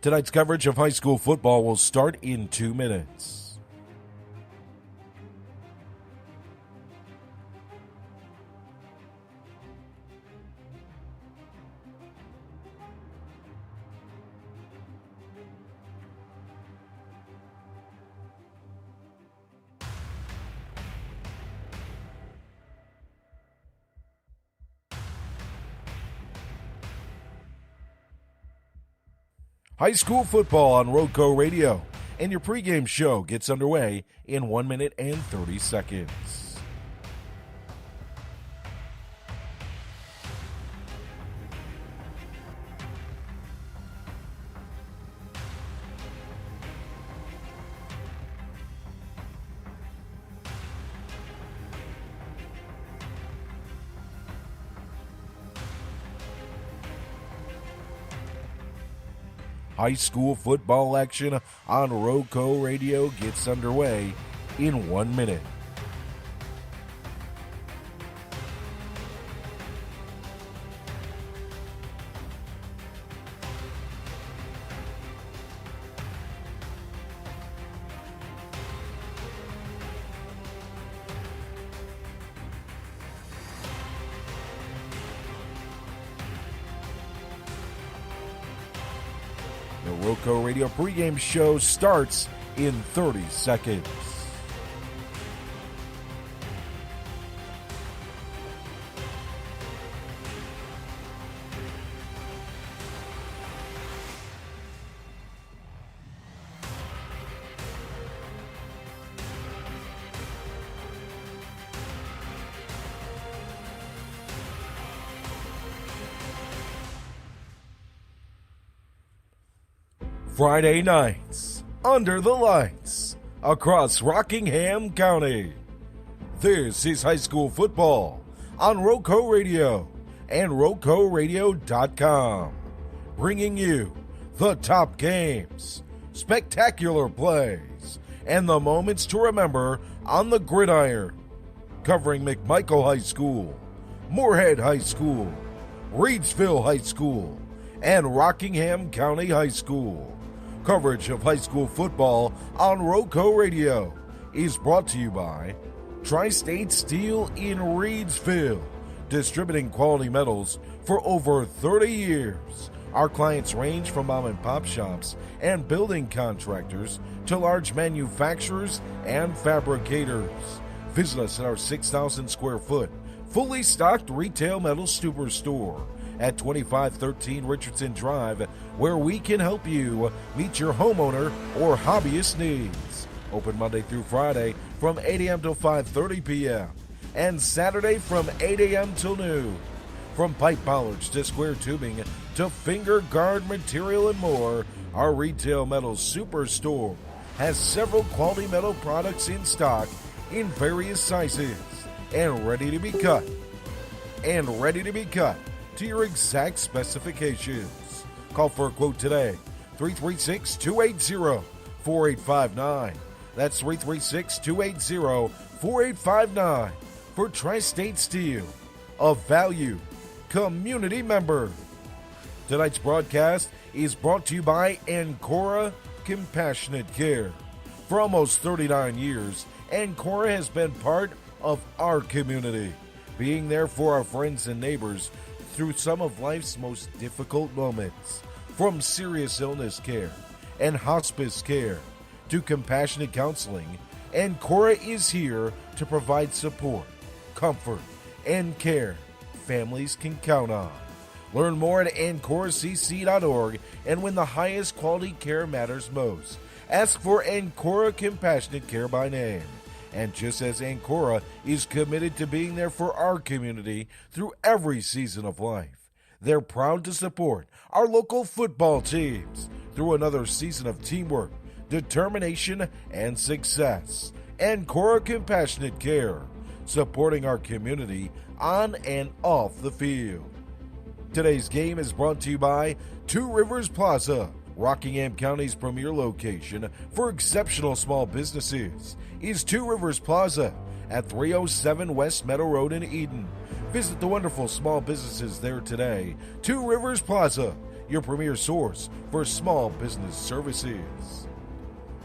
Tonight's coverage of high school football will start in 2 minutes. High school football on Roco Radio, and your pregame show gets underway in 1 minute and 30 seconds. High school football action on Roco Radio gets underway in 1 minute. The Roco Radio pregame show starts in 30 seconds. Friday nights, under the lights, across Rockingham County. This is high school football on Roco Radio and RocoRadio.com, bringing you the top games, spectacular plays, and the moments to remember on the gridiron, covering McMichael High School, Moorhead High School, Reedsville High School, and Rockingham County High School. Coverage of high school football on Roco Radio is brought to you by Tri-State Steel in Reedsville, distributing quality metals for over 30 years. Our clients range from mom and pop shops and building contractors to large manufacturers and fabricators. Visit us at our 6,000 square foot, fully stocked retail metal superstore at 2513 Richardson Drive, where we can help you meet your homeowner or hobbyist needs. Open Monday through Friday from 8 a.m. till 5:30 p.m. and Saturday from 8 a.m. till noon. From pipe bollards to square tubing to finger guard material and more, our retail metal superstore has several quality metal products in stock in various sizes and ready to be cut. To your exact specifications. Call for a quote today, 336-280-4859. That's 336-280-4859 for Tri-State Steel, a valued community member. Tonight's broadcast is brought to you by Ancora Compassionate Care. For almost 39 years, Ancora has been part of our community, being there for our friends and neighbors through some of life's most difficult moments. From serious illness care and hospice care to compassionate counseling, Ancora is here to provide support, comfort, and care families can count on. Learn more at AncoraCC.org, and when the highest quality care matters most, ask for Ancora Compassionate Care by name. And just as Ancora is committed to being there for our community through every season of life, they're proud to support our local football teams through another season of teamwork, determination, and success. Ancora Compassionate Care, supporting our community on and off the field. Today's game is brought to you by Two Rivers Plaza, Rockingham County's premier location for exceptional small businesses is Two Rivers Plaza at 307 West Meadow Road in Eden. Visit the wonderful small businesses there today. Two Rivers Plaza your premier source for small business services.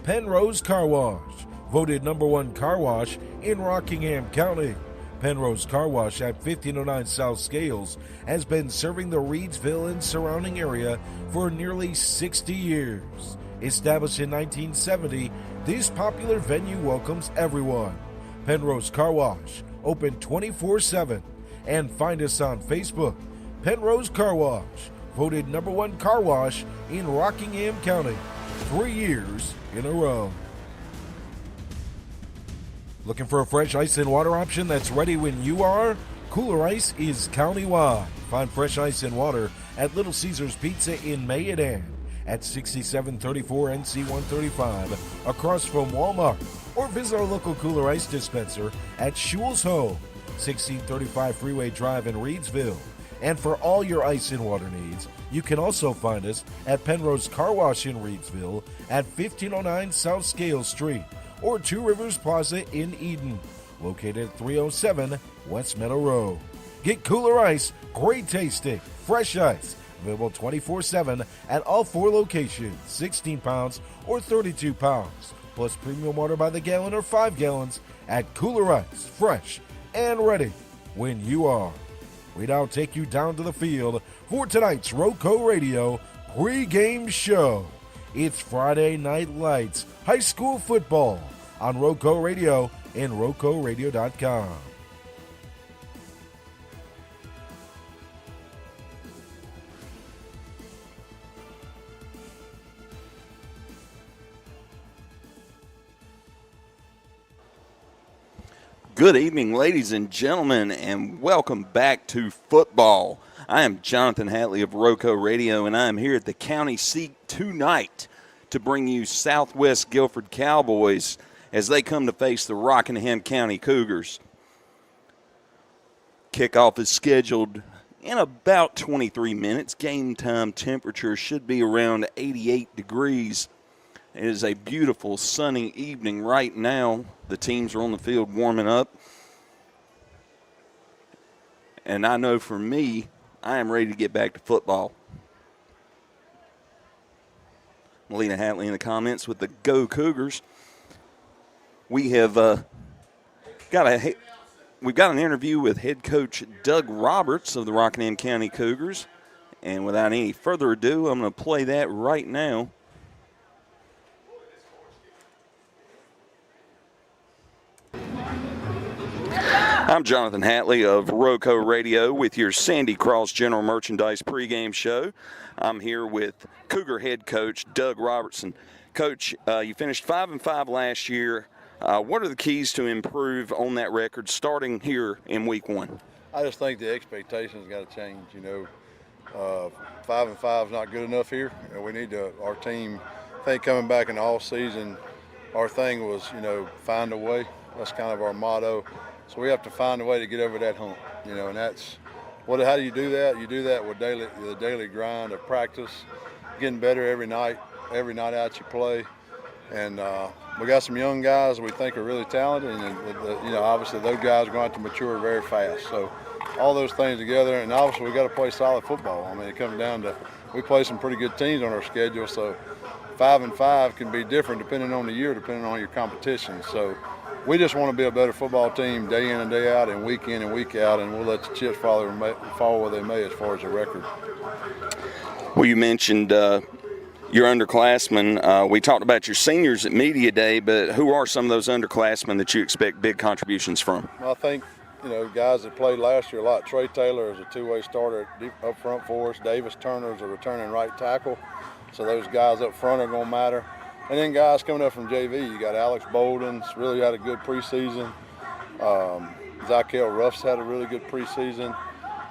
Penrose Car Wash, voted #1 car wash in Rockingham County. Penrose Car Wash at 1509 South Scales has been serving the Reedsville and surrounding area for nearly 60 years. Established in 1970, this popular venue welcomes everyone. Penrose Car Wash, open 24/7. And find us on Facebook. Penrose Car Wash, voted #1 car wash in Rockingham County, 3 years in a row. Looking for a fresh ice and water option that's ready when you are? Cooler Ice is countywide. Find fresh ice and water at Little Caesars Pizza in Mayodan at 6734 NC 135 across from Walmart, or visit our local Cooler Ice dispenser at Shules Home, 1635 Freeway Drive in Reedsville. And for all your ice and water needs, you can also find us at Penrose Car Wash in Reedsville at 1509 South Scales Street, or Two Rivers Plaza in Eden, located at 307 West Meadow Road. Get Cooler Ice, great tasting, fresh ice, available 24/7 at all 4 locations, 16 pounds or 32 pounds, plus premium water by the gallon or 5 gallons at Cooler Ice, fresh and ready when you are. We now take you down to the field for tonight's Roco Radio pregame show. It's Friday Night Lights high school football on Roco Radio and RocoRadio.com. Good evening, ladies and gentlemen, and welcome back to football. I am Jonathan Hatley of Roco Radio, and I am here at the county seat tonight to bring you Southwest Guilford Cowboys as they come to face the Rockingham County Cougars. Kickoff is scheduled in about 23 minutes. Game time temperature should be around 88 degrees. It is a beautiful sunny evening right now. The teams are on the field warming up. And I know for me, I am ready to get back to football. Melina Hatley in the comments with the Go Cougars. We have we've got an interview with head coach Doug Roberts of the Rockingham County Cougars. And without any further ado, I'm going to play that right now. I'm Jonathan Hatley of Roco Radio with your Sandy Cross General Merchandise pregame show. I'm here with Cougar head coach Doug Robertson. Coach, you finished 5-5 last year. What are the keys to improve on that record starting here in week 1? I just think the expectations got to change. 5-5 is not good enough here. We need to, our team, I think coming back in the off season, our thing was, find a way. That's kind of our motto. So we have to find a way to get over that hump, and that's how do you do that? You do that with the daily grind of practice, getting better every night out you play. And we got some young guys we think are really talented, and obviously those guys are going to have to mature very fast. So all those things together, and obviously we got to play solid football. I mean, it comes down to we play some pretty good teams on our schedule, so 5-5 can be different depending on the year, depending on your competition. So we just want to be a better football team day in and day out and week in and week out, and we'll let the chips fall where they may as far as the record. Well, you mentioned your underclassmen. We talked about your seniors at Media Day, but who are some of those underclassmen that you expect big contributions from? Well, I think, guys that played last year a lot. Trey Taylor is a two-way starter up front for us. Davis Turner is a returning right tackle. So those guys up front are going to matter. And then guys coming up from JV, you got Alex Bolden's really had a good preseason. Zykel Ruff's had a really good preseason.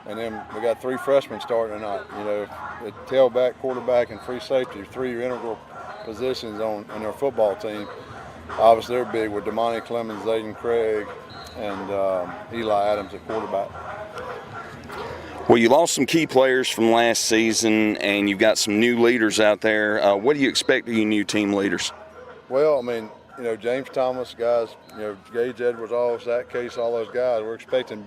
And then we got 3 freshmen starting tonight. The tailback, quarterback, and free safety, 3 integral positions on their football team. Obviously, they're big with Damani Clemens, Zayden Craig, and Eli Adams at quarterback. Well, you lost some key players from last season, and you've got some new leaders out there. What do you expect of your new team leaders? Well, I mean, James Thomas, guys, Gage Edwards, Zach Case, all those guys, we're expecting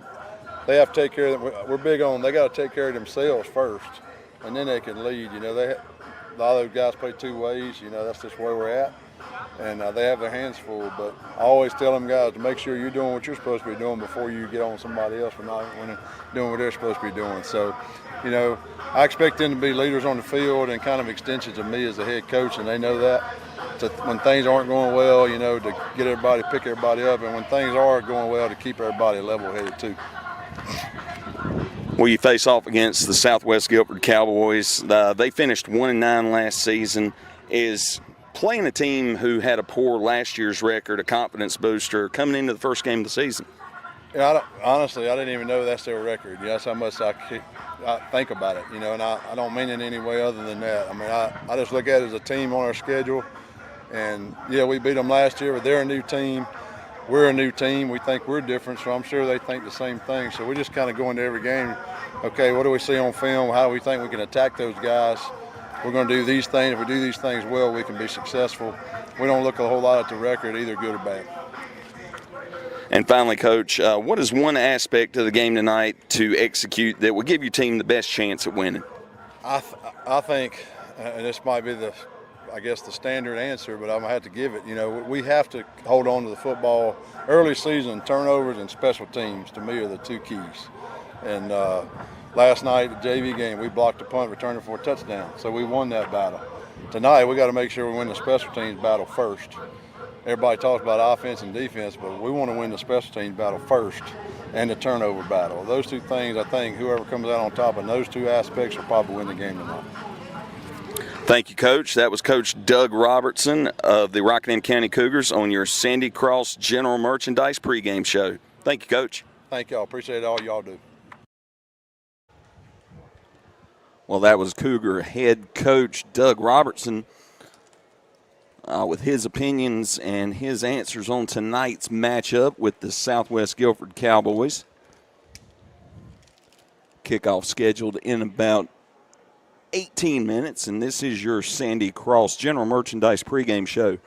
they have to take care of them. We're big on they got to take care of themselves first and then they can lead. You know, a lot of those guys play two ways. You know, that's just where we're at. And they have their hands full. But I always tell them guys to make sure you're doing what you're supposed to be doing before you get on somebody else for not doing what they're supposed to be doing. So, you know, I expect them to be leaders on the field and kind of extensions of me as the head coach, and they know that. When things aren't going well, you know, to get everybody, pick everybody up, and when things are going well, to keep everybody level-headed too. Well, you face off against the Southwest Guilford Cowboys. They finished 1-9 last season. Is playing a team who had a poor last year's record a confidence booster coming into the first game of the season? Yeah, honestly, I didn't even know that's their record. You know, that's how much I think about it, you know, and I don't mean it in any way other than that. I mean, I just look at it as a team on our schedule. And, yeah, we beat them last year, but they're a new team. We're a new team. We think we're different, so I'm sure they think the same thing. So we just kind of go into every game, okay, what do we see on film? How do we think we can attack those guys? We're going to do these things. If we do these things well, we can be successful. We don't look a whole lot at the record, either good or bad. And finally, Coach, what is one aspect of the game tonight to execute that will give your team the best chance at winning? I think, and this might be the standard answer, but I'm going to have to give it. You know, we have to hold on to the football. Early season, turnovers and special teams, to me, are the two keys. And last night, the JV game, we blocked a punt, returned it for a touchdown. So we won that battle. Tonight, we got to make sure we win the special teams battle first. Everybody talks about offense and defense, but we want to win the special teams battle first and the turnover battle. Those two things, I think whoever comes out on top in those two aspects will probably win the game tonight. Thank you, Coach. That was Coach Doug Robertson of the Rockingham County Cougars on your Sandy Cross General Merchandise pregame show. Thank you, Coach. Thank y'all. Appreciate all y'all do. Well, that was Cougar head coach Doug Robertson with his opinions and his answers on tonight's matchup with the Southwest Guilford Cowboys. Kickoff scheduled in about 18 minutes, and this is your Sandy Cross General Merchandise pregame show.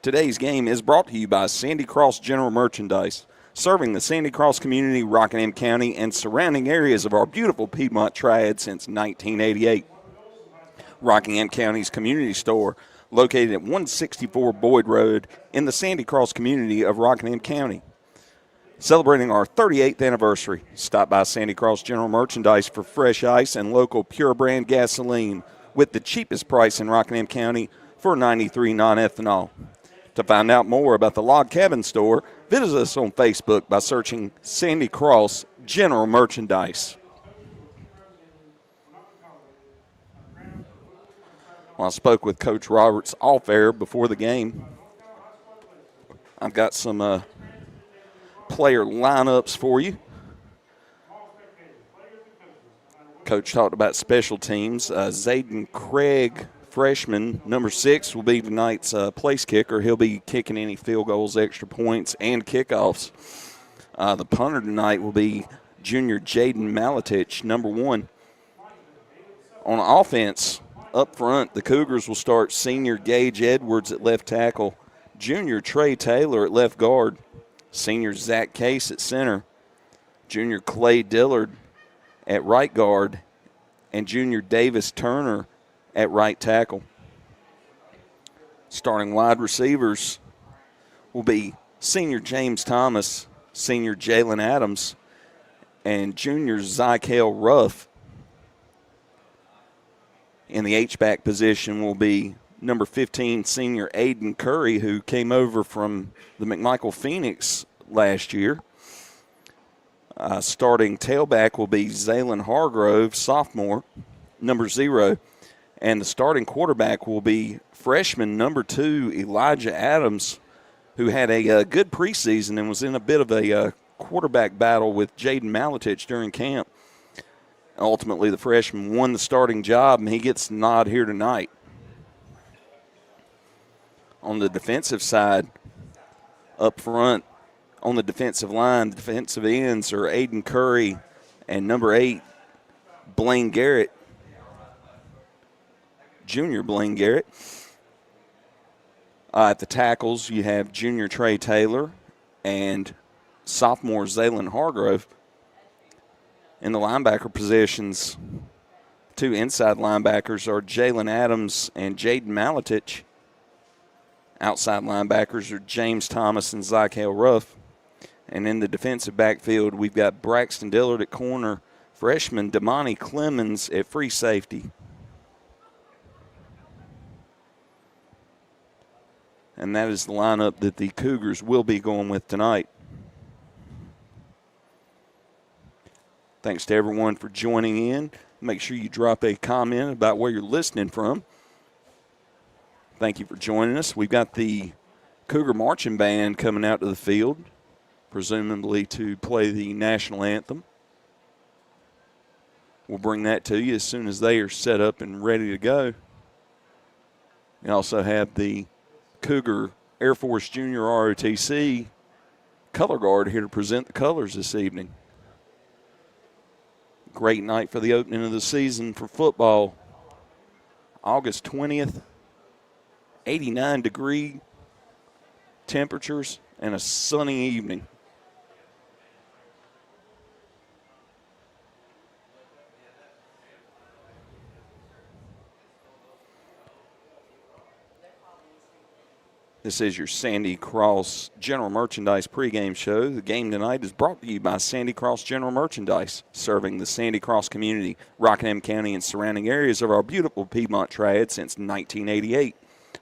Today's game is brought to you by Sandy Cross General Merchandise, serving the Sandy Cross community, Rockingham County, and surrounding areas of our beautiful Piedmont Triad since 1988. Rockingham County's community store, located at 164 Boyd Road in the Sandy Cross community of Rockingham County. Celebrating our 38th anniversary, stop by Sandy Cross General Merchandise for fresh ice and local pure brand gasoline with the cheapest price in Rockingham County for 93 non-ethanol. To find out more about the Log Cabin store, visit us on Facebook by searching Sandy Cross General Merchandise. Well, I spoke with Coach Roberts off air before the game. I've got some player lineups for you. Coach talked about special teams. Zayden Craig, freshman, number 6, will be tonight's place kicker. He'll be kicking any field goals, extra points, and kickoffs. The punter tonight will be junior Jaden Maletich, number 1. On offense, up front, the Cougars will start senior Gage Edwards at left tackle, junior Trey Taylor at left guard, senior Zach Case at center, junior Clay Dillard at right guard, and junior Davis Turner at right tackle. Starting wide receivers will be senior James Thomas, senior Jalen Adams, and junior Zykel Ruff. In the H-back position will be number 15, senior Aiden Curry, who came over from the McMichael Phoenix last year. Starting tailback will be Zaylen Hargrove, sophomore, number 0. And the starting quarterback will be freshman number 2, Elijah Adams, who had a good preseason and was in a bit of a quarterback battle with Jaden Maletich during camp. Ultimately, the freshman won the starting job, and he gets the nod here tonight. On the defensive side, up front, on the defensive line, the defensive ends are Aiden Curry and number 8, Blaine Garrett, junior Blaine Garrett. At the tackles, you have junior Trey Taylor and sophomore Zaylen Hargrove. In the linebacker positions, Two inside linebackers are Jalen Adams and Jaden Maletich. Outside linebackers are James Thomas and Zykel Ruff. And in the defensive backfield, we've got Braxton Dillard at corner, freshman Damani Clemens at free safety. And that is the lineup that the Cougars will be going with tonight. Thanks to everyone for joining in. Make sure you drop a comment about where you're listening from. Thank you for joining us. We've got the Cougar Marching Band coming out to the field, presumably to play the national anthem. We'll bring that to you as soon as they are set up and ready to go. We also have the Cougar Air Force Junior ROTC color guard here to present the colors this evening. Great night for the opening of the season for football. August 20th, 89-degree temperatures and a sunny evening. This is your Sandy Cross General Merchandise pregame show. The game tonight is brought to you by Sandy Cross General Merchandise, serving the Sandy Cross community, Rockingham County, and surrounding areas of our beautiful Piedmont Triad since 1988.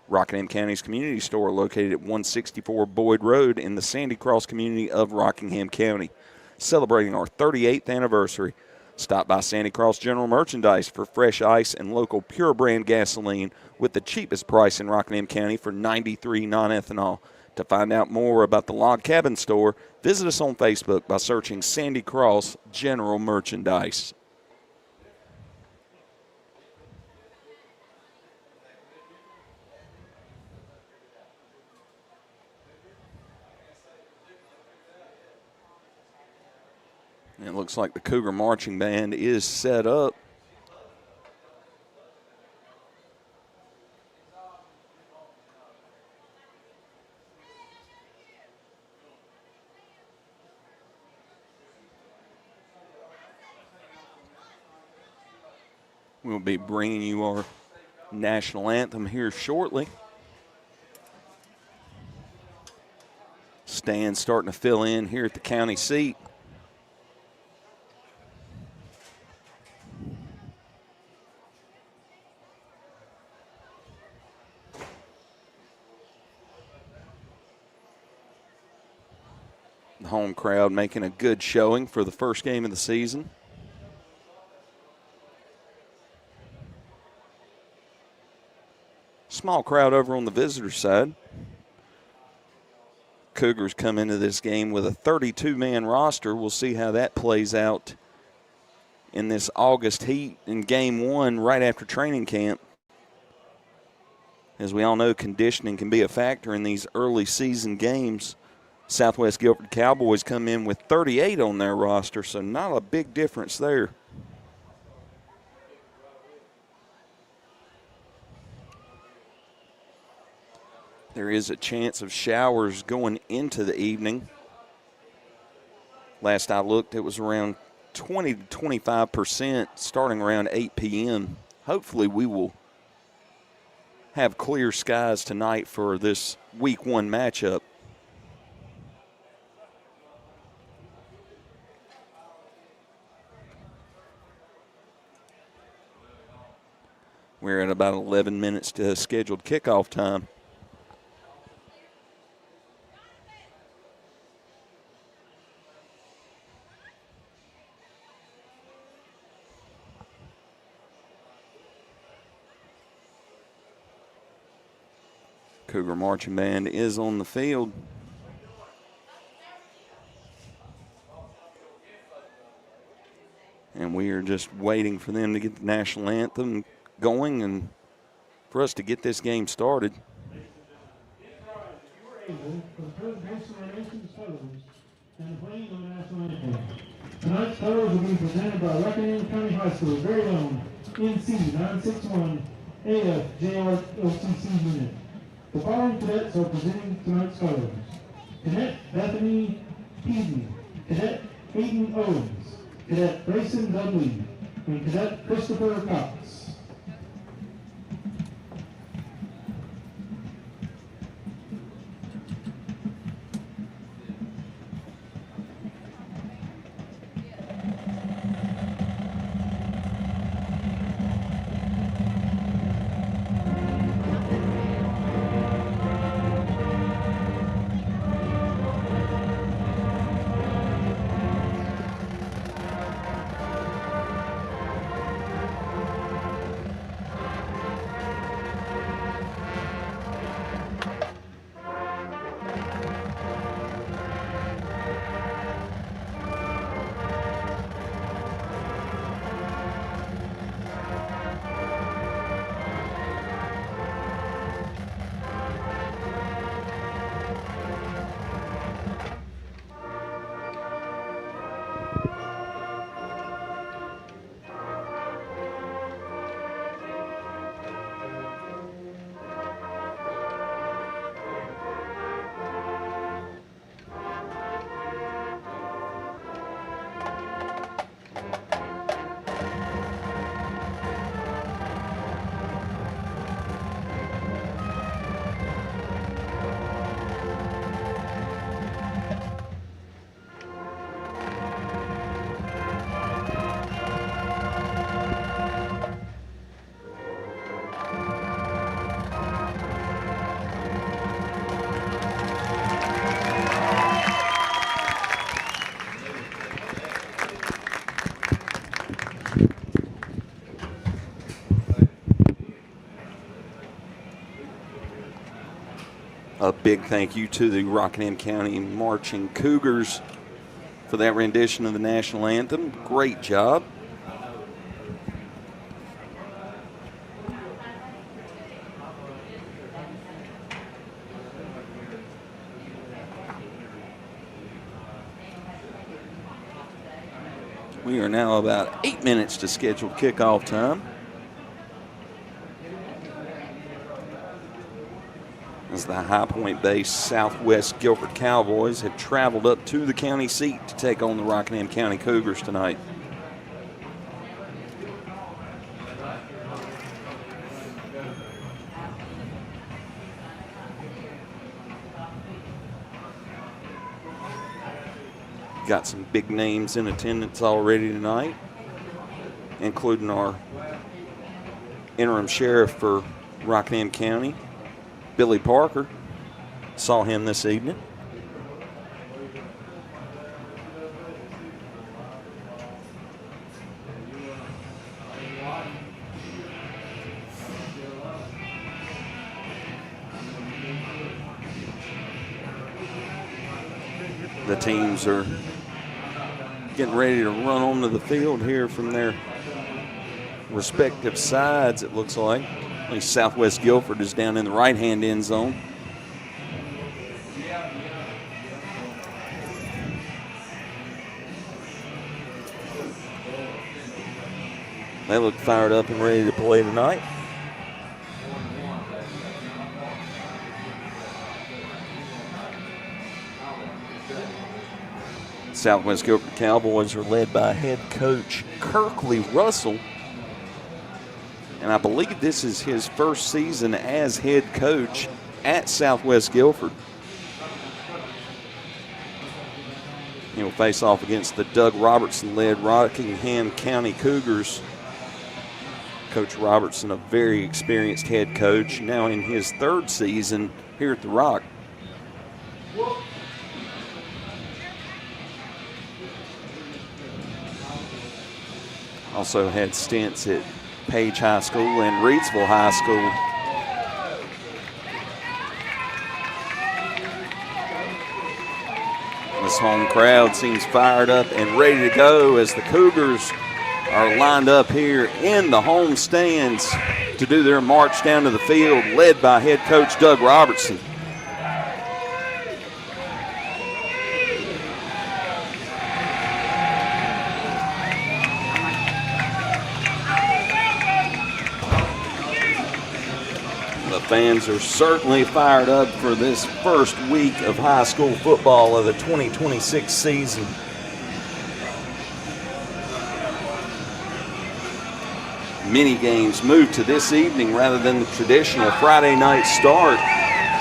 Rockingham County's community store located at 164 Boyd Road in the Sandy Cross community of Rockingham County. Celebrating our 38th anniversary. Stop by Sandy Cross General Merchandise for fresh ice and local pure brand gasoline with the cheapest price in Rockingham County for 93 non-ethanol. To find out more about the Log Cabin Store, visit us on Facebook by searching Sandy Cross General Merchandise. It looks like the Cougar Marching Band is set up. We'll be bringing you our national anthem here shortly. Stand starting to fill in here at the county seat. The home crowd making a good showing for the first game of the season. Small crowd over on the visitor side. Cougars come into this game with a 32-man roster. We'll see how that plays out in this August heat in game one right after training camp. As we all know, conditioning can be a factor in these early season games. Southwest Guilford Cowboys come in with 38 on their roster, so not a big difference there. There is a chance of showers going into the evening. Last I looked, it was around 20 to 25% starting around 8 p.m. Hopefully we will have clear skies tonight for this week one matchup. We're at about 11 minutes to scheduled kickoff time. Cougar Marching Band is on the field. And we are just waiting for them to get the national anthem going and for us to get this game started. Tonight's colors will be presented by Rockingham County High School's very own NC 961 AFJROCC unit. The following cadets are presenting tonight's colors: Cadet Bethany Peasy, Cadet Aiden Owens, Cadet Grayson Dudley, and Cadet Christopher Cox. A big thank you to the Rockingham County Marching Cougars for that rendition of the national anthem. Great job. We are now about 8 minutes to scheduled kickoff time. As the High Point-based Southwest Guilford Cowboys have traveled up to the county seat to take on the Rockingham County Cougars tonight. Got some big names in attendance already tonight, including our interim sheriff for Rockingham County, Billy Parker. Saw him this evening. The teams are getting ready to run onto the field here from their respective sides, it looks like. At least Southwest Guilford is down in the right-hand end zone. They look fired up and ready to play tonight. Southwest Guilford Cowboys are led by head coach Kirkley Russell. And I believe this is his first season as head coach at Southwest Guilford. He'll face off against the Doug Robertson-led Rockingham County Cougars. Coach Robertson, a very experienced head coach, now in his third season here at the Rock. Also had stints at Page High School and Reedsville High School. This home crowd seems fired up and ready to go as the Cougars are lined up here in the home stands to do their march down to the field, led by head coach Doug Robertson. Fans are certainly fired up for this first week of high school football of the 2026 season. mini games moved to this evening rather than the traditional Friday night start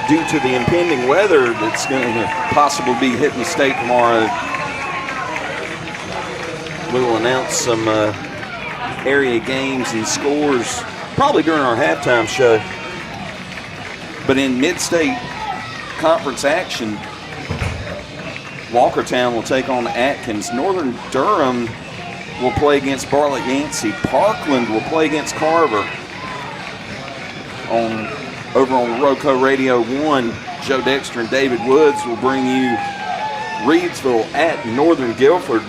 due to the impending weather that's going to possibly be hitting the state tomorrow. We will announce some area games and scores probably during our halftime show. But in mid-state conference action, Walkertown will take on Atkins. Northern Durham will play against Bartlett Yancey. Parkland will play against Carver. Over on Roco Radio 1, Joe Dexter and David Woods will bring you Reedsville at Northern Guilford.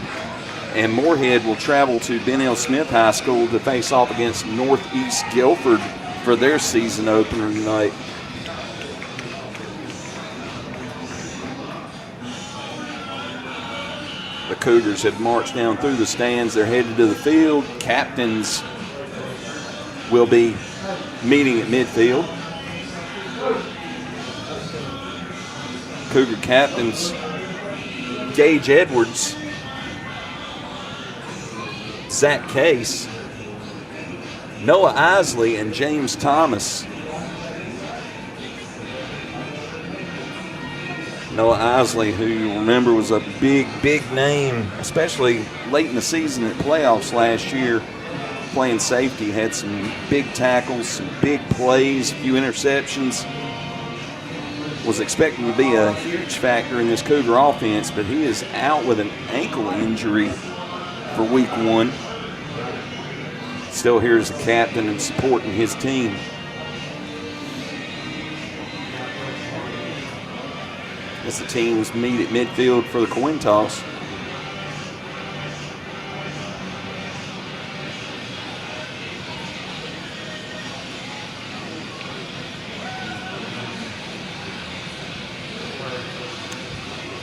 And Moorhead will travel to Ben L. Smith High School to face off against Northeast Guilford for their season opener tonight. The Cougars have marched down through the stands. They're headed to the field. Captains will be meeting at midfield. Cougar captains Gage Edwards, Zach Case, Noah Isley, and James Thomas. Noah Isley, who you remember was a big name, especially late in the season at playoffs last year, playing safety, had some big tackles, some big plays, a few interceptions. Was expecting to be a huge factor in this Cougar offense, but he is out with an ankle injury for week 1. Still here as a captain and supporting his team. As the teams meet at midfield for the coin toss.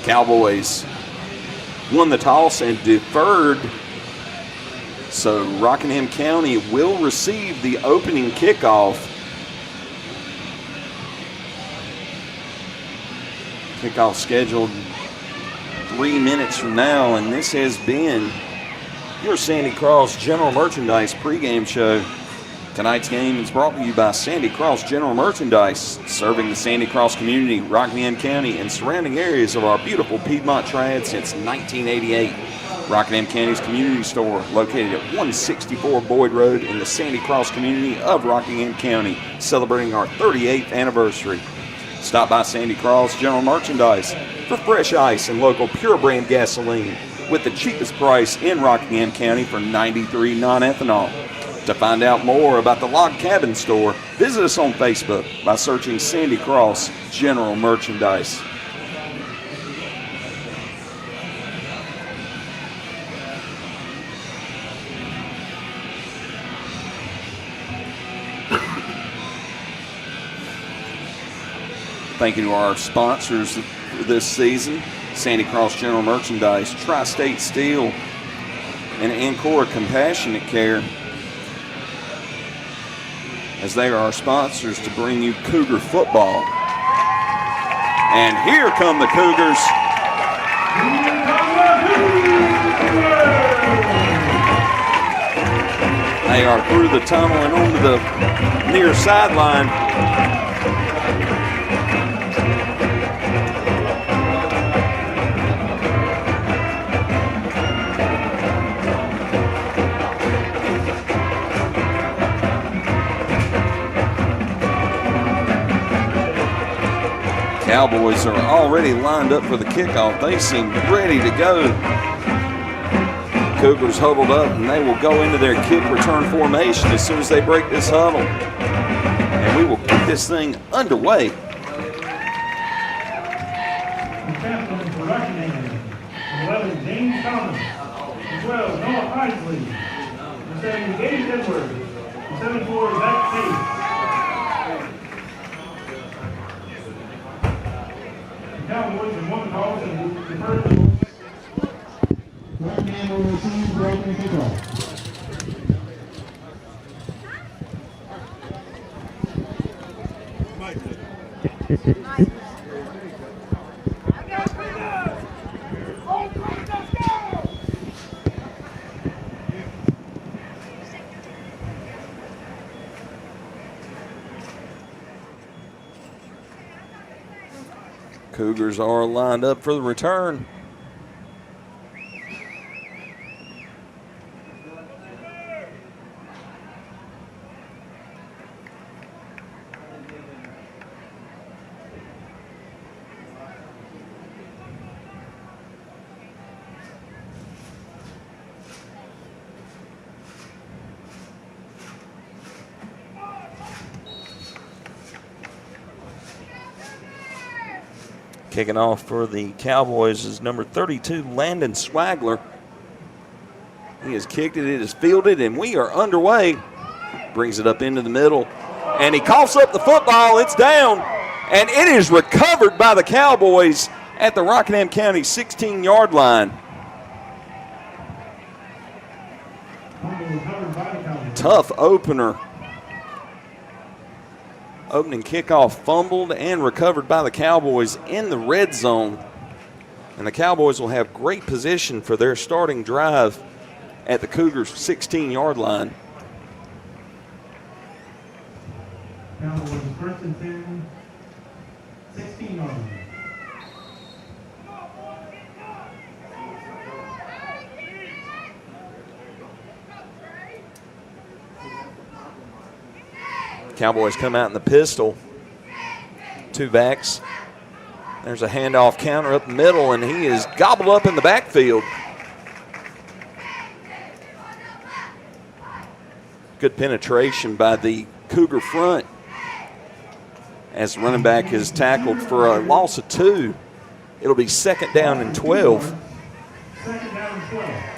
Cowboys won the toss and deferred, so Rockingham County will receive the opening kickoff. Kickoff scheduled 3 minutes from now, and this has been your Sandy Cross General Merchandise pregame show. Tonight's game is brought to you by Sandy Cross General Merchandise, serving the Sandy Cross community, Rockingham County, and surrounding areas of our beautiful Piedmont Triad since 1988. Rockingham County's community store, located at 164 Boyd Road in the Sandy Cross community of Rockingham County, celebrating our 38th anniversary. Stop by Sandy Cross General Merchandise for fresh ice and local pure brand gasoline with the cheapest price in Rockingham County for 93 non-ethanol. To find out more about the Log Cabin store, visit us on Facebook by searching Sandy Cross General Merchandise. Thank you to our sponsors this season, Sandy Cross General Merchandise, Tri-State Steel, and Ancora Compassionate Care, as they are our sponsors to bring you Cougar football. And here come the Cougars. They are through the tunnel and onto the near sideline. Cowboys are already lined up for the kickoff. They seem ready to go. Cougars huddled up, and they will go into their kick return formation as soon as they break this huddle. And we will get this thing underway. The captain for Rockingham, 11, James Thomas. 12, Noah Isley. 7, Gage Edwards. 7-4, Zach Case. Cowboys in one call and deferred. Rockingham will receive the opening kickoff. Cougars are lined up for the return. Kicking off for the Cowboys is number 32, Landon Swagler. He has kicked it, it is fielded, and we are underway. Brings it up into the middle, and he coughs up the football. It's down, and it is recovered by the Cowboys at the Rockingham County 16-yard line. Tough opener. Opening kickoff fumbled and recovered by the Cowboys in the red zone. And the Cowboys will have great position for their starting drive at the Cougars' 16-yard line. Cowboys first and 10, 16-yard line. Cowboys come out in the pistol. Two backs. There's a handoff counter up the middle, and he is gobbled up in the backfield. Good penetration by the Cougar front as the running back is tackled for a loss of 2. It'll be second down and 12. Second down and 12.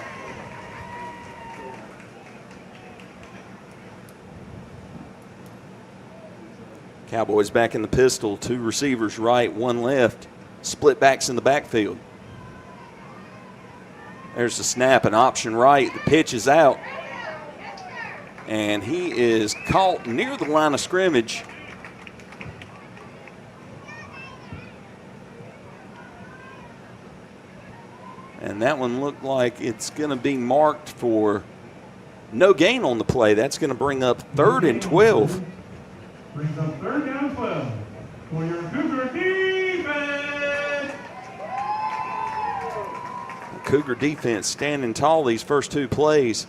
Cowboys back in the pistol. 2 receivers right, 1 left. Split backs in the backfield. There's the snap, an option right. The pitch is out. And he is caught near the line of scrimmage. And that one looked like it's going to be marked for no gain on the play. That's going to bring up 3rd and 12. Brings up 3rd down 12 for your Cougar defense. Cougar defense standing tall these first 2 plays.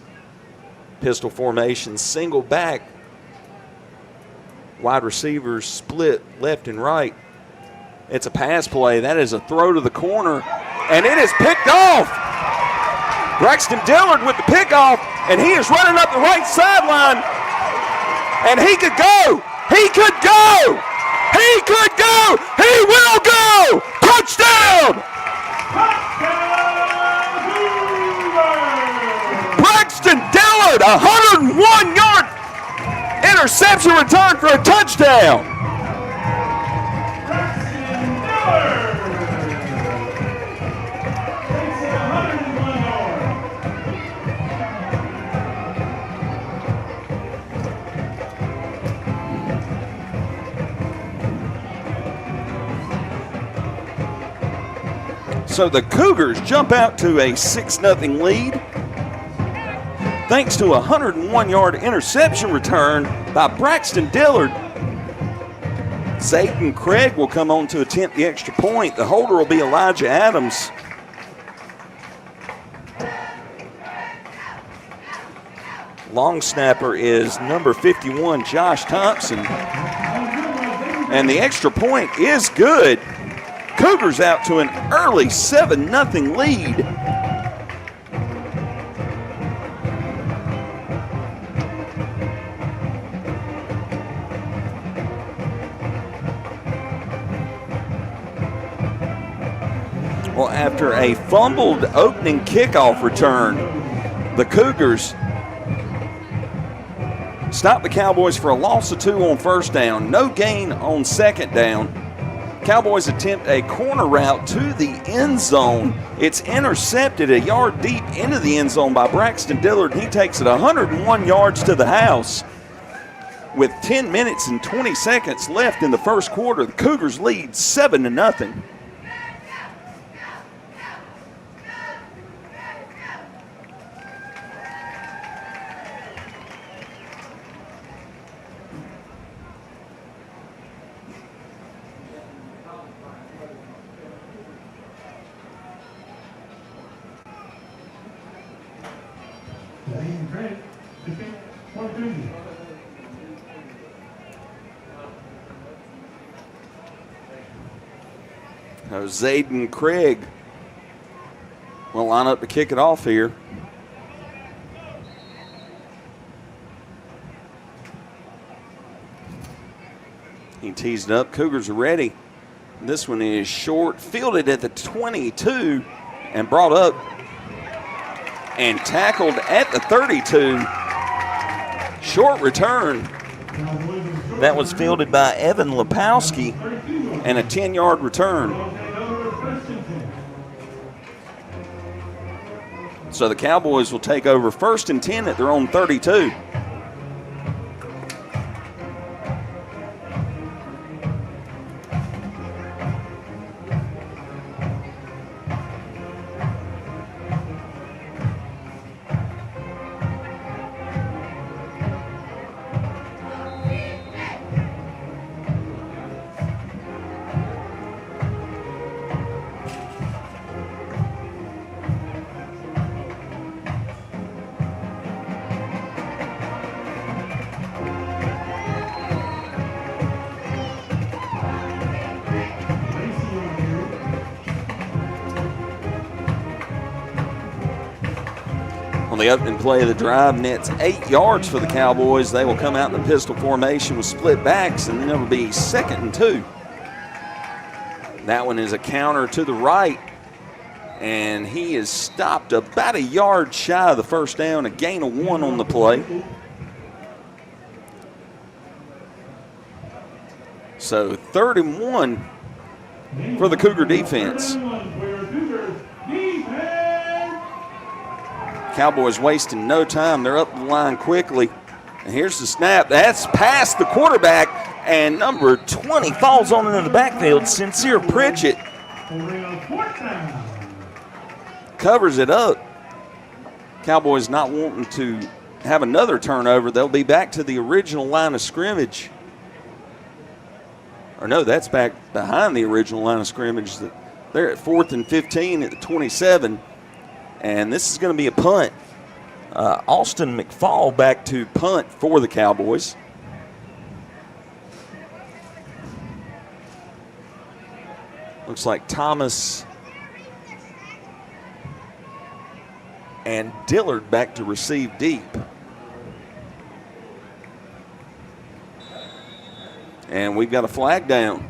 Pistol formation, single back. Wide receivers split left and right. It's a pass play. That is a throw to the corner, and it is picked off. Braxton Dillard with the pickoff, and he is running up the right sideline, and he could go. He could go! He could go! He will go! Touchdown! Braxton Dillard, 101-yard interception return for a touchdown. Braxton Dillard takes it 101 yards. So the Cougars jump out to a 6-0 lead thanks to a 101-yard interception return by Braxton Dillard. Zayden Craig will come on to attempt the extra point. The holder will be Elijah Adams. Long snapper is number 51, Josh Thompson. And the extra point is good. Cougars out to an early 7-0 lead. Well, after a fumbled opening kickoff return, the Cougars stopped the Cowboys for a loss of 2 on first down, no gain on second down. Cowboys attempt a corner route to the end zone. It's intercepted a yard deep into the end zone by Braxton Dillard. He takes it 101 yards to the house. With 10 minutes and 20 seconds left in the first quarter, the Cougars lead 7-0. Zayden Craig, defense, 23. Now Zayden Craig will line up to kick it off here. He teased it up. Cougars are ready. This one is short, fielded at the 22 and brought up and tackled at the 32. Short return. That was fielded by Evan Lepowski and a 10-yard return. So the Cowboys will take over 1st and 10 at their own 32. On the opening play of the drive, nets 8 yards for the Cowboys. They will come out in the pistol formation with split backs, and then it will be 2nd and 2. That one is a counter to the right, and he is stopped about a yard shy of the first down, a gain of 1 on the play. So 3rd and 1 for the Cougar defense. Cowboys wasting no time. They're up the line quickly. And here's the snap. That's past the quarterback, and number 20 falls on into the backfield. Sincere Pritchett covers it up. Cowboys not wanting to have another turnover. They'll be back to the original line of scrimmage. Or no, that's back behind the original line of scrimmage. They're at 4th and 15 at the 27. And this is going to be a punt. Austin McFall back to punt for the Cowboys. Looks like Thomas and Dillard back to receive deep. And we've got a flag down.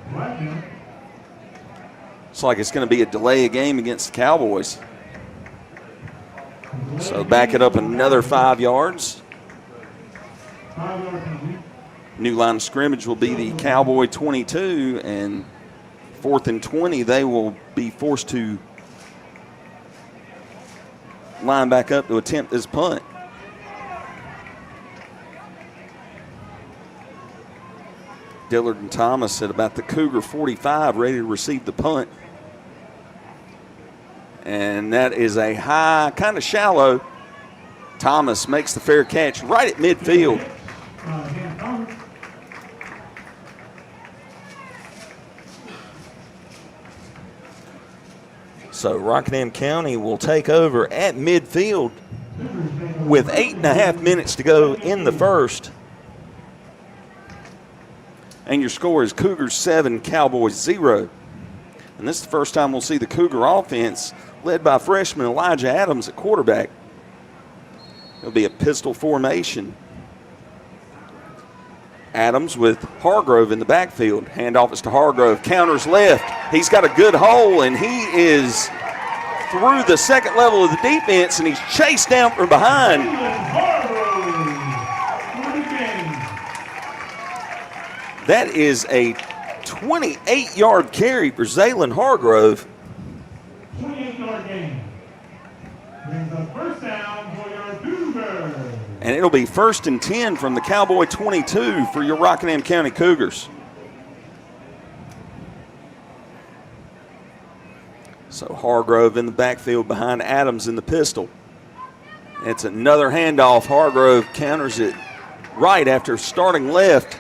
Looks like it's going to be a delay of game against the Cowboys. So back it up another 5 yards. New line of scrimmage will be the Cowboy 22, and 4th and 20, they will be forced to line back up to attempt this punt. Dillard and Thomas at about the Cougar 45, ready to receive the punt. And that is a high, kind of shallow. Thomas makes the fair catch right at midfield. So Rockingham County will take over at midfield with 8.5 minutes to go in the first. And your score is Cougars 7, Cowboys 0. And this is the first time we'll see the Cougar offense led by freshman Elijah Adams at quarterback. It'll be a pistol formation. Adams with Hargrove in the backfield. Handoff is to Hargrove. Counters left. He's got a good hole, and he is through the second level of the defense, and he's chased down from behind. That is a 28-yard carry for Zaylen Hargrove. 28-yard gain. Brings up first down for your Cougars. And it'll be 1st and 10 from the Cowboy 22 for your Rockingham County Cougars. So Hargrove in the backfield behind Adams in the pistol. It's another handoff. Hargrove counters it right after starting left.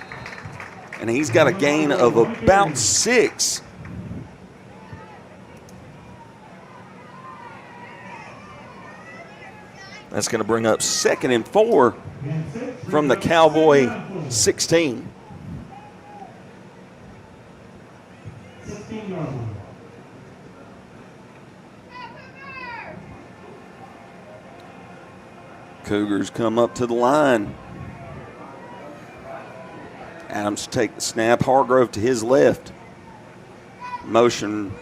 And he's got a gain of about 6. That's going to bring up 2nd and 4 from the Cowboy 16. 16-yard line. Cougars come up to the line. Adams take the snap. Hargrove to his left. Motion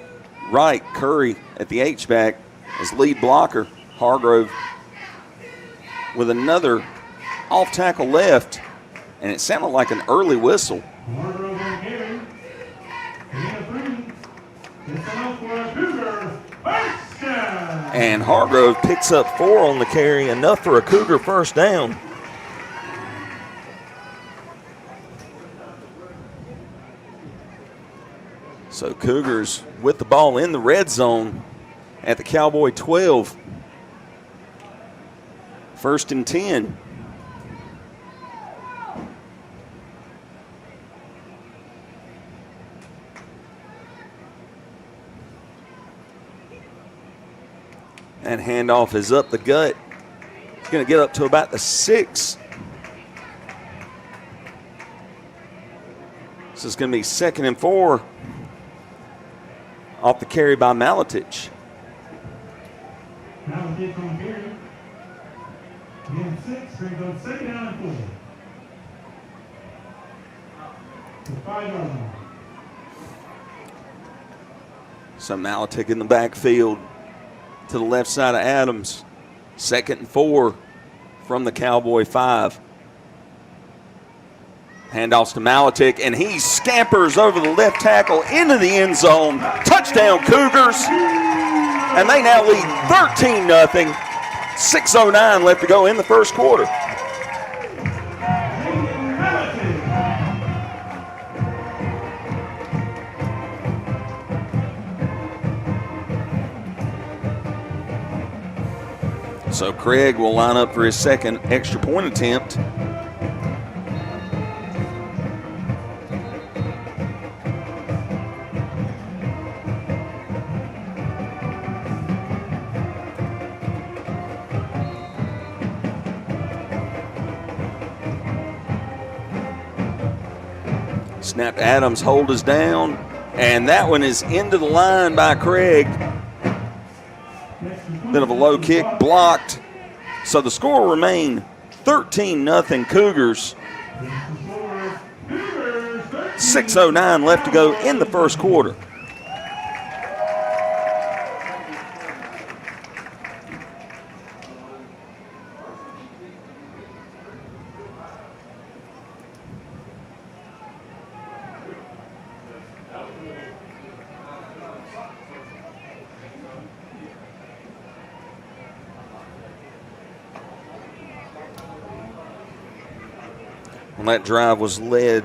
right. Curry at the H-back as lead blocker. Hargrove with another off tackle left, and it sounded like an early whistle. Hargrove on carry. And a 3. It's enough for a Cougar first down. And Hargrove picks up 4 on the carry, enough for a Cougar first down. So Cougars with the ball in the red zone at the Cowboy 12. 1st and 10. And handoff is up the gut. It's going to get up to about the 6. This is going to be 2nd and 4. Off the carry by Maletich. Maletich on carry. Again, 6, brings up 2nd down and 4. The 5-yard line. So Maletich in the backfield to the left side of Adams. 2nd and 4 from the Cowboy 5. Handoffs to Maletich, and he scampers over the left tackle into the end zone. Touchdown, Cougars. And they now lead 13-0. 6:09 left to go in the first quarter. So Craig will line up for his 2nd extra point attempt. Snap to Adams, hold is down, and that one is into the line by Craig. Bit of a low kick, blocked. So the score will remain 13-0 Cougars. 6:09 left to go in the first quarter. And that drive was led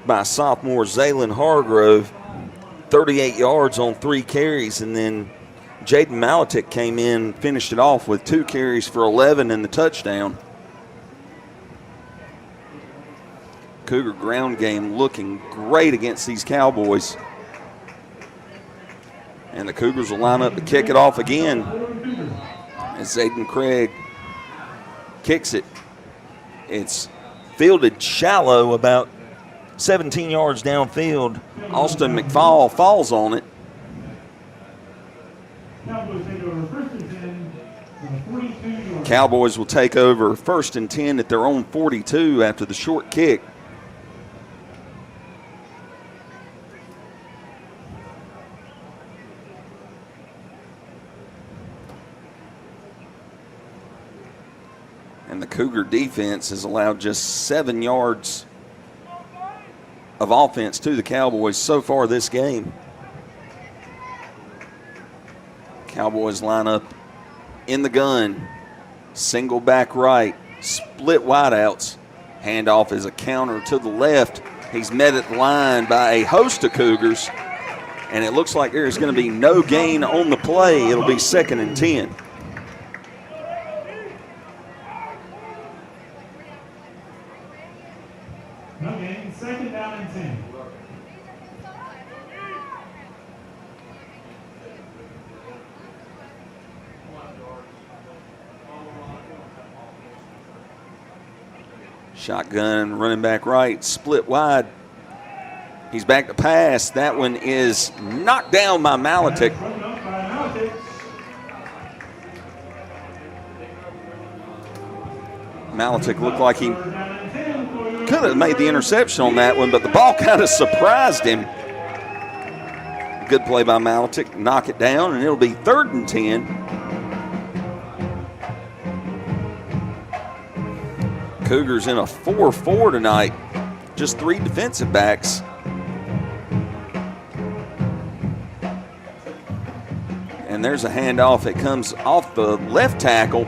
by sophomore Zaylen Hargrove, 38 yards on 3 carries, and then Jaden Maletich came in, finished it off with 2 carries for 11 and the touchdown. Cougar ground game looking great against these Cowboys. And the Cougars will line up to kick it off again as Zayden Craig kicks it. It's fielded shallow, about 17 yards downfield. Austin McFall falls on it. Cowboys will take over 1st and 10 at their own 42 after the short kick. And the Cougar defense has allowed just 7 yards of offense to the Cowboys so far this game. Cowboys line up in the gun. Single back right, split wideouts. Handoff is a counter to the left. He's met at the line by a host of Cougars. And it looks like there's going to be no gain on the play. It'll be 2nd and 10. Okay, 2nd down and 10. Shotgun, running back right, split wide. He's back to pass. That one is knocked down by Malatic. Malatic looked like he could have made the interception on that one, but the ball kind of surprised him. Good play by Malatic. Knock it down, and it'll be 3rd and 10. Cougars in a 4-4 tonight. Just 3 defensive backs. And there's a handoff that comes off the left tackle.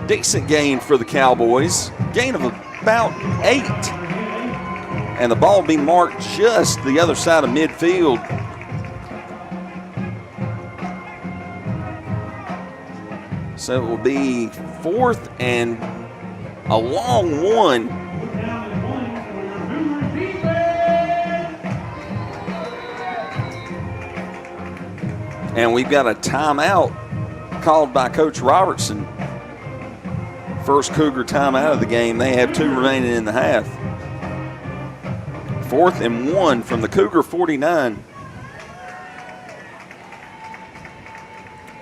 Decent gain for the Cowboys. Gain of about 8. And the ball will be marked just the other side of midfield. So it will be 4th and a long one. And we've got a timeout called by Coach Robertson. First Cougar timeout of the game. They have 2 remaining in the half. 4th and 1 from the Cougar 49.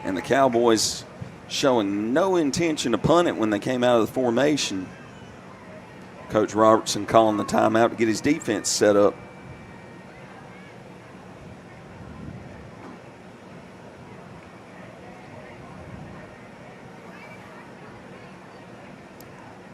And the Cowboys showing no intention to punt it when they came out of the formation. Coach Robertson calling the timeout to get his defense set up.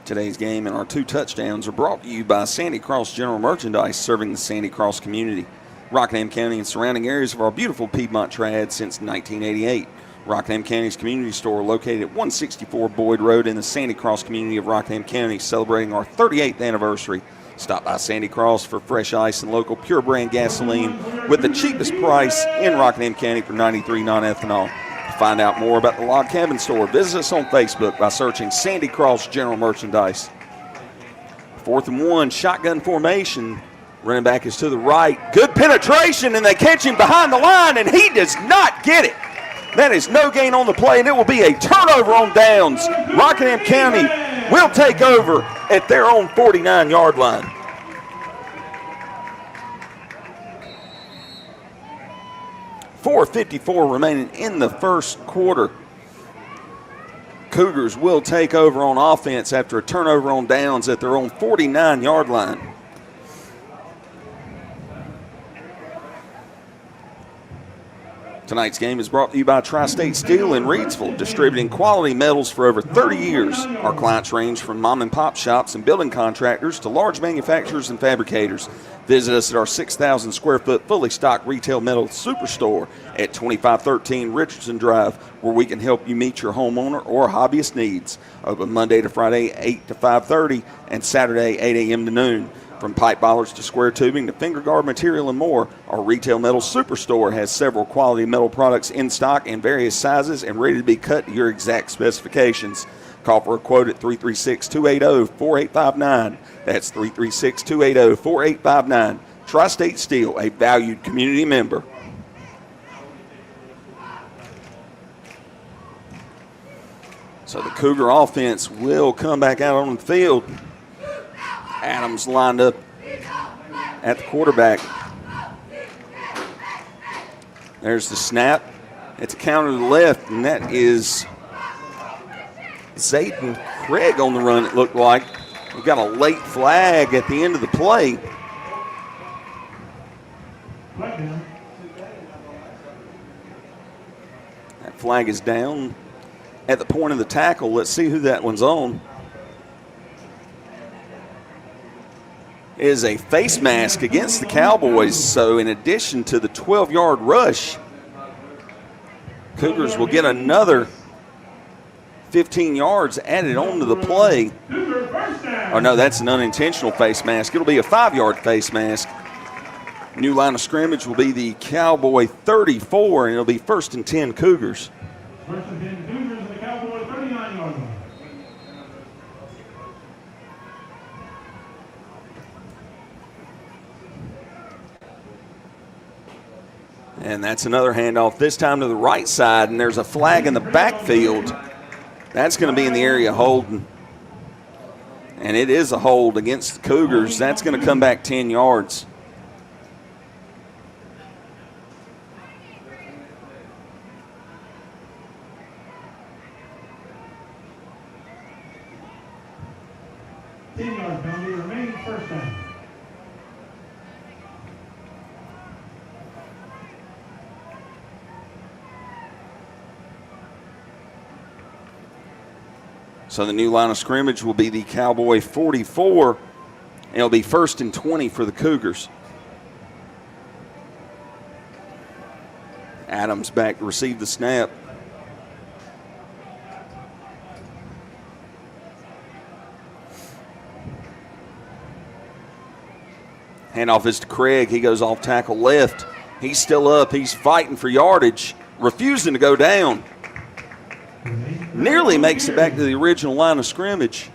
Today's game and our 2 touchdowns are brought to you by Sandy Cross General Merchandise, serving the Sandy Cross community. Rockingham County and surrounding areas of our beautiful Piedmont Triad since 1988. Rockingham County's community store located at 164 Boyd Road in the Sandy Cross community of Rockingham County, celebrating our 38th anniversary. Stop by Sandy Cross for fresh ice and local pure brand gasoline with the cheapest price in Rockingham County for 93 non-ethanol. To find out more about the Log Cabin store, visit us on Facebook by searching Sandy Cross General Merchandise. 4th and 1, shotgun formation. Running back is to the right. Good penetration, and they catch him behind the line, and he does not get it. That is no gain on the play, and it will be a turnover on downs. Rockingham County will take over at their own 49-yard line. .454 remaining in the first quarter. Cougars will take over on offense after a turnover on downs at their own 49-yard line. Tonight's game is brought to you by Tri-State Steel in Reidsville, distributing quality metals for over 30 years. Our clients range from mom and pop shops and building contractors to large manufacturers and fabricators. Visit us at our 6,000 square foot fully stocked retail metal superstore at 2513 Richardson Drive, where we can help you meet your homeowner or hobbyist needs. Open Monday to Friday 8 to 5:30 and Saturday 8 a.m. to noon. From pipe bollards to square tubing to finger guard material and more, our retail metal superstore has several quality metal products in stock in various sizes and ready to be cut to your exact specifications. Call for a quote at 336-280-4859. That's 336-280-4859. Tri-State Steel, a valued community member. So the Cougar offense will come back out on the field. Adams lined up at the quarterback. There's the snap. It's a counter to the left, and that is Zayden Craig on the run, it looked like. We've got a late flag at the end of the play. That flag is down at the point of the tackle. Let's see who that one's on. It is a face mask against the Cowboys, so in addition to the 12-yard rush, Cougars will get another 15 yards added on to the play. Oh, no, that's an unintentional face mask. It'll be a 5-yard face mask. New line of scrimmage will be the Cowboy 34, and it'll be 1st and 10 Cougars. 1st and 10 Cougars and the Cowboy 39-yard line. And that's another handoff, this time to the right side, and there's a flag in the backfield. That's going to be in the area holding. And it is a hold against the Cougars. That's going to come back 10 yards. Penalty remaining first down. So the new line of scrimmage will be the Cowboy 44, and it'll be 1st and 20 for the Cougars. Adams back to receive the snap. Handoff is to Craig. He goes off tackle left. He's still up. He's fighting for yardage, refusing to go down. Nearly makes it back to the original line of scrimmage.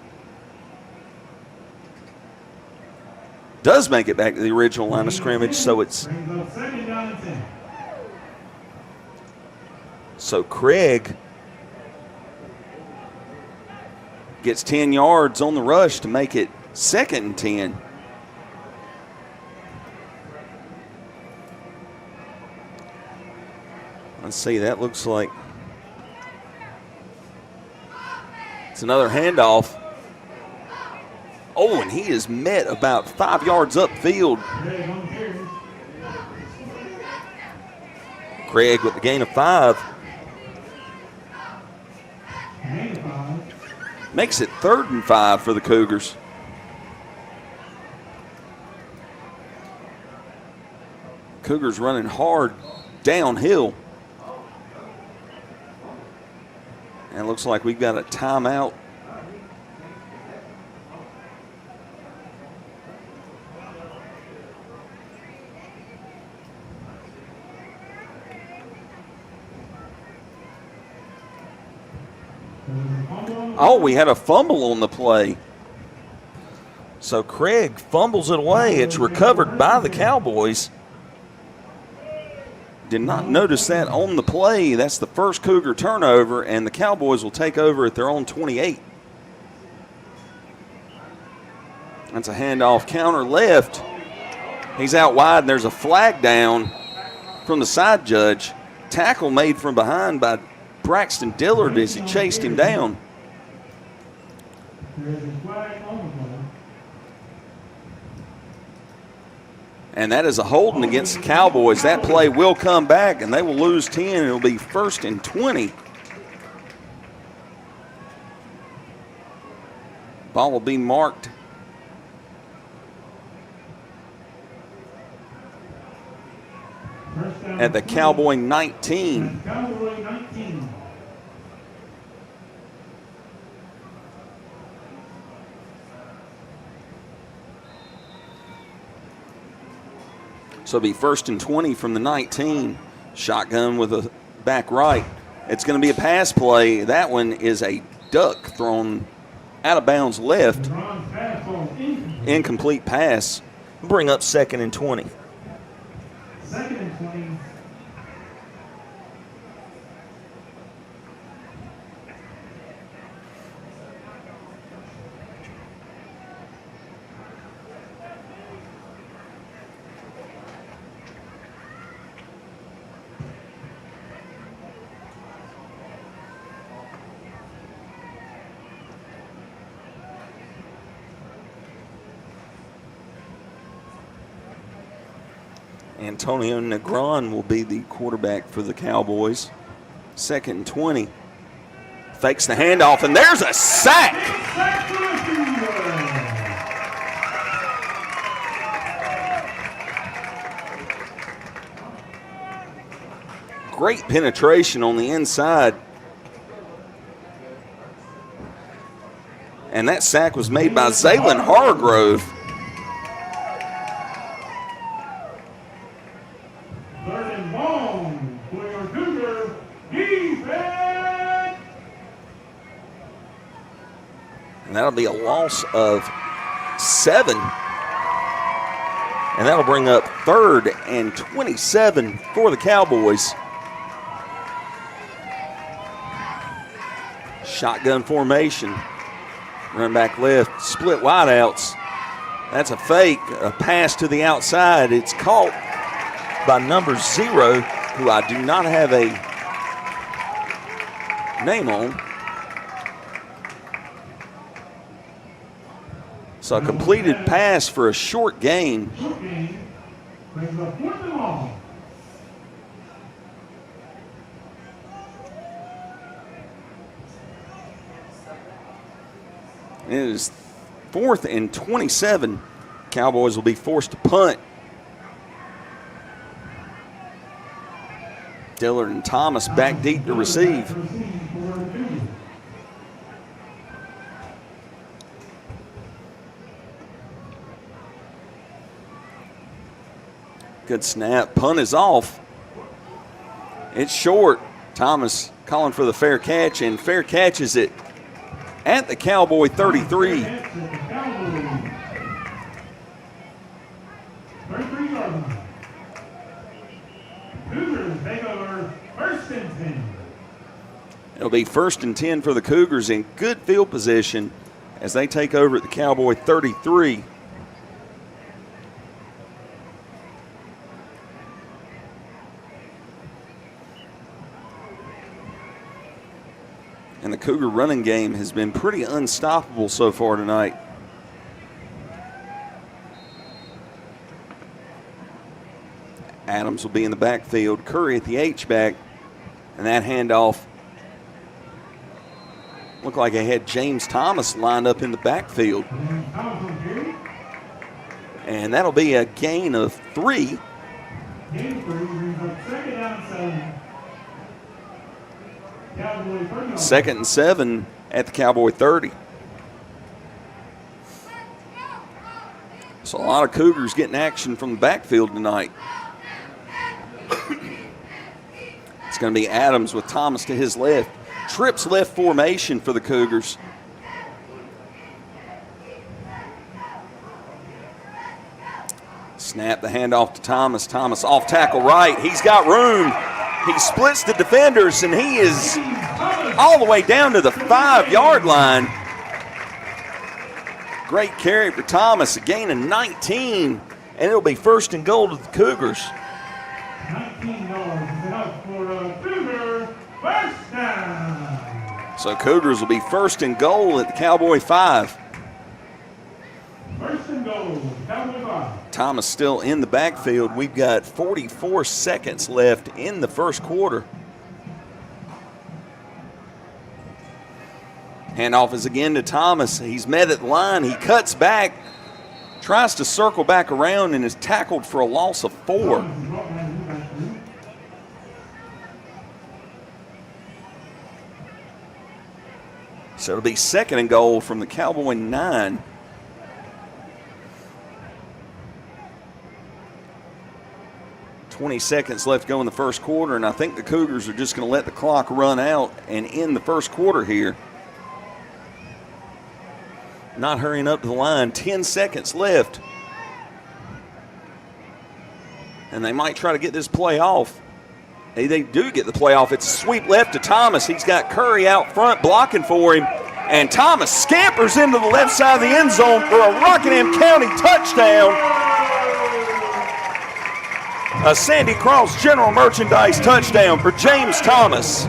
Does make it back to the original line of scrimmage, so it's... So Craig gets 10 yards on the rush to make it 2nd and 10. Let's see, that looks like it's another handoff. Oh, and he is met about 5 yards upfield. Craig with the gain of 5. Makes it 3rd and 5 for the Cougars. Cougars running hard downhill. And it looks like we've got a timeout. Oh, we had a fumble on the play. So Craig fumbles it away. It's recovered by the Cowboys. Did not notice that on the play. That's the first Cougar turnover, and the Cowboys will take over at their own 28. That's a handoff counter left. He's out wide, and there's a flag down from the side judge. Tackle made from behind by Braxton Dillard as he chased him down. And that is a holding against the Cowboys. That play will come back, and they will lose 10, and it will be 1st and 20. Ball will be marked at the Cowboy 19. Cowboy 19. So it'll be 1st and 20 from the 19. Shotgun with a back right. It's going to be a pass play. That one is a duck thrown out of bounds left. Incomplete pass. Bring up 2nd and 20. 2nd and 20. Antonio Negron will be the quarterback for the Cowboys. 2nd and 20. Fakes the handoff, and there's a sack. Great penetration on the inside. And that sack was made by Zaylin Hargrove. And that'll be a loss of 7. And that'll bring up 3rd and 27 for the Cowboys. Shotgun formation. Run back left, split wideouts. That's a fake, a pass to the outside. It's caught by number 0, who I do not have a name on. So a completed pass for a short gain. Brings up 4th and long. It is 4th and 27. Cowboys will be forced to punt. Dillard and Thomas back deep to receive. Good snap. Punt is off. It's short. Thomas calling for the fair catch, and fair catches it at the Cowboy 33. 33-yard line. Cougars take over 1st and 10. It'll be 1st and 10 for the Cougars in good field position as they take over at the Cowboy 33. And the Cougar running game has been pretty unstoppable so far tonight. Adams will be in the backfield. Curry at the H-back. And that handoff looked like they had James Thomas lined up in the backfield. And that'll be a gain of 3. Gain 3 brings up 2nd down 7. 2nd and 7 at the Cowboy 30. So a lot of Cougars getting action from the backfield tonight. It's going to be Adams with Thomas to his left. Trips left formation for the Cougars. Snap the handoff to Thomas. Thomas off tackle right. He's got room. He splits the defenders, and he is all the way down to the 5-yard line. Great carry for Thomas, a gain of 19, and it'll be 1st and goal to the Cougars. 19 yards is out for a Cougar 1st down. So Cougars will be 1st and goal at the Cowboy 5. 1st and goal, Cowboy 5. Thomas still in the backfield. We've got 44 seconds left in the first quarter. Handoff is again to Thomas. He's met at the line. He cuts back, tries to circle back around, and is tackled for a loss of 4. So it'll be 2nd and goal from the Cowboy 9. .20 left to go in the first quarter, and I think the Cougars are just going to let the clock run out and end the first quarter here. Not hurrying up to the line. 10 seconds left. And they might try to get this play off. They do get the play off. It's a sweep left to Thomas. He's got Curry out front blocking for him. And Thomas scampers into the left side of the end zone for a Rockingham County touchdown. A Sandy Cross General Merchandise touchdown for James Thomas.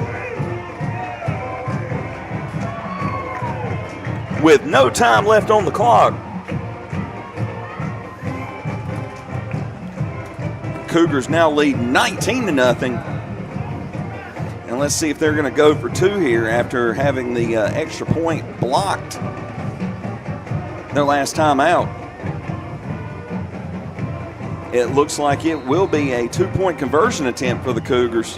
With no time left on the clock. Cougars now lead 19-0. And let's see if they're going to go for 2 here after having the extra point blocked their last time out. It looks like it will be a 2-point conversion attempt for the Cougars.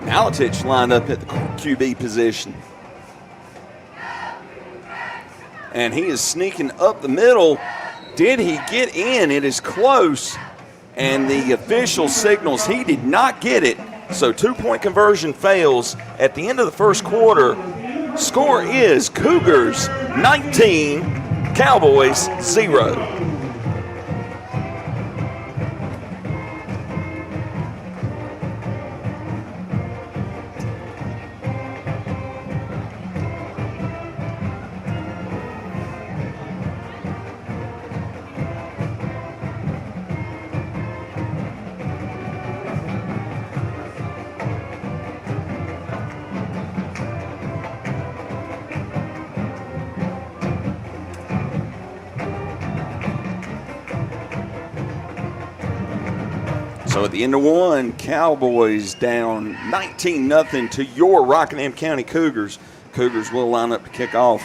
Malatich lined up at the QB position. And he is sneaking up the middle. Did he get in? It is close. And the official signals he did not get it. So 2-point conversion fails at the end of the first quarter. Score is Cougars 19, Cowboys 0. So at the end of one, Cowboys down 19-0 to your Rockingham County Cougars. Cougars will line up to kick off.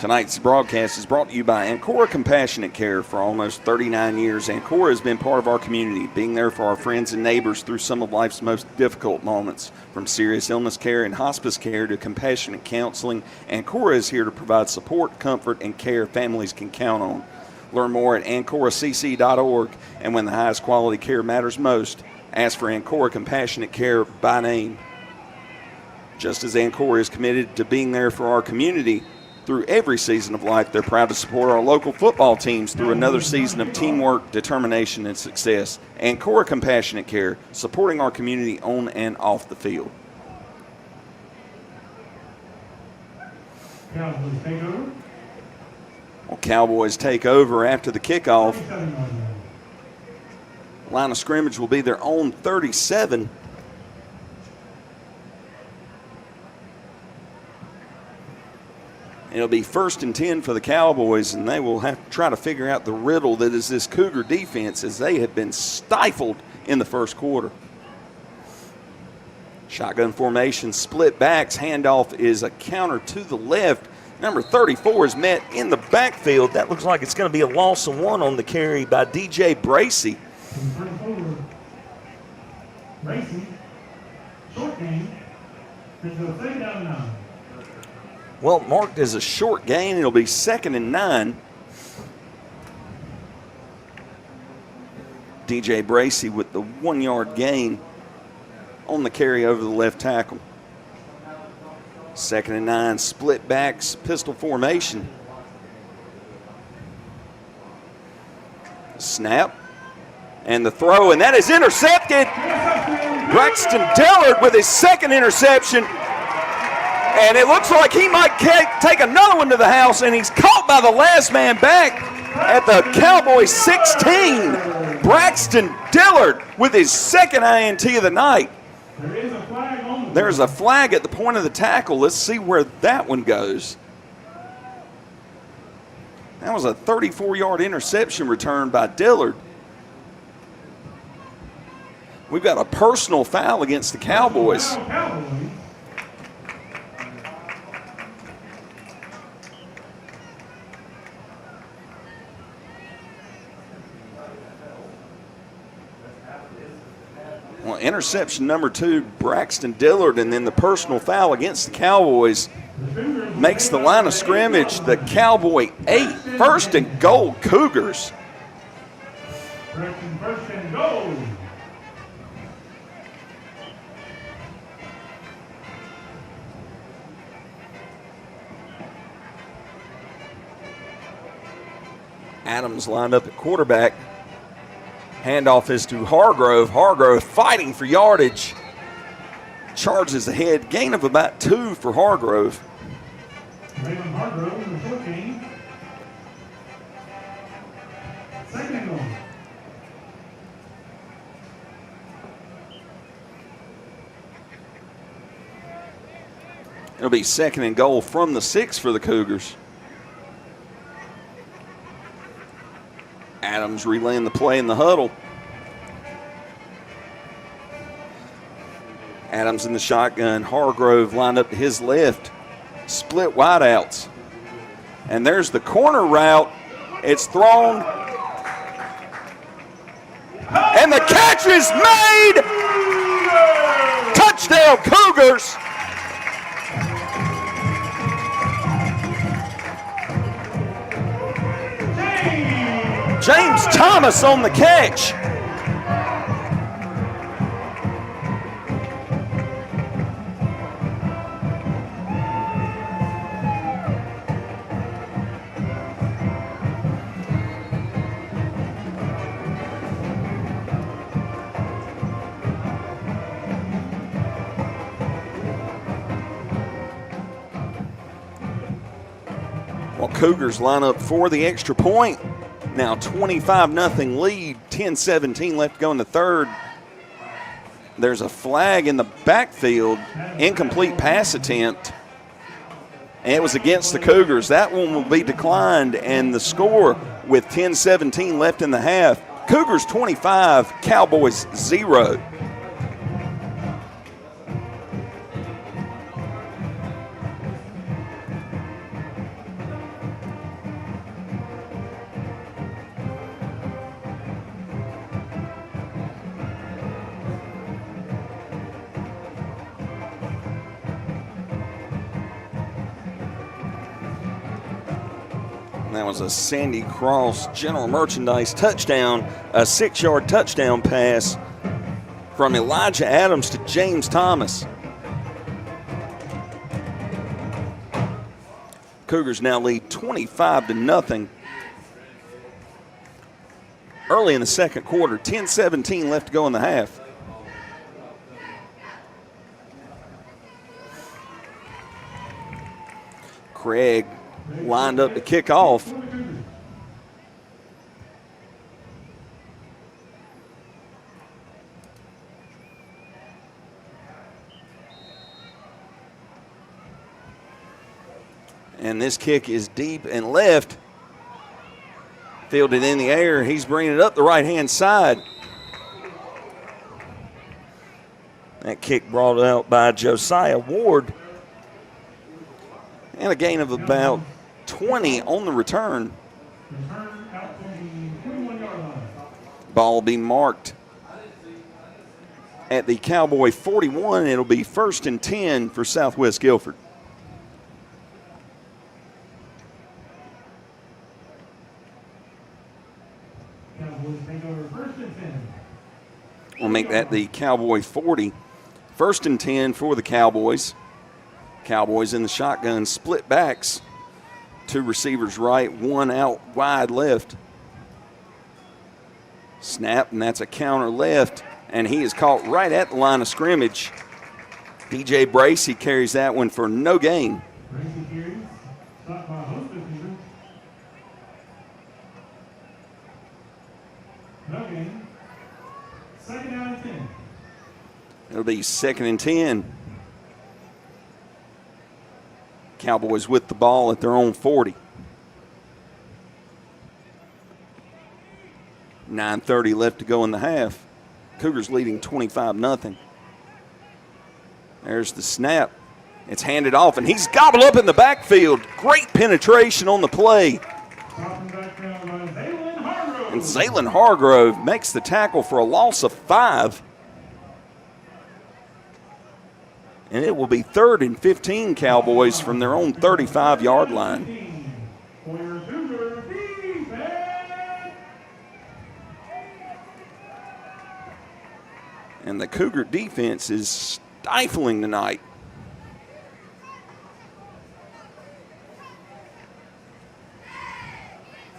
Tonight's broadcast is brought to you by Ancora Compassionate Care. For almost 39 years, Ancora has been part of our community, being there for our friends and neighbors through some of life's most difficult moments. From serious illness care and hospice care to compassionate counseling, Ancora is here to provide support, comfort, and care families can count on. Learn more at ancoracc.org, and when the highest quality care matters most, ask for Ancora Compassionate Care by name. Just as Ancora is committed to being there for our community through every season of life, they're proud to support our local football teams through another season of teamwork, determination, and success. Ancora Compassionate Care, supporting our community on and off the field. Cowboys take over. Well, Cowboys take over after the kickoff. Line of scrimmage will be their own 37. It'll be 1st and 10 for the Cowboys, and they will have to try to figure out the riddle that is this Cougar defense, as they have been stifled in the first quarter. Shotgun formation, split backs, handoff is a counter to the left. Number 34 is met in the backfield. That looks like it's going to be a loss of 1 on the carry by DJ Bracey. Bracey, short game, is a 3rd down 9. Well, marked as a short gain. It'll be 2nd and 9. DJ Bracey with the 1-yard gain on the carry over the left tackle. 2nd and 9, split backs, pistol formation. Snap, and the throw, and that is intercepted. Braxton Dillard with his 2nd interception. And it looks like he might take another one to the house, and he's caught by the last man back at the Cowboys 16. Braxton Dillard with his 2nd INT of the night. There's a flag at the point of the tackle. Let's see where that one goes. That was a 34-yard interception return by Dillard. We've got a personal foul against the Cowboys. Well, interception number 2, Braxton Dillard, and then the personal foul against the Cowboys makes the line of scrimmage the Cowboy 8. 1st and goal, Cougars. 1st and goal. Adams lined up at quarterback. Handoff is to Hargrove. Hargrove fighting for yardage. Charges ahead. Gain of about 2 for Hargrove. Raymond Hargrove in the short game. 2nd and goal. It'll be 2nd and goal from the 6 for the Cougars. Adams relaying the play in the huddle. Adams in the shotgun. Hargrove lined up to his left. Split wideouts. And there's the corner route. It's thrown. And the catch is made. Touchdown, Cougars. James Thomas on the catch. Well, Cougars line up for the extra point. Now 25-0 lead, 10-17 left to go in the 3rd. There's a flag in the backfield, incomplete pass attempt. And it was against the Cougars. That one will be declined, and the score with 10-17 left in the half, Cougars 25, Cowboys 0. That was a Sandy Cross General Merchandise touchdown, a 6-yard touchdown pass from Elijah Adams to James Thomas. Cougars now lead 25-0. Early in the second quarter, 10-17 left to go in the half. Craig lined up to kick off. And this kick is deep and left. Fielded in the air. He's bringing it up the right-hand side. That kick brought out by Josiah Ward. And a gain of about 20 on the return. Ball will be marked at the Cowboy 41. It'll be 1st and 10 for Southwest Guilford. We'll make that the Cowboy 40. 1st and 10 for the Cowboys. Cowboys in the shotgun, split backs. 2 receivers right, 1 out wide left. Snap, and that's a counter left, and he is caught right at the line of scrimmage. DJ Bracey carries that one for no gain. It'll be 2nd and 10. Cowboys with the ball at their own 40. 9:30 left to go in the half. Cougars leading 25-0. There's the snap. It's handed off, and he's gobbled up in the backfield. Great penetration on the play. And Zaylen Hargrove makes the tackle for a loss of 5. And it will be 3rd and 15 Cowboys from their own 35-yard line. And the Cougar defense is stifling tonight.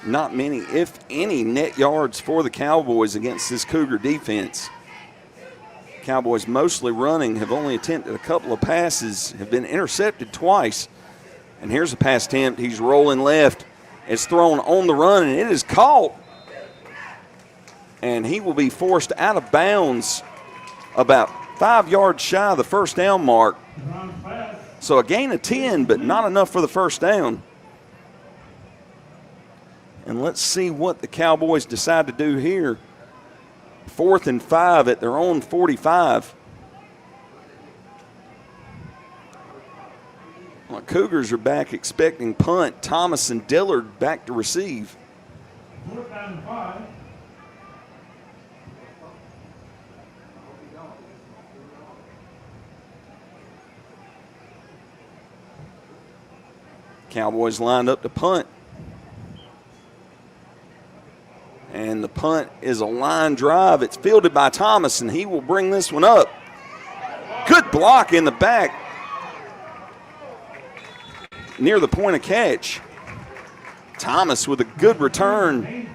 Not many, if any, net yards for the Cowboys against this Cougar defense. Cowboys mostly running, have only attempted a couple of passes, have been intercepted twice. And here's a pass attempt. He's rolling left. It's thrown on the run, and it is caught. And he will be forced out of bounds about 5 yards shy of the first down mark. So a gain of 10, but not enough for the first down. And let's see what the Cowboys decide to do here. 4th and 5 at their own 45. Well, Cougars are back expecting punt. Thomas and Dillard back to receive. 4th and 5. Cowboys lined up to punt. And the punt is a line drive. It's fielded by Thomas, and he will bring this one up. Good block in the back near the point of catch. Thomas with a good return.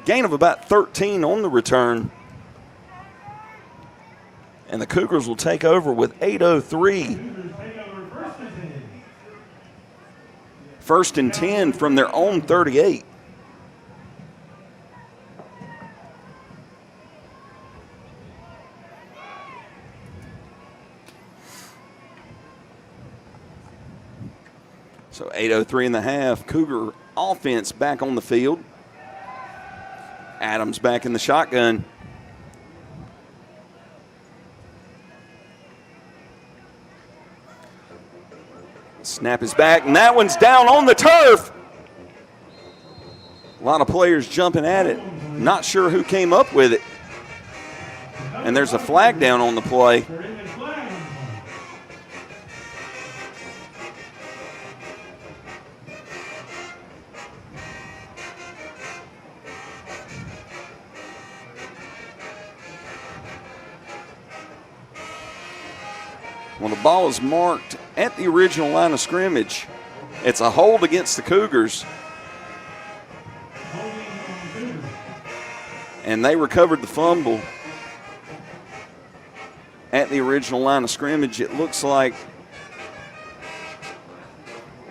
Gain of about 13 on the return. And the Cougars will take over with 8:03. 1st and 10 from their own 38. So 8:03 in the half. Cougar offense back on the field. Adams back in the shotgun. Snap is back, and that one's down on the turf. A lot of players jumping at it. Not sure who came up with it. And there's a flag down on the play. Well, the ball is marked at the original line of scrimmage. It's a hold against the Cougars. And they recovered the fumble at the original line of scrimmage. It looks like,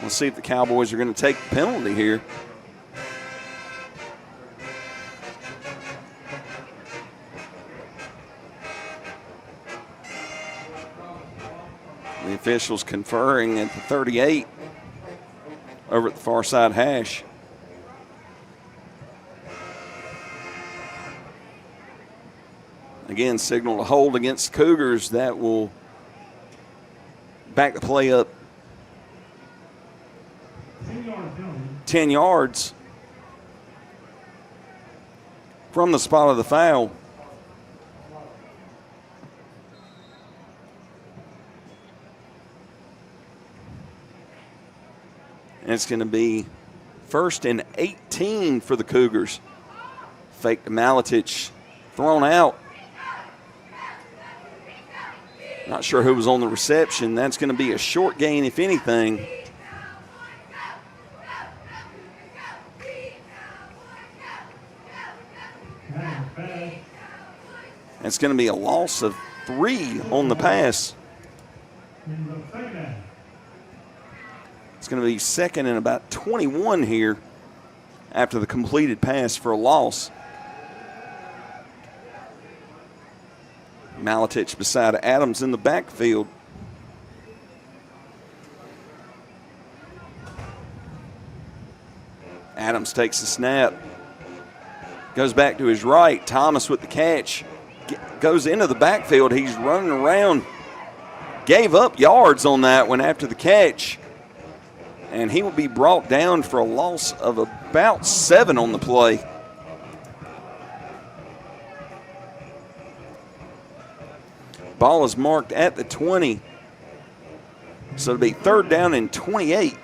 let's see if the Cowboys are going to take the penalty here. The officials conferring at the 38 over at the far side hash. Again, signal to hold against the Cougars. That will back the play up 10 yards from the spot of the foul. And it's going to be 1st and 18 for the Cougars. Fake to Maletich, thrown out. Not sure who was on the reception. That's going to be a short gain, if anything. It's going to be a loss of 3 on the pass. It's going to be 2nd and about 21 here after the completed pass for a loss. Maletich beside Adams in the backfield. Adams takes the snap. Goes back to his right. Thomas with the catch. Goes into the backfield. He's running around. Gave up yards on that one after the catch. And he will be brought down for a loss of about 7 on the play. Ball is marked at the 20. So it'll be 3rd down and 28.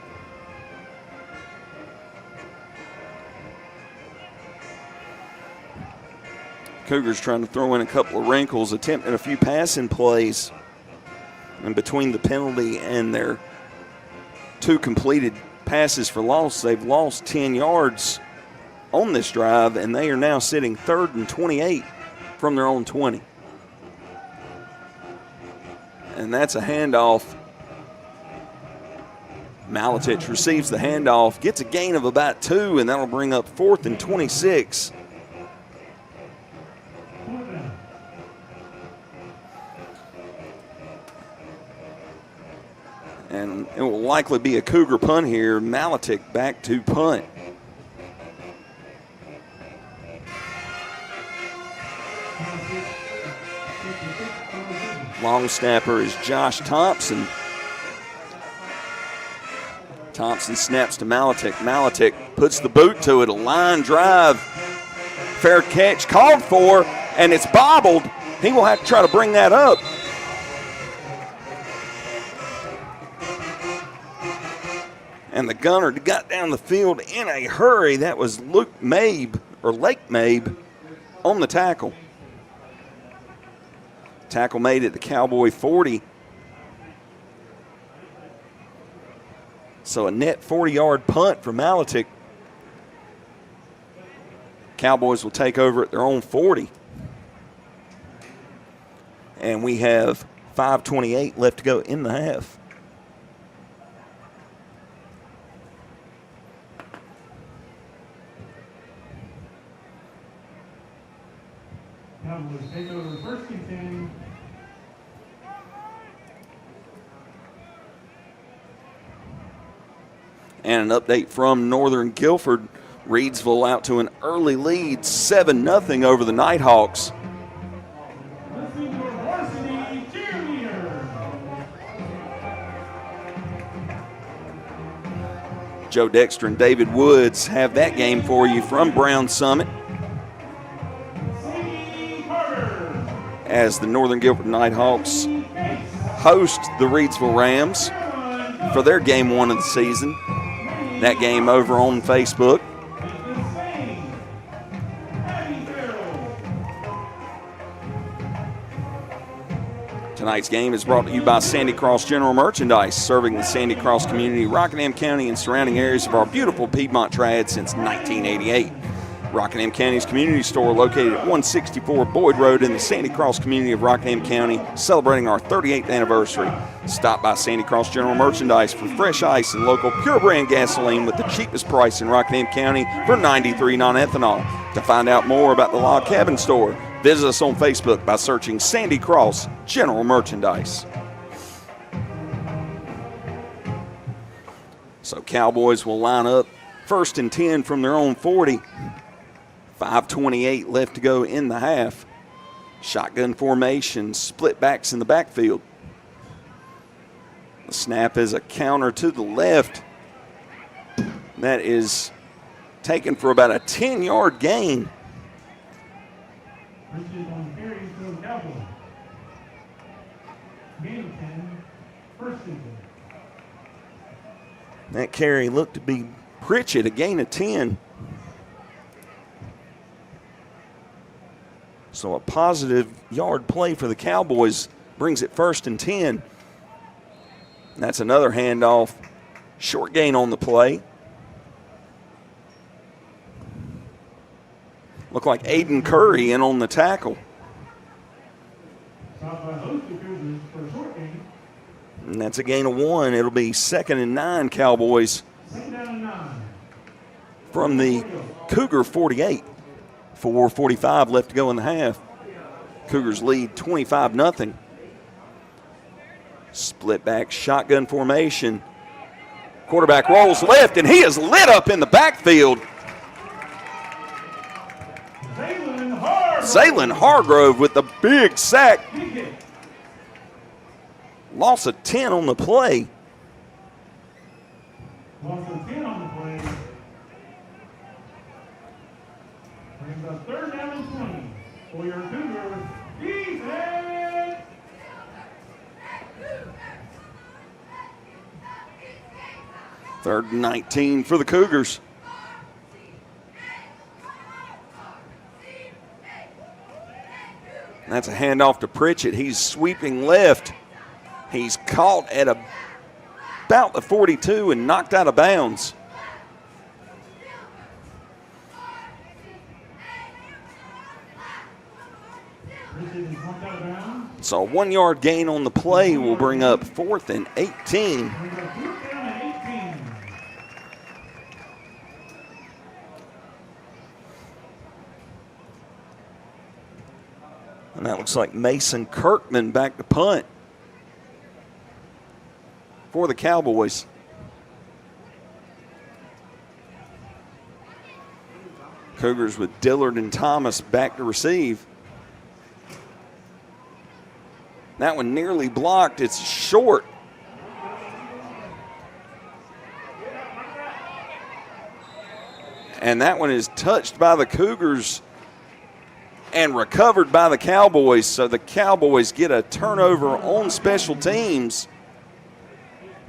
Cougars trying to throw in a couple of wrinkles, attempting a few passing plays. And between the penalty and their 2 completed passes for loss, they've lost 10 yards on this drive, and they are now sitting 3rd and 28 from their own 20. And that's a handoff. Maletich receives the handoff, gets a gain of about 2, and that'll bring up 4th and 26. And it will likely be a Cougar punt here. Maletich back to punt. Long snapper is Josh Thompson. Thompson snaps to Maletich. Maletich puts the boot to it. A line drive. Fair catch called for, and it's bobbled. He will have to try to bring that up. And the gunner got down the field in a hurry. That was Lake Mabe on the tackle. Tackle made at the Cowboy 40. So a net 40-yard punt for Maletich. Cowboys will take over at their own 40. And we have 5:28 left to go in the half. Cowboys take over 1st and 10. And an update from Northern Guilford. Reidsville out to an early lead, 7-0 over the Nighthawks. Listening to our varsity cheerleader. Joe Dexter and David Woods have that game for you from Brown Summit as the Northern Guilford Nighthawks host the Reidsville Rams for their game 1 of the season. That game over on Facebook. Tonight's game is brought to you by Sandy Cross General Merchandise, serving the Sandy Cross community, Rockingham County, and surrounding areas of our beautiful Piedmont Triad since 1988. Rockingham County's community store located at 164 Boyd Road in the Sandy Cross community of Rockingham County, celebrating our 38th anniversary. Stop by Sandy Cross General Merchandise for fresh ice and local pure brand gasoline with the cheapest price in Rockingham County for 93 non-ethanol. To find out more about the Log Cabin store, visit us on Facebook by searching Sandy Cross General Merchandise. So Cowboys will line up 1st and 10 from their own 40. 5:28 left to go in the half. Shotgun formation, split backs in the backfield. The snap is a counter to the left. That is taken for about a 10-yard gain. That carry looked to be Pritchett, a gain of 10. So a positive yard play for the Cowboys brings it 1st and 10. That's another handoff. Short gain on the play. Looked like Aiden Curry in on the tackle. And that's a gain of 1. It'll be 2nd and 9 Cowboys from the Cougar 48. 4:45 left to go in the half. Cougars lead 25-0. Split back shotgun formation. Quarterback rolls left, and he is lit up in the backfield. Zaylin Hargrove with the big sack. Loss of 10 on the play. Loss of 10 on the play. Brings up 3rd down and 20 for your Cougars. Defense. 3rd and 19 for the Cougars. That's a handoff to Pritchett. He's sweeping left. He's caught at about the 42 and knocked out of bounds. So a 1-yard gain on the play will bring up 4th and 18. And that looks like Mason Kirkman back to punt for the Cowboys. Cougars with Dillard and Thomas back to receive. That one nearly blocked. It's short. And that one is touched by the Cougars and recovered by the Cowboys. So the Cowboys get a turnover on special teams.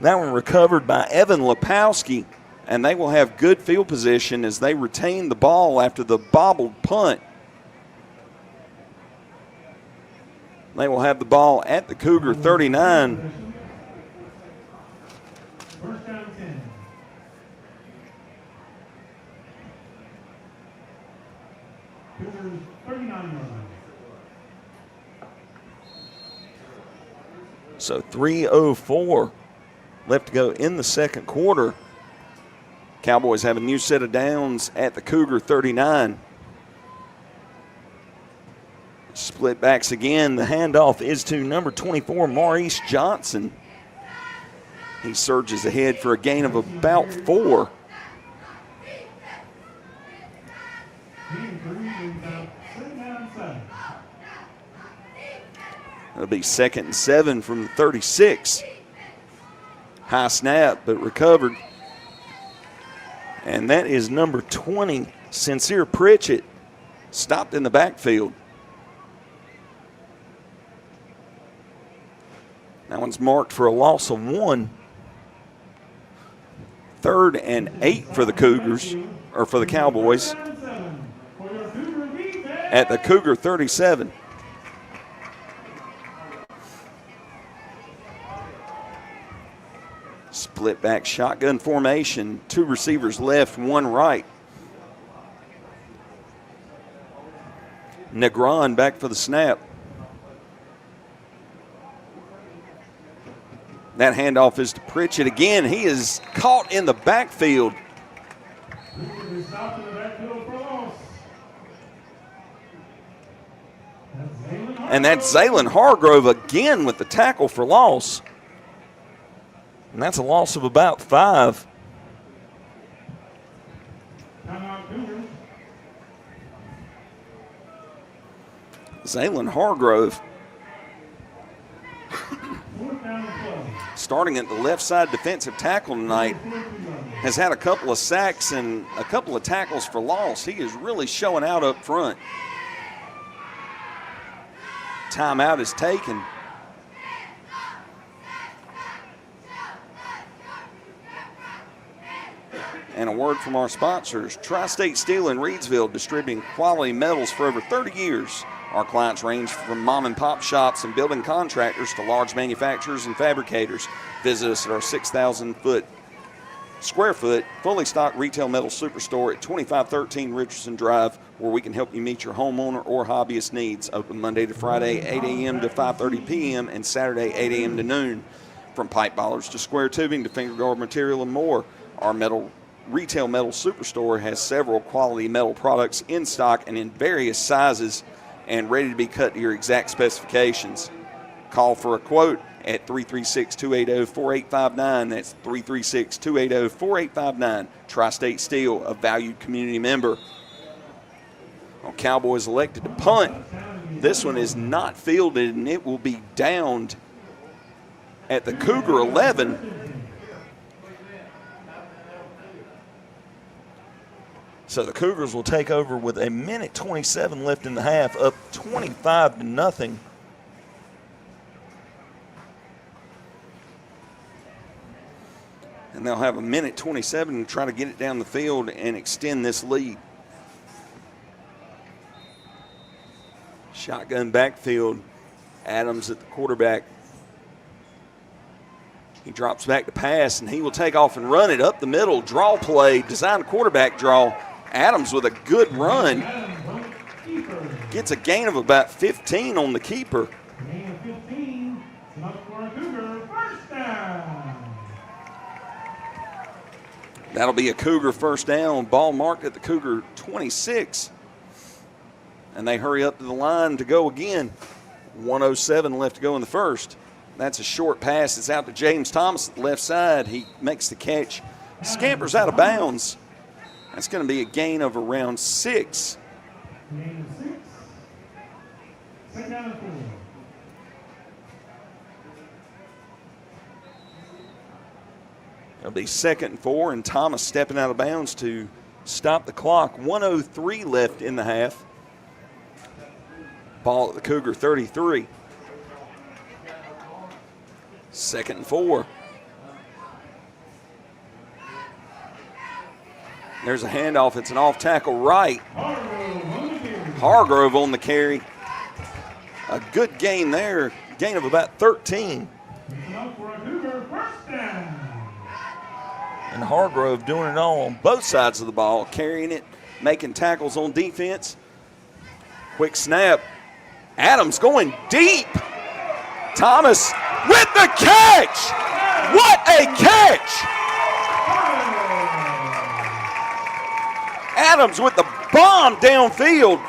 That one recovered by Evan Lepowski, and they will have good field position as they retain the ball after the bobbled punt. They will have the ball at the Cougar 39. First down 10. Cougars 39 yards. So 3:04 left to go in the second quarter. Cowboys have a new set of downs at the Cougar 39. Split backs again. The handoff is to number 24, Maurice Johnson. He surges ahead for a gain of about 4. It'll be 2nd and 7 from the 36. High snap, but recovered. And that is number 20, Sincere Pritchett, stopped in the backfield. That one's marked for a loss of 1. 3rd and 8 for the Cougars, or for the Cowboys, at the Cougar 37. Split back shotgun formation, 2 receivers left, 1 right. Negron back for the snap. That handoff is to Pritchett again. He is caught in the backfield. And that's Zaylen Hargrove again with the tackle for loss. And that's a loss of about 5. Zaylen Hargrove, starting at the left side defensive tackle tonight, has had a couple of sacks and a couple of tackles for loss. He is really showing out up front. Timeout is taken. And a word from our sponsors, Tri-State Steel in Reedsville, distributing quality metals for over 30 years. Our clients range from mom and pop shops and building contractors to large manufacturers and fabricators. Visit us at our 6,000 square foot, fully stocked retail metal superstore at 2513 Richardson Drive, where we can help you meet your homeowner or hobbyist needs. Open Monday to Friday, 8 a.m. to 5:30 p.m. and Saturday, 8 a.m. to noon. From pipe ballers to square tubing to finger guard material and more, our retail metal superstore has several quality metal products in stock and in various sizes and ready to be cut to your exact specifications. Call for a quote at 336-280-4859. That's 336-280-4859. Tri-State Steel, a valued community member. Well, Cowboys elected to punt. This one is not fielded, and it will be downed at the Cougar 11. So the Cougars will take over with a minute 27 left in the half, up 25-0. And they'll have a minute 27 to try to get it down the field and extend this lead. Shotgun backfield. Adams at the quarterback. He drops back to pass, and he will take off and run it up the middle. Draw play, designed quarterback draw. Adams with a good run. Gets a gain of about 15 on the keeper. That'll be a Cougar first down. Ball marked at the Cougar 26. And they hurry up to the line to go again. 1:07 left to go in the first. That's a short pass. It's out to James Thomas at the left side. He makes the catch. Scampers out of bounds. That's going to be a gain of around 6. It'll be 2nd and 4, and Thomas stepping out of bounds to stop the clock. 1:03 left in the half. Ball at the Cougar 33. 2nd and 4. There's a handoff. It's an off tackle right. Hargrove on the carry. A good gain there. Gain of about 13. And Hargrove doing it all on both sides of the ball, carrying it, making tackles on defense. Quick snap. Adams going deep. Thomas with the catch. What a catch! Adams with the bomb downfield.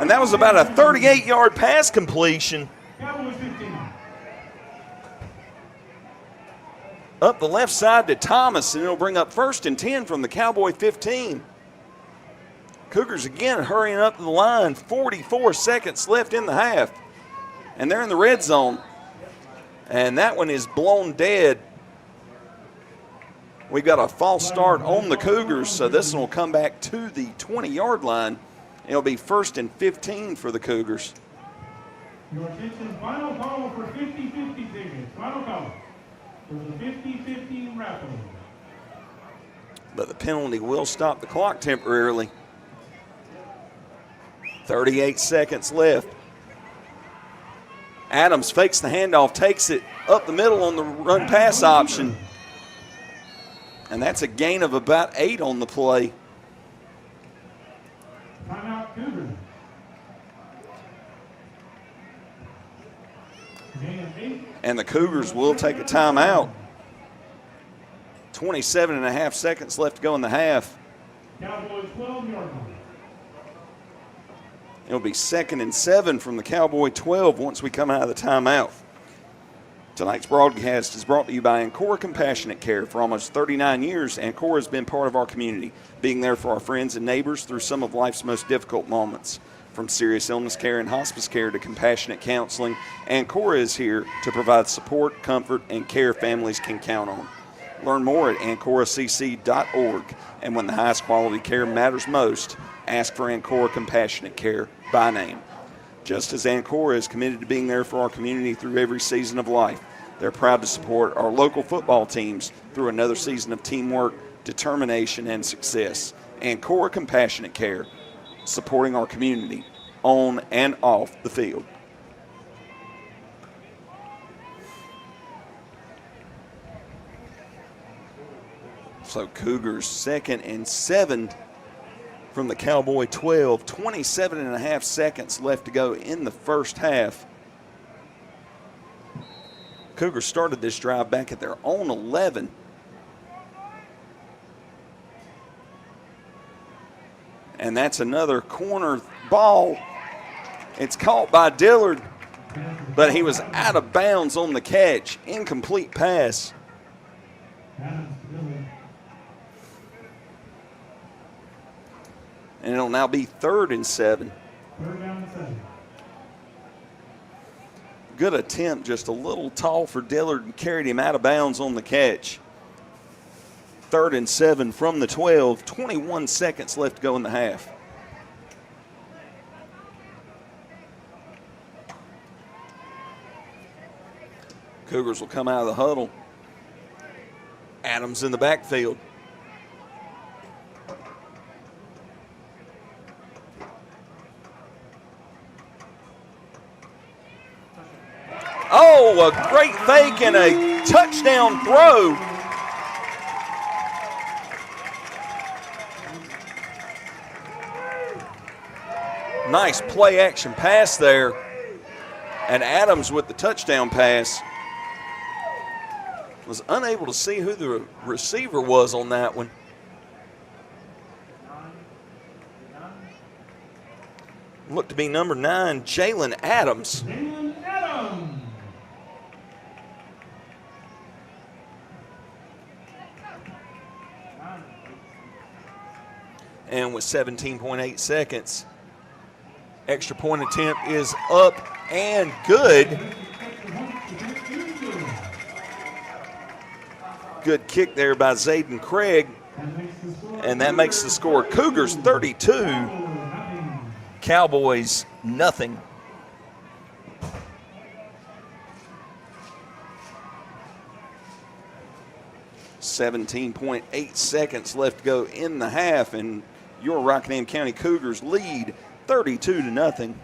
And that was about a 38-yard pass completion. Up the left side to Thomas, and it'll bring up 1st and 10 from the Cowboy 15. Cougars again hurrying up to the line. 44 seconds left in the half. And they're in the red zone. And that one is blown dead. We got a false start on the Cougars, so this one will come back to the 20-yard line. It'll be 1st and 15 for the Cougars. Your attention, final call for 50-50 tickets. Final call for the 50-50 raffle. But the penalty will stop the clock temporarily. 38 seconds left. Adams fakes the handoff, takes it up the middle on the run-pass option. And that's a gain of about 8 on the play. Timeout, Cougars. Gain of 8. And the Cougars will take a timeout. 27.5 seconds left to go in the half. Cowboys 12-yard line. It'll be 2nd and 7 from the Cowboy 12 once we come out of the timeout. Tonight's broadcast is brought to you by Ancora Compassionate Care. For almost 39 years, Ancora has been part of our community, being there for our friends and neighbors through some of life's most difficult moments. From serious illness care and hospice care to compassionate counseling, Ancora is here to provide support, comfort, and care families can count on. Learn more at ancoracc.org. And when the highest quality care matters most, ask for Ancora Compassionate Care by name. Just as Ancora is committed to being there for our community through every season of life, they're proud to support our local football teams through another season of teamwork, determination, and success. Ancora Compassionate Care, supporting our community on and off the field. So Cougars 2nd and 7 from the Cowboy 12. 27.5 seconds left to go in the first half. Cougars started this drive back at their own 11. And that's another corner ball. It's caught by Dillard, but he was out of bounds on the catch. Incomplete pass. And it'll now be 3rd and 7. Third down and 7. Good attempt, just a little tall for Dillard and carried him out of bounds on the catch. 3rd and 7 from the 12. 21 seconds left to go in the half. Cougars will come out of the huddle. Adams in the backfield. Oh, a great fake and a touchdown throw. Nice play action pass there. And Adams with the touchdown pass was unable to see who the receiver was on that one. Looked to be number 9, Jalen Adams. Jalen Adams. And with 17.8 seconds, extra point attempt is up and good. Good kick there by Zayden Craig. And that makes the score Cougars 32, Cowboys nothing. .8 seconds left to go in the half, and your Rockingham County Cougars lead 32-0.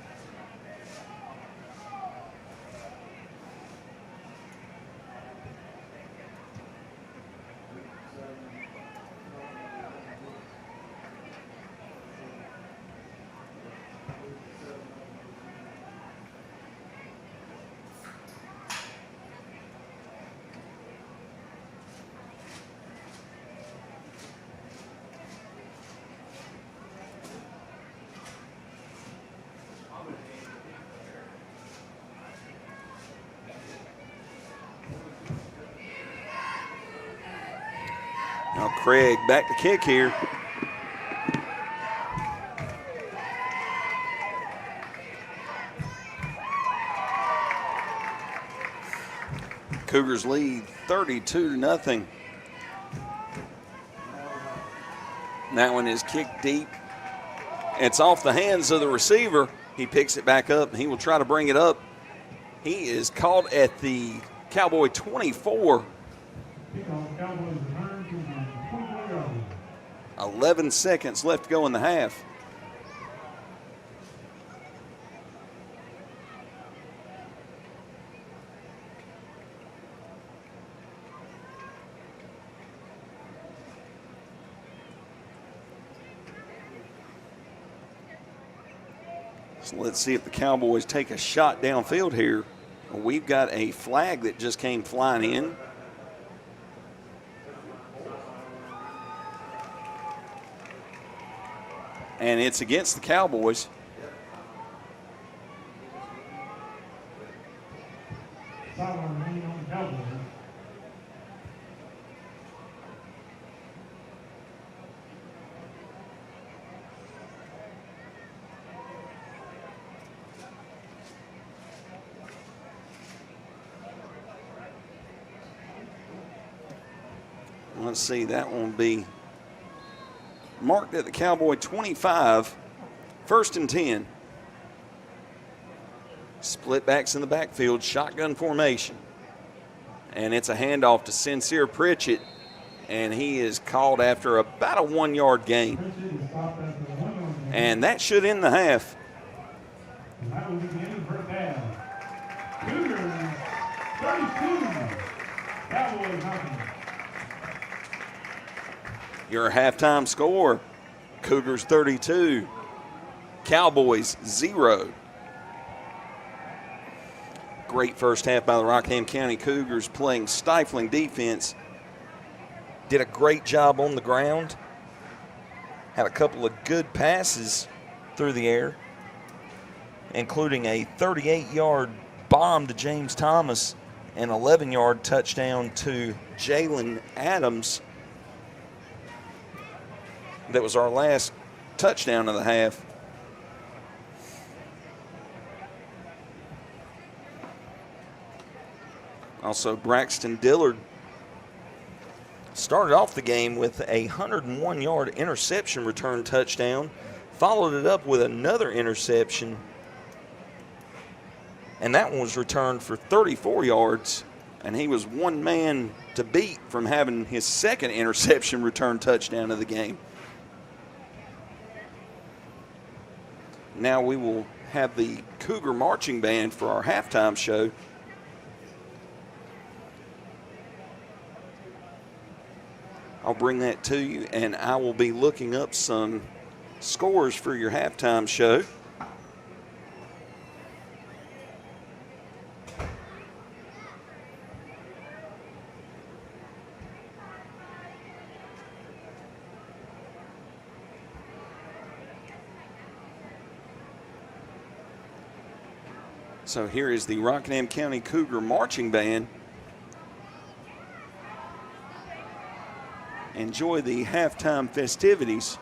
Now Craig back to kick here. Cougars lead 32-0. That one is kicked deep. It's off the hands of the receiver. He picks it back up, and he will try to bring it up. He is caught at the Cowboy 24. 11 seconds left to go in the half. So let's see if the Cowboys take a shot downfield here. We've got a flag that just came flying in. And it's against the Cowboys. Let's see, that one will be marked at the Cowboy 25, 1st and 10. Split backs in the backfield, shotgun formation. And it's a handoff to Sincere Pritchett, and he is called after about a 1-yard gain. And that should end the half. That will be the end of the first half. Cougars 32, Cowboys nothing. Your halftime score, Cougars 32, Cowboys 0. Great first half by the Rockingham County Cougars, playing stifling defense. Did a great job on the ground. Had a couple of good passes through the air, including a 38-yard bomb to James Thomas, an 11-yard touchdown to Jalen Adams. That was our last touchdown of the half. Also, Braxton Dillard started off the game with a 101-yard interception return touchdown, followed it up with another interception, and that one was returned for 34 yards, and he was one man to beat from having his second interception return touchdown of the game. Now we will have the Cougar Marching Band for our halftime show. I'll bring that to you, and I will be looking up some scores for your halftime show. So here is the Rockingham County Cougar Marching Band. Enjoy the halftime festivities.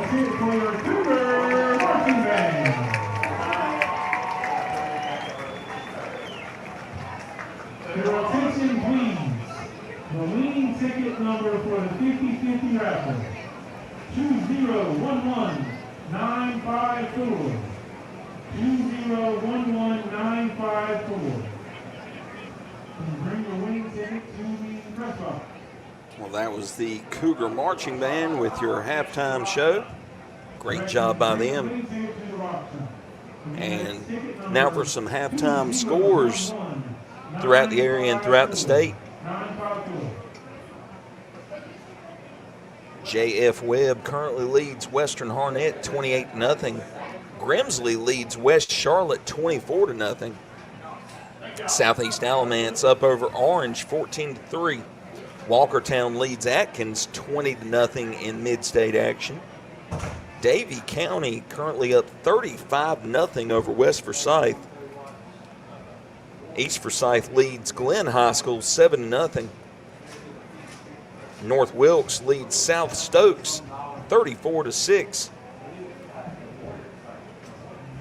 That's it for your Cougar marching band. Your attention, please. The winning ticket number for the 50-50 raffle, 2011954. 2011954. Bring your winning ticket to the press box. Well, that was the Cougar Marching Band with your halftime show. Great job by them. And now for some halftime scores throughout the area and throughout the state. J.F. Webb currently leads Western Harnett 28-0. Grimsley leads West Charlotte 24-0. Southeast Alamance up over Orange 14-3. Walkertown leads Atkins 20-0 in mid-state action. Davie County currently up 35-0 over West Forsyth. East Forsyth leads Glenn High School 7-0. North Wilkes leads South Stokes 34-6.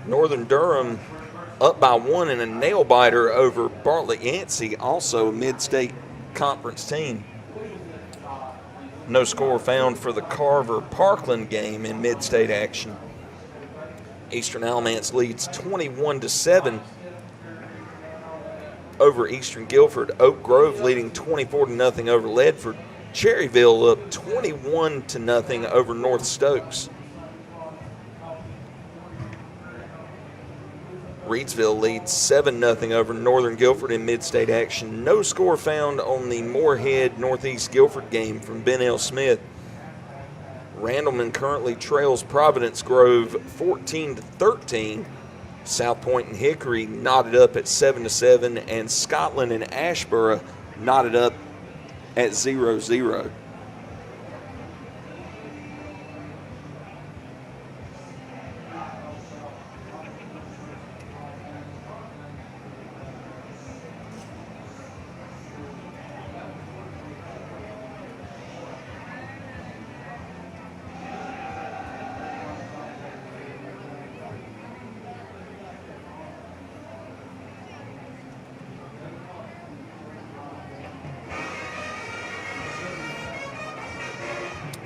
Northern Durham up by 1 in a nail-biter over Bartlett Yancey, also a mid-state conference team. No score found for the Carver-Parkland game in mid-state action. Eastern Alamance leads 21-7 over Eastern Guilford. Oak Grove leading 24-0 over Ledford. Cherryville up 21-0 over North Stokes. Reedsville leads 7-0 over Northern Guilford in mid-state action. No score found on the Moorhead Northeast Guilford game from Ben L. Smith. Randleman currently trails Providence Grove 14-13. South Point and Hickory knotted up at 7-7, and Scotland and Ashboro knotted up at 0-0.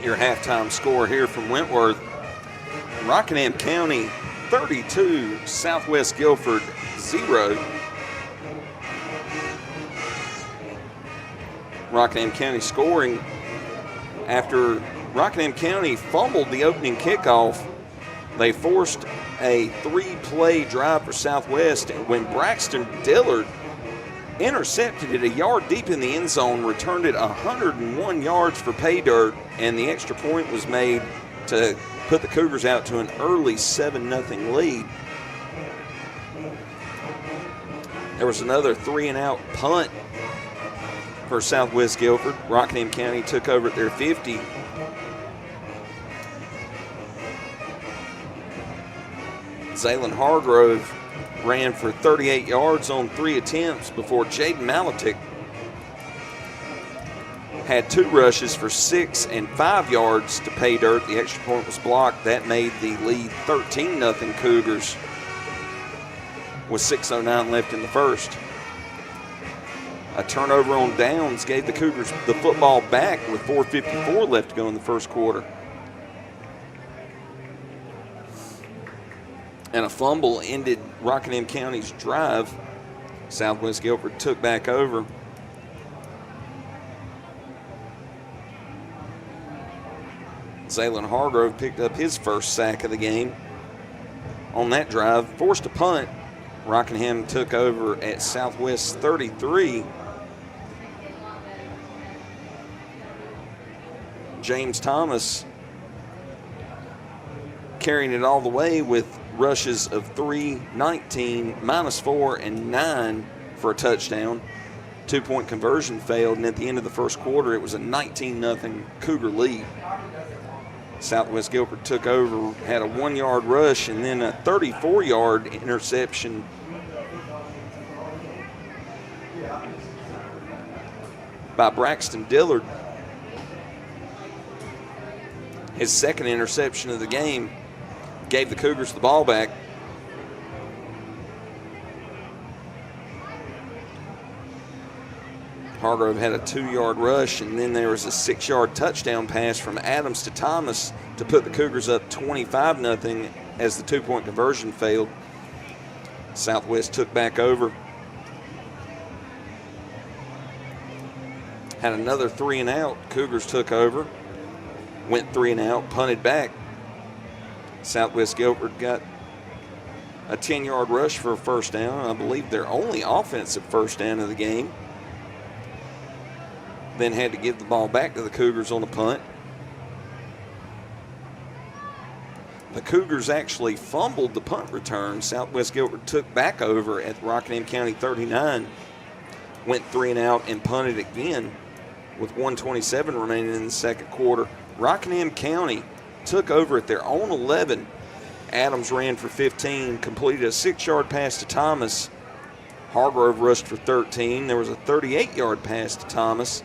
Your halftime score here from Wentworth. Rockingham County 32, Southwest Guilford 0. Rockingham County scoring after Rockingham County fumbled the opening kickoff. They forced a 3-play drive for Southwest, and when Braxton Dillard intercepted it a yard deep in the end zone, returned it 101 yards for pay dirt, and the extra point was made to put the Cougars out to an early 7-0 lead. There was another 3-and-out punt for Southwest Guilford. Rockingham County took over at their 50. Zaylen Hargrove ran for 38 yards on 3 attempts before Jaden Malatic had 2 rushes for 6 and 5 yards to pay dirt. The extra point was blocked. That made the lead 13-0 Cougars with 6:09 left in the first. A turnover on downs gave the Cougars the football back with 4:54 left to go in the first quarter. And a fumble ended Rockingham County's drive. Southwest Guilford took back over. Zaylen Hargrove picked up his first sack of the game on that drive, forced a punt. Rockingham took over at Southwest 33. James Thomas carrying it all the way with rushes of 3, 19, -4, and 9 for a touchdown. 2-point conversion failed, and at the end of the first quarter, it was a 19-0 Cougar lead. Southwest Guilford took over, had a 1-yard rush, and then a 34-yard interception by Braxton Dillard. his second interception of the game, gave the Cougars the ball back. Hargrove had a 2-yard rush, and then there was a 6-yard touchdown pass from Adams to Thomas to put the Cougars up 25-0 as the 2-point conversion failed. Southwest took back over. Had another 3-and-out. Cougars took over. Went 3-and-out, punted back. Southwest Guilford got a 10-yard rush for a first down. I believe their only offensive first down of the game. Then had to give the ball back to the Cougars on the punt. The Cougars actually fumbled the punt return. Southwest Guilford took back over at Rockingham County 39. Went 3-and-out and punted again with 1:27 remaining in the second quarter. Rockingham County took over at their own 11. Adams ran for 15, completed a 6-yard pass to Thomas. Hargrove rushed for 13. There was a 38-yard pass to Thomas.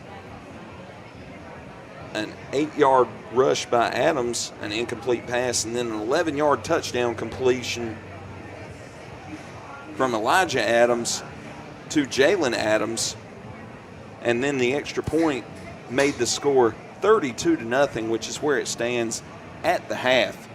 An 8-yard rush by Adams, an incomplete pass, and then an 11-yard touchdown completion from Elijah Adams to Jalen Adams. And then the extra point made the score 32-0, which is where it stands at the half.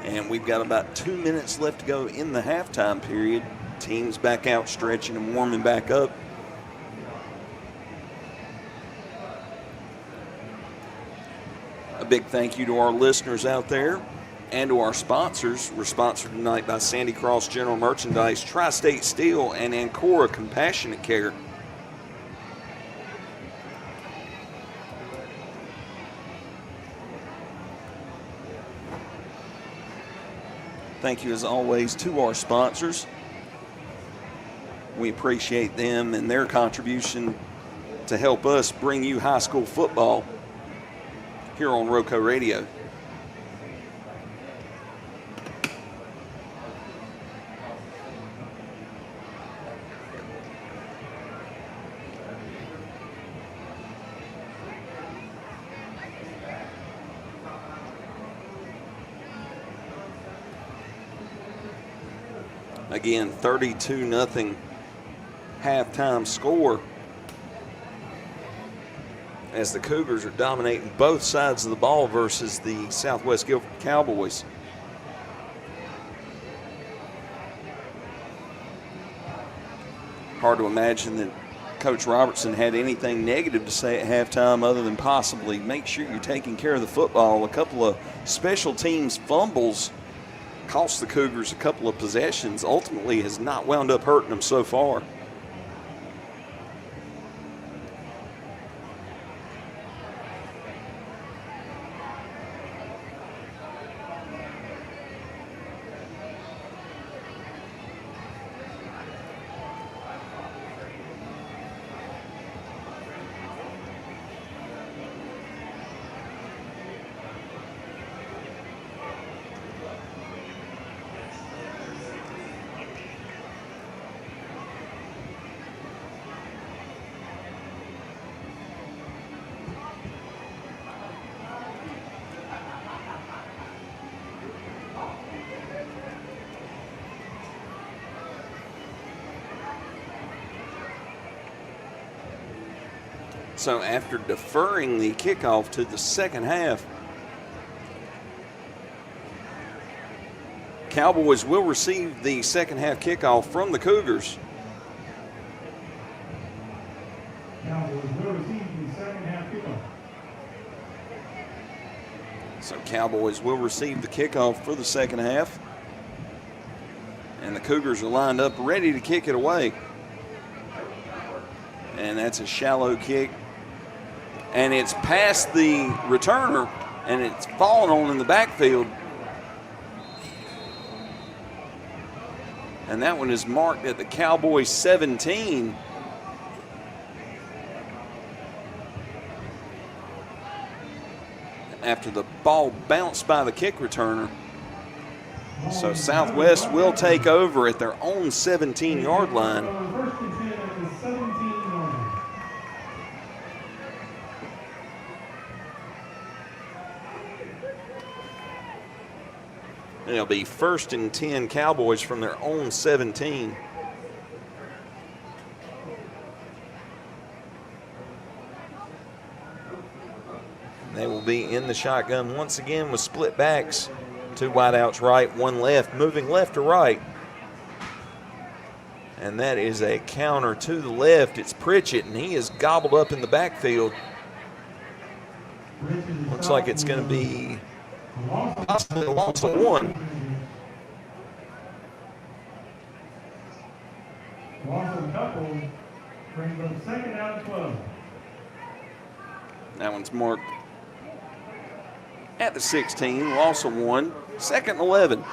And we've got about 2 minutes left to go in the halftime period. Teams back out stretching and warming back up. A big thank you to our listeners out there and to our sponsors. We're sponsored tonight by Sandy Cross General Merchandise, Tri-State Steel, and Ancora Compassionate Care. Thank you, as always, to our sponsors. We appreciate them and their contribution to help us bring you high school football here on ROCO Radio. Again, 32-0 halftime score as the Cougars are dominating both sides of the ball versus the Southwest Guilford Cowboys. Hard to imagine that Coach Robertson had anything negative to say at halftime other than possibly make sure you're taking care of the football. A couple of special teams fumbles cost the Cougars a couple of possessions, ultimately has not wound up hurting them so far. So after deferring the kickoff to the second half, Cowboys will receive the second half kickoff from the Cougars. Cowboys will receive the second half kickoff. So Cowboys will receive the kickoff for the second half. And the Cougars are lined up ready to kick it away. And that's a shallow kick. And it's past the returner, and it's fallen on in the backfield. And that one is marked at the Cowboys 17. After the ball bounced by the kick returner. So Southwest will take over at their own 17-yard line. First and 10 at the 17-yard line. It'll be 1st and 10 Cowboys from their own 17. They will be in the shotgun once again with split backs. 2 wideouts right, 1 left, moving left to right. And that is a counter to the left. It's Pritchett, and he is gobbled up in the backfield. Looks like it's going to be possibly a loss of 1. Loss of a couple brings up 2nd down and 12. That one's marked at the 16, loss of 1, 2nd and 11.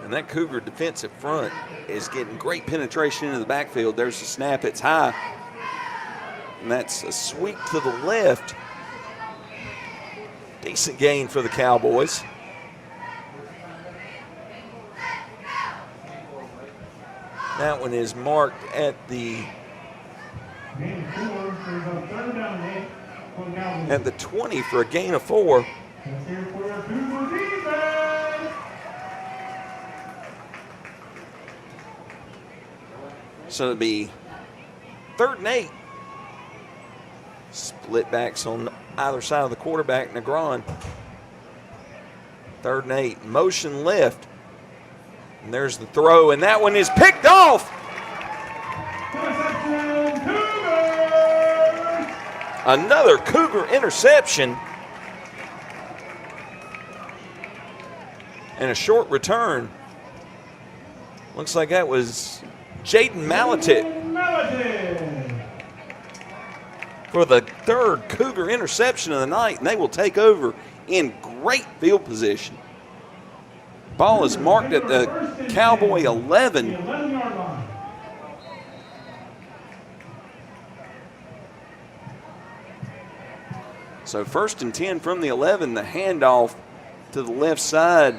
And that Cougar defensive front is getting great penetration into the backfield. There's the snap, it's high. And that's a sweep to the left. Decent gain for the Cowboys. That one is marked at the 20 for a gain of 4. So it'll be 3rd and 8. Split backs on either side of the quarterback, Negron. 3rd and 8, motion left. And there's the throw, and that one is picked off. Another Cougar interception. And a short return. Looks like that was Jaden Malatit for the 3rd Cougar interception of the night, and they will take over in great field position. Ball is marked at the Cowboy 11. So 1st and 10 from the 11, the handoff to the left side.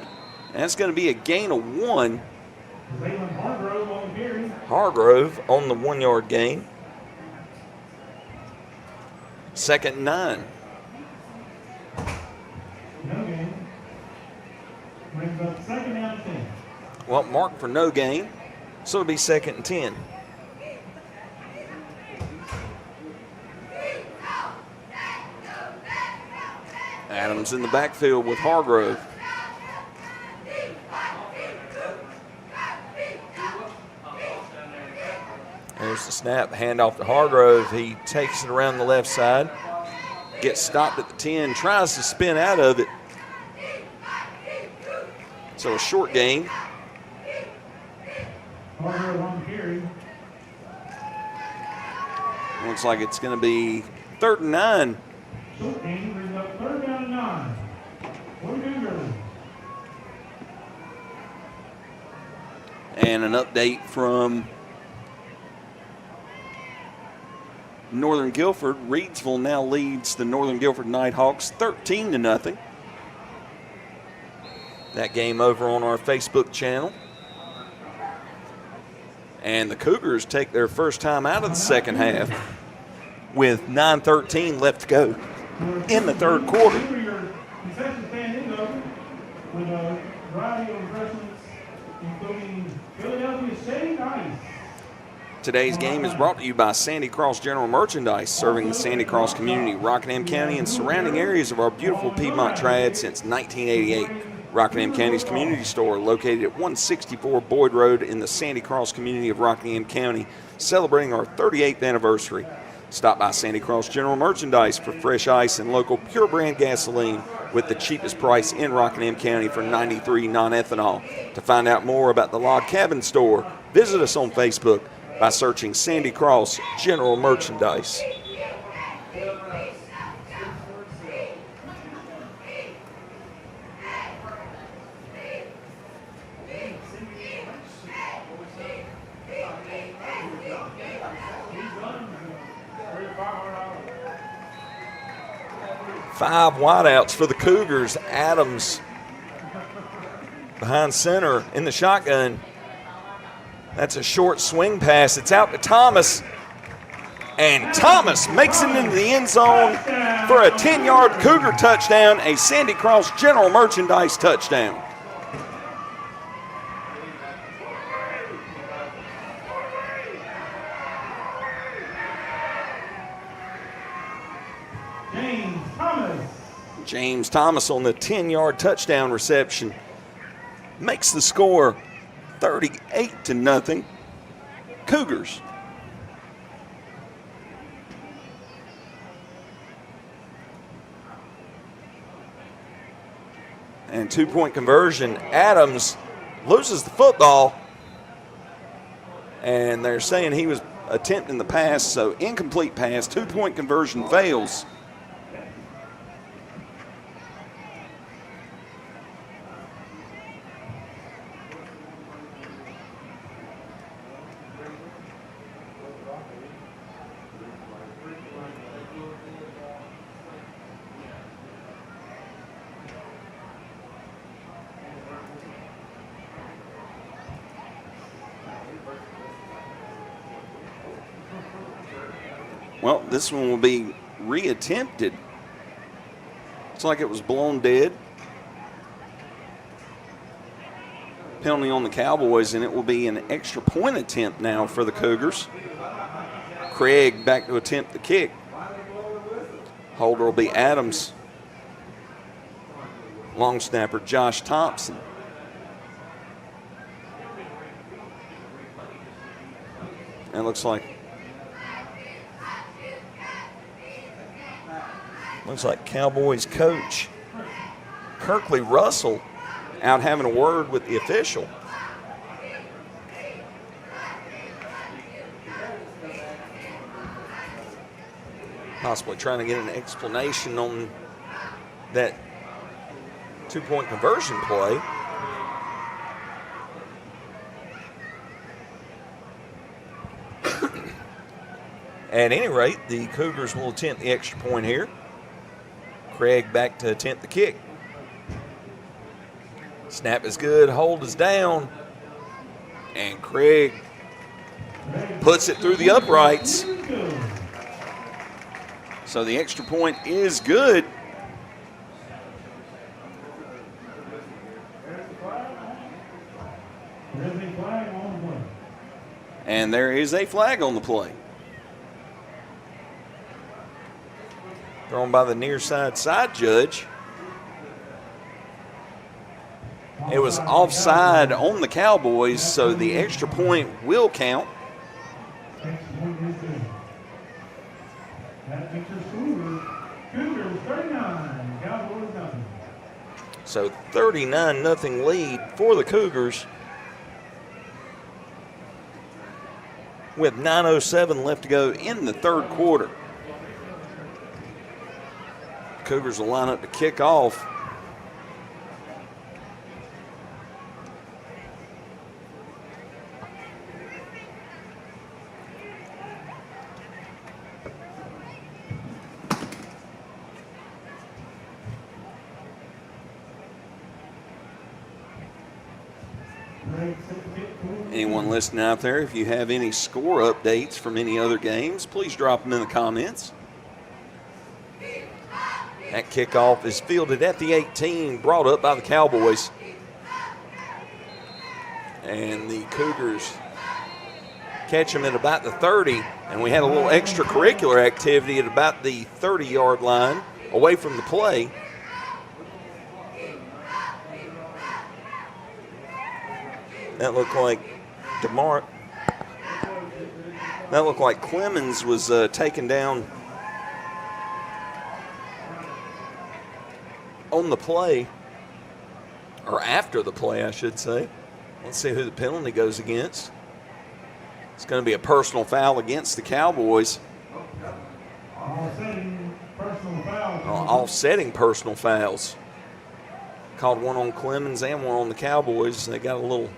That's going to be a gain of 1. Hargrove on the 1-yard gain. 2nd and 9. No gain. Brings up 2nd down and 10. Well, marked for no gain, so it'll be 2nd and 10. Adams in the backfield with Hargrove. There's the snap, handoff to Hargrove. He takes it around the left side, gets stopped at the 10, tries to spin out of it. So a short gain. Hargrove on carry. Looks like it's going to be 3rd and 9. Short gain brings up 3rd down and 9. Cougars. And an update from Northern Guilford. Reedsville now leads the Northern Guilford Nighthawks 13-0. That game over on our Facebook channel. And the Cougars take their first time out of the second half with 9:13 left to go in the 3rd quarter. Concession stand is open with a variety of refreshments, including Philadelphia shaved ice. Today's game is brought to you by Sandy Cross General Merchandise, serving the Sandy Cross community, Rockingham County, and surrounding areas of our beautiful Piedmont Triad since 1988. Rockingham County's community store, located at 164 Boyd Road in the Sandy Cross community of Rockingham County, celebrating our 38th anniversary. Stop by Sandy Cross General Merchandise for fresh ice and local pure brand gasoline with the cheapest price in Rockingham County for 93 non-ethanol. To find out more about the Log Cabin store, visit us on Facebook by searching Sandy Cross General Merchandise. Five wideouts for the Cougars. Adams behind center in the shotgun. That's a short swing pass. It's out to Thomas. And Thomas makes it into the end zone for a 10-yard Cougar touchdown, a Sandy Cross General Merchandise touchdown. James Thomas on the 10-yard touchdown reception makes the score 38-0 Cougars. And two-point conversion, Adams loses the football, and they're saying he was attempting the pass, so incomplete pass, two-point conversion fails. Well, this one will be reattempted. It's like it was blown dead. Penalty on the Cowboys, and it will be an extra point attempt now for the Cougars. Craig back to attempt the kick. Holder will be Adams. Long snapper Josh Thompson. And it looks like Cowboys coach Kirkley Russell out having a word with the official. Possibly trying to get an explanation on that two-point conversion play. At any rate, the Cougars will attempt the extra point here. Craig back to attempt the kick. Snap is good, hold is down, and Craig puts it through the uprights. So the extra point is good. And there is a flag on the play. Thrown by the near side judge. It was offside on the Cowboys, so the extra point will count. So 39-0 lead for the Cougars with 9:07 left to go in the third quarter. Cougars will line up to kick off. Anyone listening out there, if you have any score updates from any other games, please drop them in the comments. That kickoff is fielded at the 18, brought up by the Cowboys. And the Cougars catch them at about the 30, and we had a little extracurricular activity at about the 30-yard line away from the play. That looked like Clemens was taken down on the play, or after the play, I should say. Let's see who the penalty goes against. It's going to be a personal foul against the Cowboys. Offsetting personal fouls. Called one on Clemens and one on the Cowboys. They got a little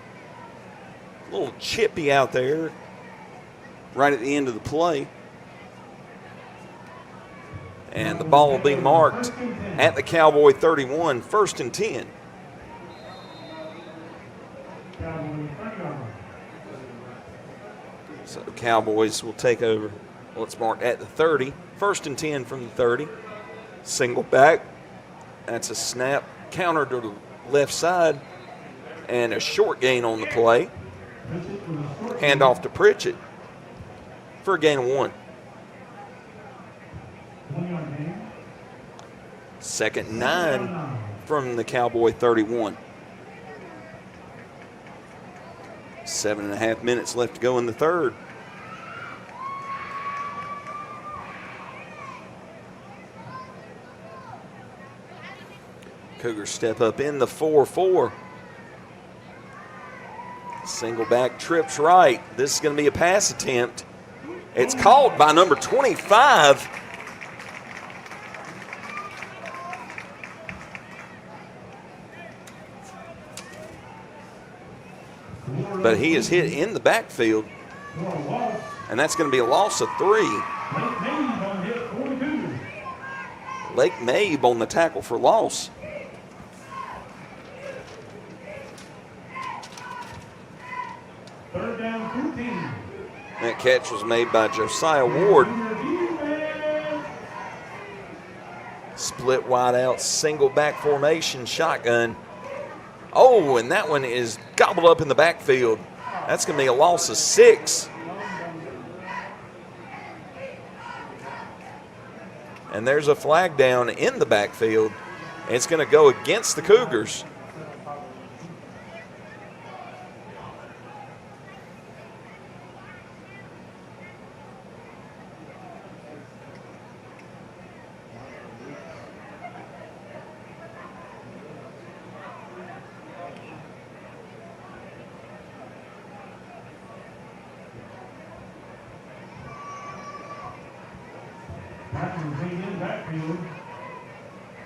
chippy out there right at the end of the play. And the ball will be marked at the Cowboy 31, 1st and 10. So the Cowboys will take over. Well, it's marked at the 30. 1st and 10 from the 30. Single back. That's a snap. Counter to the left side. And a short gain on the play. Handoff to Pritchett for a gain of 1. 2nd and 9 from the Cowboy 31. 7.5 minutes left to go in the third. Cougars step up in the 4-4. Single back, trips right. This is going to be a pass attempt. It's caught by number 25. But he is hit in the backfield. And that's going to be a loss of 3. Lake Mabe on the tackle for loss. Third down, 14. That catch was made by Josiah Ward. Split wide out, single back formation, shotgun. Oh, and that one is gobbled up in the backfield. That's going to be a loss of 6. And there's a flag down in the backfield. It's going to go against the Cougars.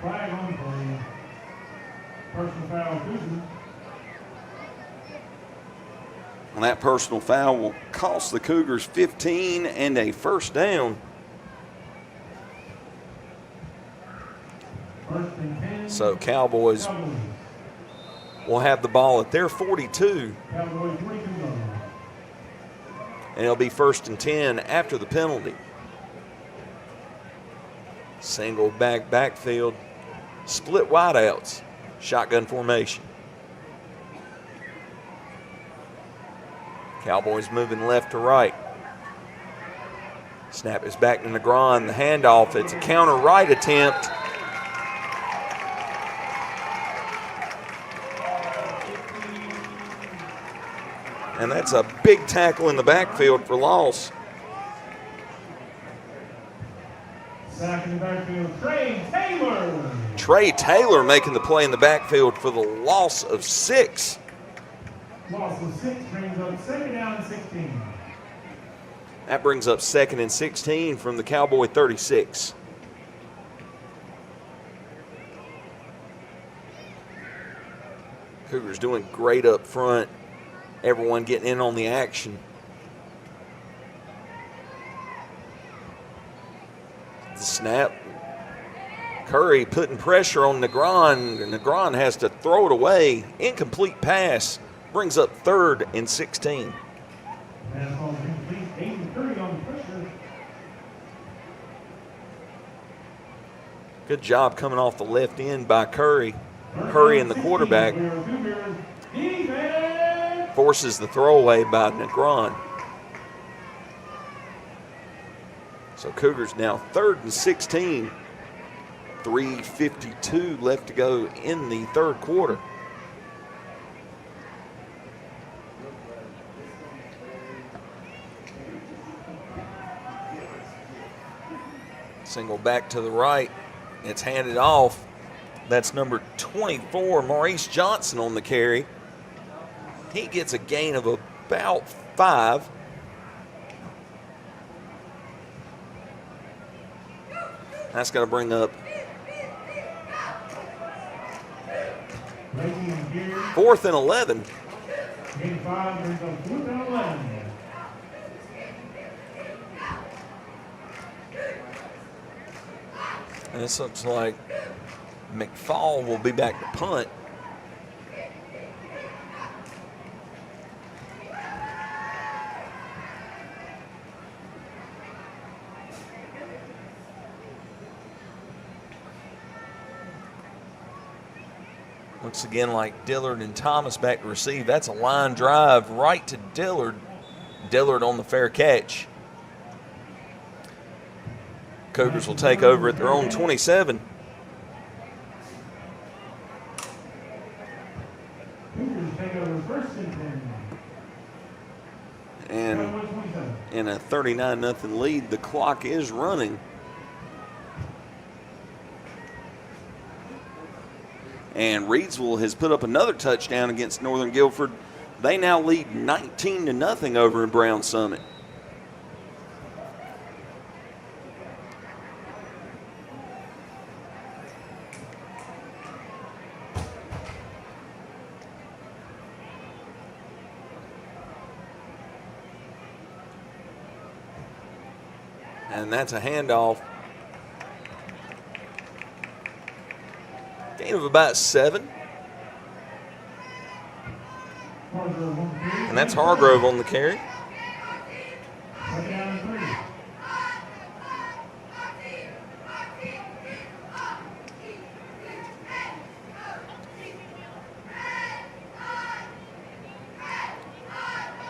Flag on play. Personal foul, Cougars. And that personal foul will cost the Cougars 15 and a first down. First and 10. So Cowboys will have the ball at their 42. Cowboys 42 goals. And it'll be 1st and 10 after the penalty. Single backfield, split wideouts, shotgun formation. Cowboys moving left to right. Snap is back to Negron, the handoff. It's a counter right attempt. And that's a big tackle in the backfield for loss. Back in the backfield, Trey Taylor. Trey Taylor making the play in the backfield for the loss of 6. Loss of 6 brings up 2nd down, 16. That brings up 2nd and 16 from the Cowboy 36. Cougars doing great up front. Everyone getting in on the action. The snap. Curry putting pressure on Negron. Negron has to throw it away. Incomplete pass. Brings up 3rd and 16. Pass ball complete. Aiden Curry on the pressure. Good job coming off the left end by Curry. Curry and the quarterback forces the throwaway by Negron. So Cougars now 3rd and 16. 3:52 left to go in the third quarter. Single back to the right. It's handed off. That's number 24, Maurice Johnson on the carry. He gets a gain of about 5. That's going to bring up 4th and 11. Game 5 brings up 4th and 11. And this looks like McFall will be back to punt. Looks again like Dillard and Thomas back to receive. That's a line drive right to Dillard. Dillard on the fair catch. Cougars will take over at their own 27. And in a 39-0 lead, the clock is running. And Reidsville has put up another touchdown against Northern Guilford. They now lead 19-0 over in Brown Summit. And that's a handoff. Gain of about 7. And that's Hargrove on the carry.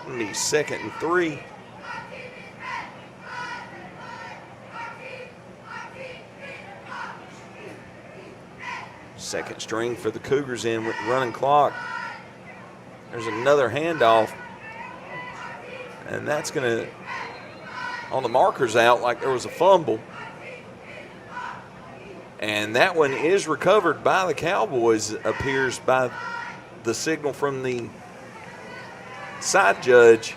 It'll be 2nd and 3. Second string for the Cougars in with the running clock. There's another handoff. And that's going to, on the markers out, like there was a fumble. And that one is recovered by the Cowboys, appears by the signal from the side judge.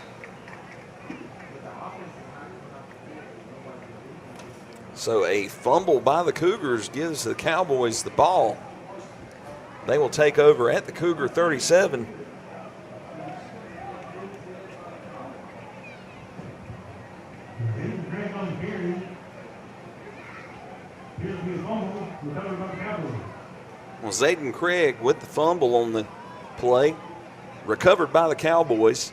So a fumble by the Cougars gives the Cowboys the ball. They will take over at the Cougar 37. Well, Zayden Craig with the fumble on the play, recovered by the Cowboys.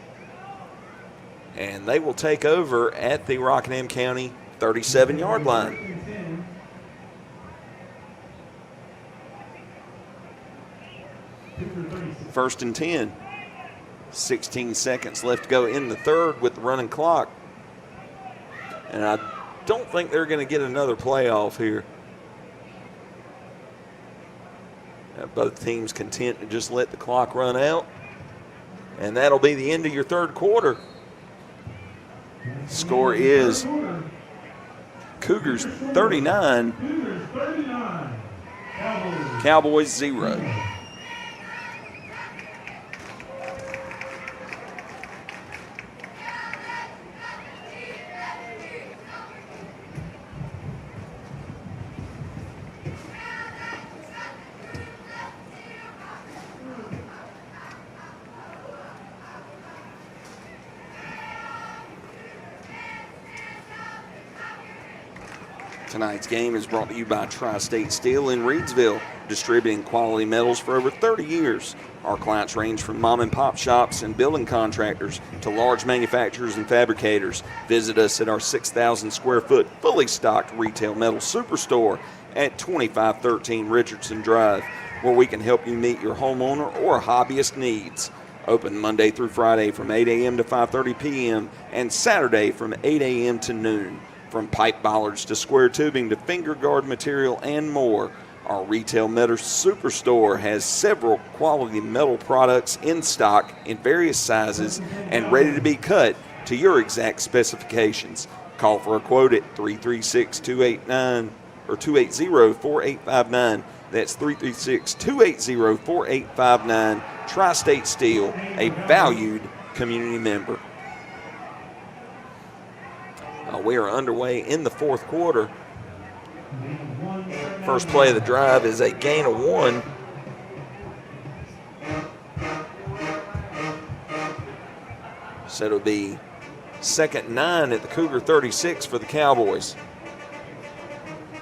And they will take over at the Rockingham County 37-yard line. First and 10. 16 seconds left to go in the third with the running clock. And I don't think they're going to get another playoff here. Both teams content to just let the clock run out. And that'll be the end of your third quarter. Score is Cougars 39, Cowboys 0. Tonight's game is brought to you by Tri-State Steel in Reidsville, distributing quality metals for over 30 years. Our clients range from mom and pop shops and building contractors to large manufacturers and fabricators. Visit us at our 6,000 square foot fully stocked retail metal superstore at 2513 Richardson Drive, where we can help you meet your homeowner or hobbyist needs. Open Monday through Friday from 8 a.m. to 5:30 p.m. and Saturday from 8 a.m. to noon. From pipe bollards to square tubing to finger guard material and more, our retail metal superstore has several quality metal products in stock in various sizes and ready to be cut to your exact specifications. Call for a quote at 336-289 or 280-4859. That's 336-280-4859. Tri-State Steel, a valued community member. We are underway in the fourth quarter. First play of the drive is a gain of 1. So it'll be 2nd and 9 at the Cougar 36 for the Cowboys.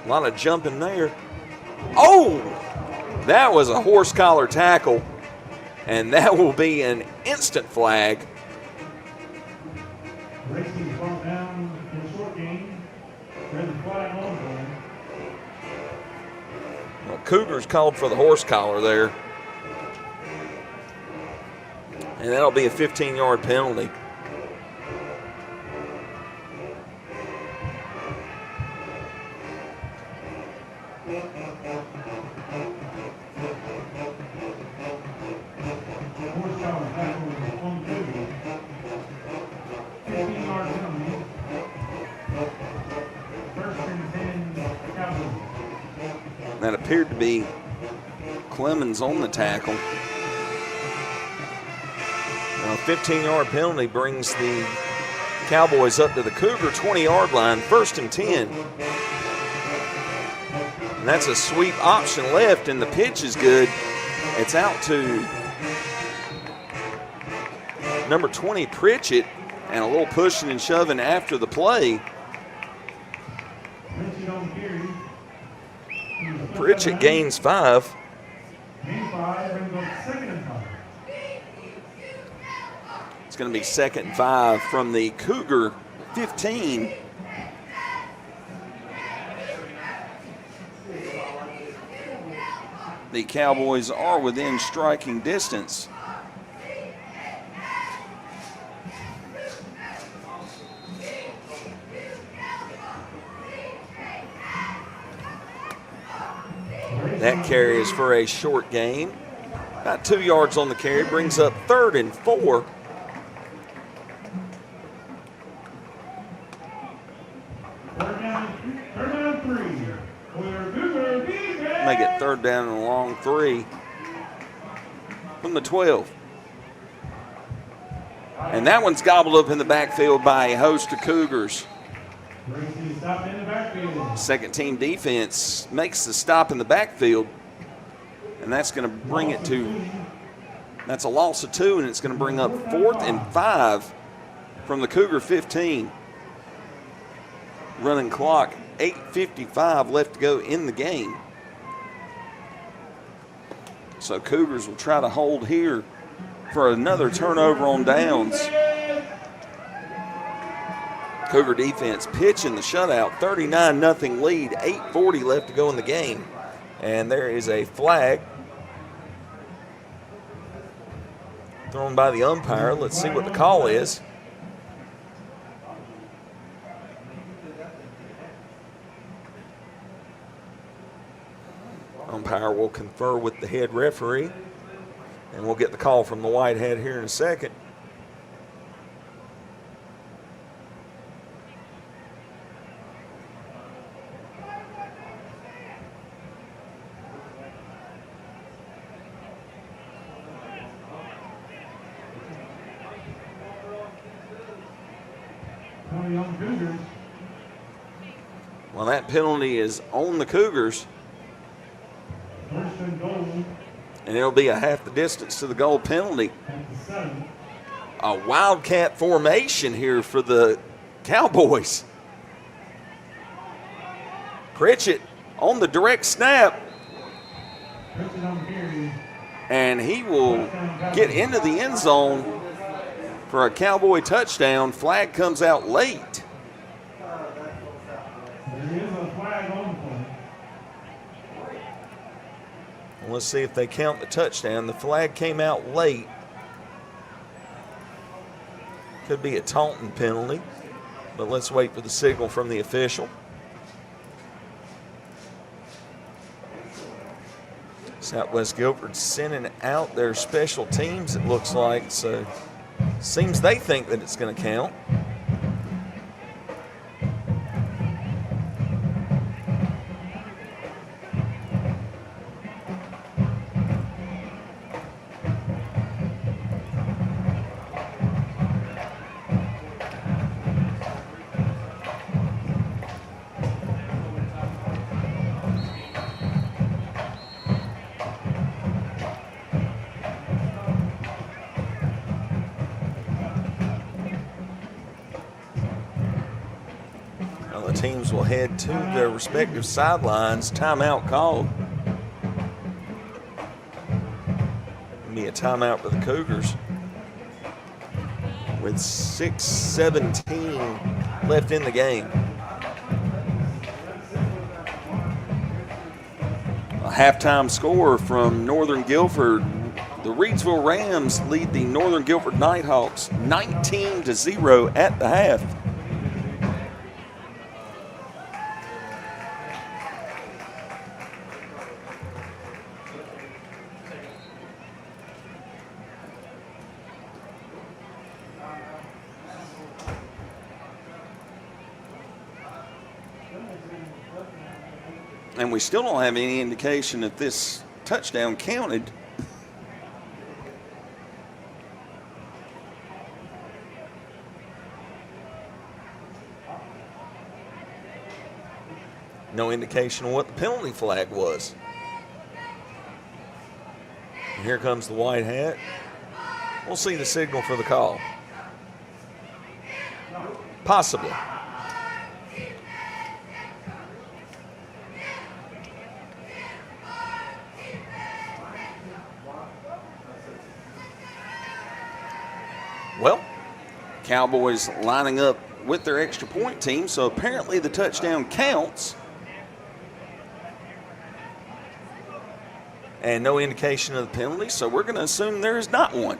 A lot of jumping there. Oh! That was a horse collar tackle, and that will be an instant flag. Well, Cougars called for the horse collar there. And that'll be a 15-yard penalty. That appeared to be Clemens on the tackle. Now, a 15-yard penalty brings the Cowboys up to the Cougar 20-yard line, 1st and 10. And that's a sweep option left, and the pitch is good. It's out to number 20, Pritchett, and a little pushing and shoving after the play. Pritchett gains 5. It's going to be 2nd and 5 from the Cougar 15. The Cowboys are within striking distance. That carry is for a short gain. About 2 yards on the carry, brings up 3rd and 4. Make it 3rd down and a long 3 from the 12. And that one's gobbled up in the backfield by a host of Cougars. Second team defense makes the stop in the backfield, and that's going to bring it to, that's a loss of 2, and it's going to bring up 4th and 5 from the Cougar 15. Running clock, 8:55 left to go in the game. So Cougars will try to hold here for another turnover on downs. Cougar defense pitching the shutout, 39-0 lead, 8:40 left to go in the game. And there is a flag thrown by the umpire. Let's see what the call is. Umpire will confer with the head referee, and we'll get the call from the white hat here in a second. Well, that penalty is on the Cougars. And it'll be a half the distance to the goal penalty. A wildcat formation here for the Cowboys. Pritchett on the direct snap. And he will get into the end zone for a Cowboy touchdown. Flag comes out late. Let's see if they count the touchdown. The flag came out late. Could be a taunting penalty, but let's wait for the signal from the official. Southwest Guilford sending out their special teams, it looks like, so seems they think that it's going to count. Teams will head to their respective sidelines. Timeout called. It'll be a timeout for the Cougars with 6:17 left in the game. A halftime score from Northern Guilford The Reedsville Rams lead the Northern Guilford Nighthawks 19-0 at the half. And we still don't have any indication that this touchdown counted. No indication of what the penalty flag was. And here comes the white hat. We'll see the signal for the call. Possibly. Well, Cowboys lining up with their extra point team, so apparently the touchdown counts. And no indication of the penalty, so we're going to assume there is not one.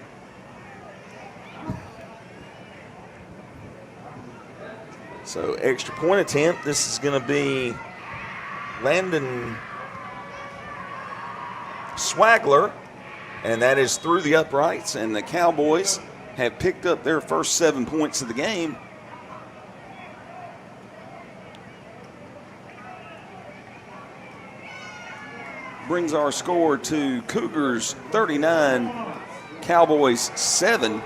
So extra point attempt, this is going to be Landon Swagler, and that is through the uprights, and the Cowboys have picked up their first 7 points of the game. Brings our score to Cougars 39, Cowboys 7.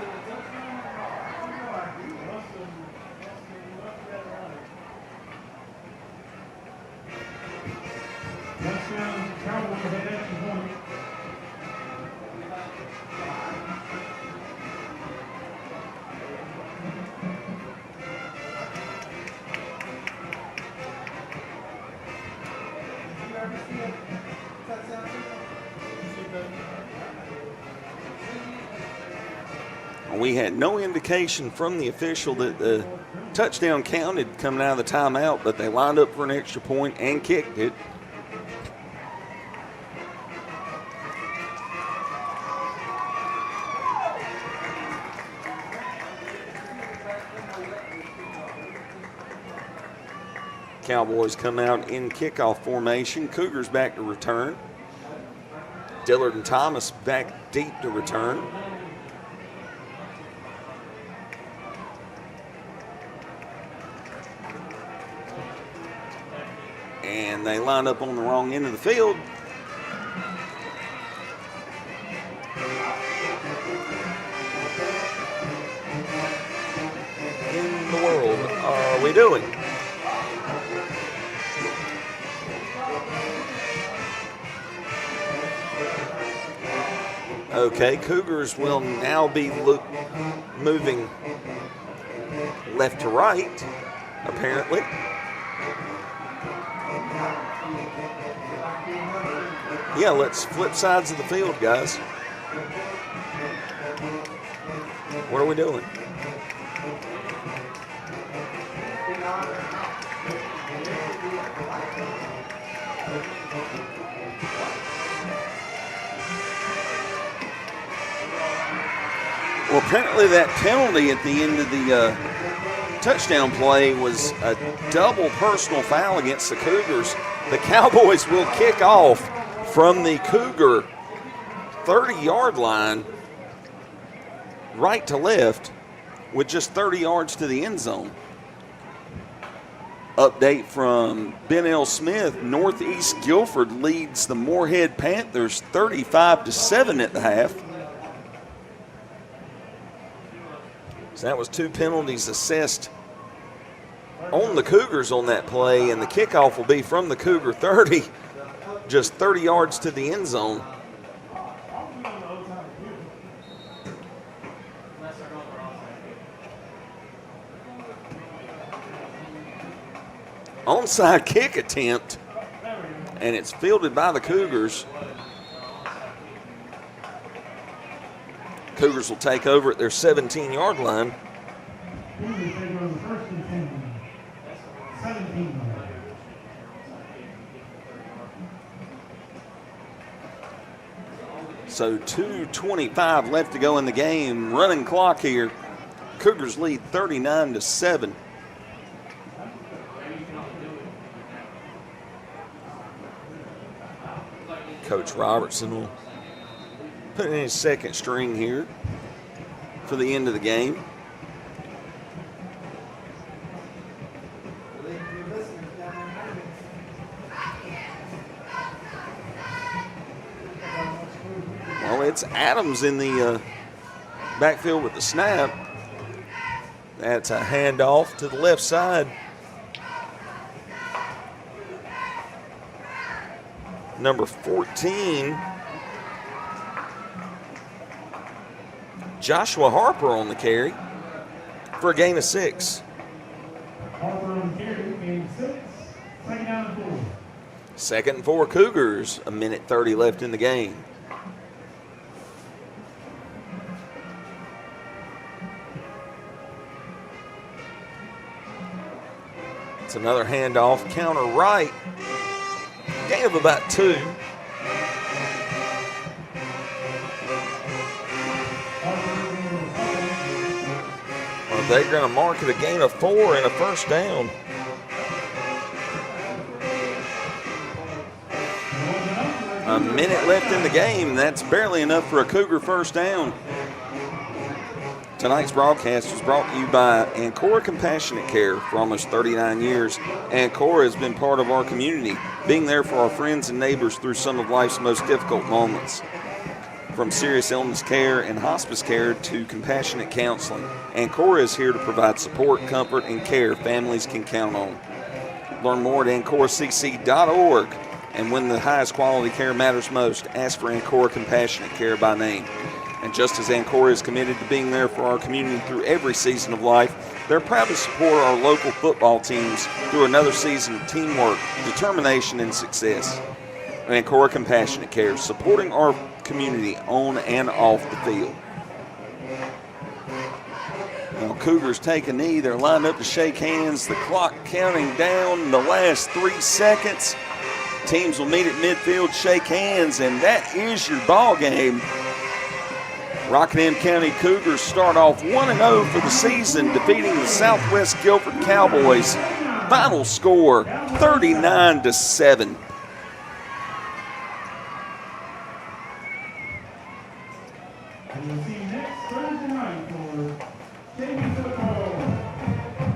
We had no indication from the official that the touchdown counted coming out of the timeout, but they lined up for an extra point and kicked it. Cowboys come out in kickoff formation. Cougars back to return. Dillard and Thomas back deep to return. And they line up on the wrong end of the field. In the world are we doing? Okay, Cougars will now be moving left to right, apparently. Yeah, let's flip sides of the field, guys. What are we doing? Well, apparently that penalty at the end of the touchdown play was a double personal foul against the Cougars. The Cowboys will kick off from the Cougar 30-yard line, right to left, with just 30 yards to the end zone. Update from Ben L. Smith. Northeast Guilford leads the Moorhead Panthers 35-7 at the half. So that was 2 penalties assessed on the Cougars on that play, and the kickoff will be from the Cougar 30, just 30 yards to the end zone. Onside kick attempt, and it's fielded by the Cougars. Cougars will take over at their 17-yard line. So 2:25 left to go in the game. Running clock here. Cougars lead 39-7. Coach Robertson will put in his second string here for the end of the game. Well, it's Adams in the backfield with the snap. That's a handoff to the left side. Number 14, Joshua Harper on the carry for a gain of 6. Harper on the carry, gain 6. Second down and 4. Second and 4 Cougars, a minute 30 left in the game. It's another handoff, counter right. Gain of about 2. Well, they're going to mark it a gain of 4 and a first down. A minute left in the game. That's barely enough for a Cougar first down. Tonight's broadcast was brought to you by Ancora Compassionate Care. For almost 39 years, Ancora has been part of our community, being there for our friends and neighbors through some of life's most difficult moments. From serious illness care and hospice care to compassionate counseling, Ancora is here to provide support, comfort, and care families can count on. Learn more at ancoracc.org, and when the highest quality care matters most, ask for Ancora Compassionate Care by name. And just as Ancora is committed to being there for our community through every season of life, they're proud to support our local football teams through another season of teamwork, determination, and success. Ancora Compassionate Care, supporting our community on and off the field. Now, Cougars take a knee. They're lined up to shake hands. The clock counting down the last 3 seconds. Teams will meet at midfield, shake hands, and that is your ball game. Rockingham County Cougars start off 1-0 for the season, defeating the Southwest Guilford Cowboys. Final score, 39-7. And we'll see you next Thursday night for JV football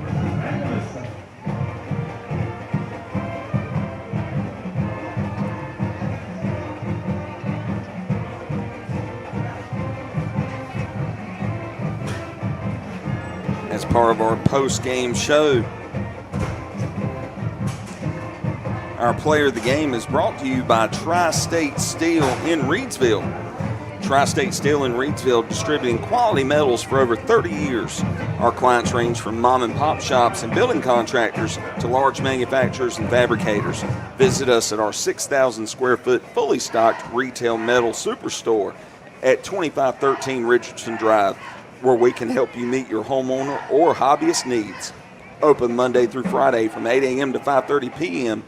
versus Magdalene. As part of our post-game show, our player of the game is brought to you by Tri-State Steel in Reedsville. Tri-State Steel in Reedsville, distributing quality metals for over 30 years. Our clients range from mom and pop shops and building contractors to large manufacturers and fabricators. Visit us at our 6,000 square foot fully stocked retail metal superstore at 2513 Richardson Drive, where we can help you meet your homeowner or hobbyist needs. Open Monday through Friday from 8 a.m. to 5:30 p.m.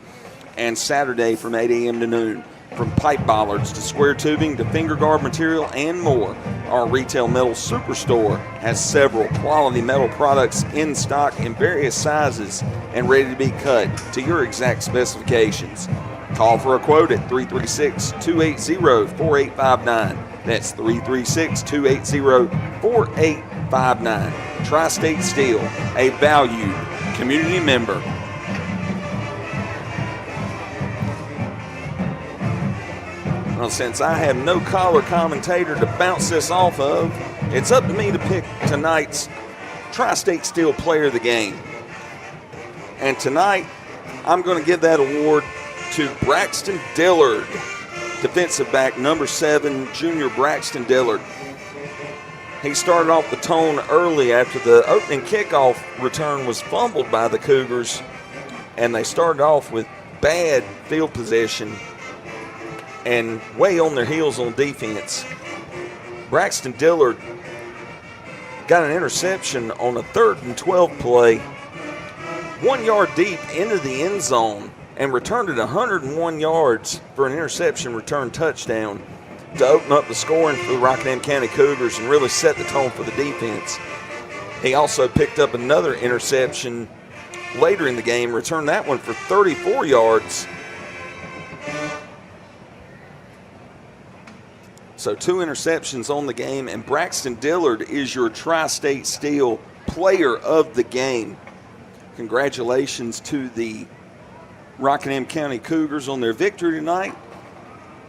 and Saturday from 8 a.m. to noon. From pipe bollards to square tubing to finger guard material and more, our retail metal superstore has several quality metal products in stock in various sizes and ready to be cut to your exact specifications. Call for a quote at 336-280-4859. That's 336-280-4859. Tri-State Steel, a valued community member. Well, since I have no color commentator to bounce this off of, it's up to me to pick tonight's Tri-State Steel Player of the Game. And tonight, I'm going to give that award to Braxton Dillard, defensive back number 7, junior Braxton Dillard. He started off the tone early after the opening kickoff return was fumbled by the Cougars, and they started off with bad field position and way on their heels on defense. Braxton Dillard got an interception on a 3rd and 12 play, 1 yard deep into the end zone, and returned it 101 yards for an interception return touchdown. to open up the scoring for the Rockingham County Cougars and really set the tone for the defense. He also picked up another interception later in the game, returned that one for 34 yards. So 2 interceptions on the game, and Braxton Dillard is your Tri-State Steel Player of the Game. Congratulations to the Rockingham County Cougars on their victory tonight.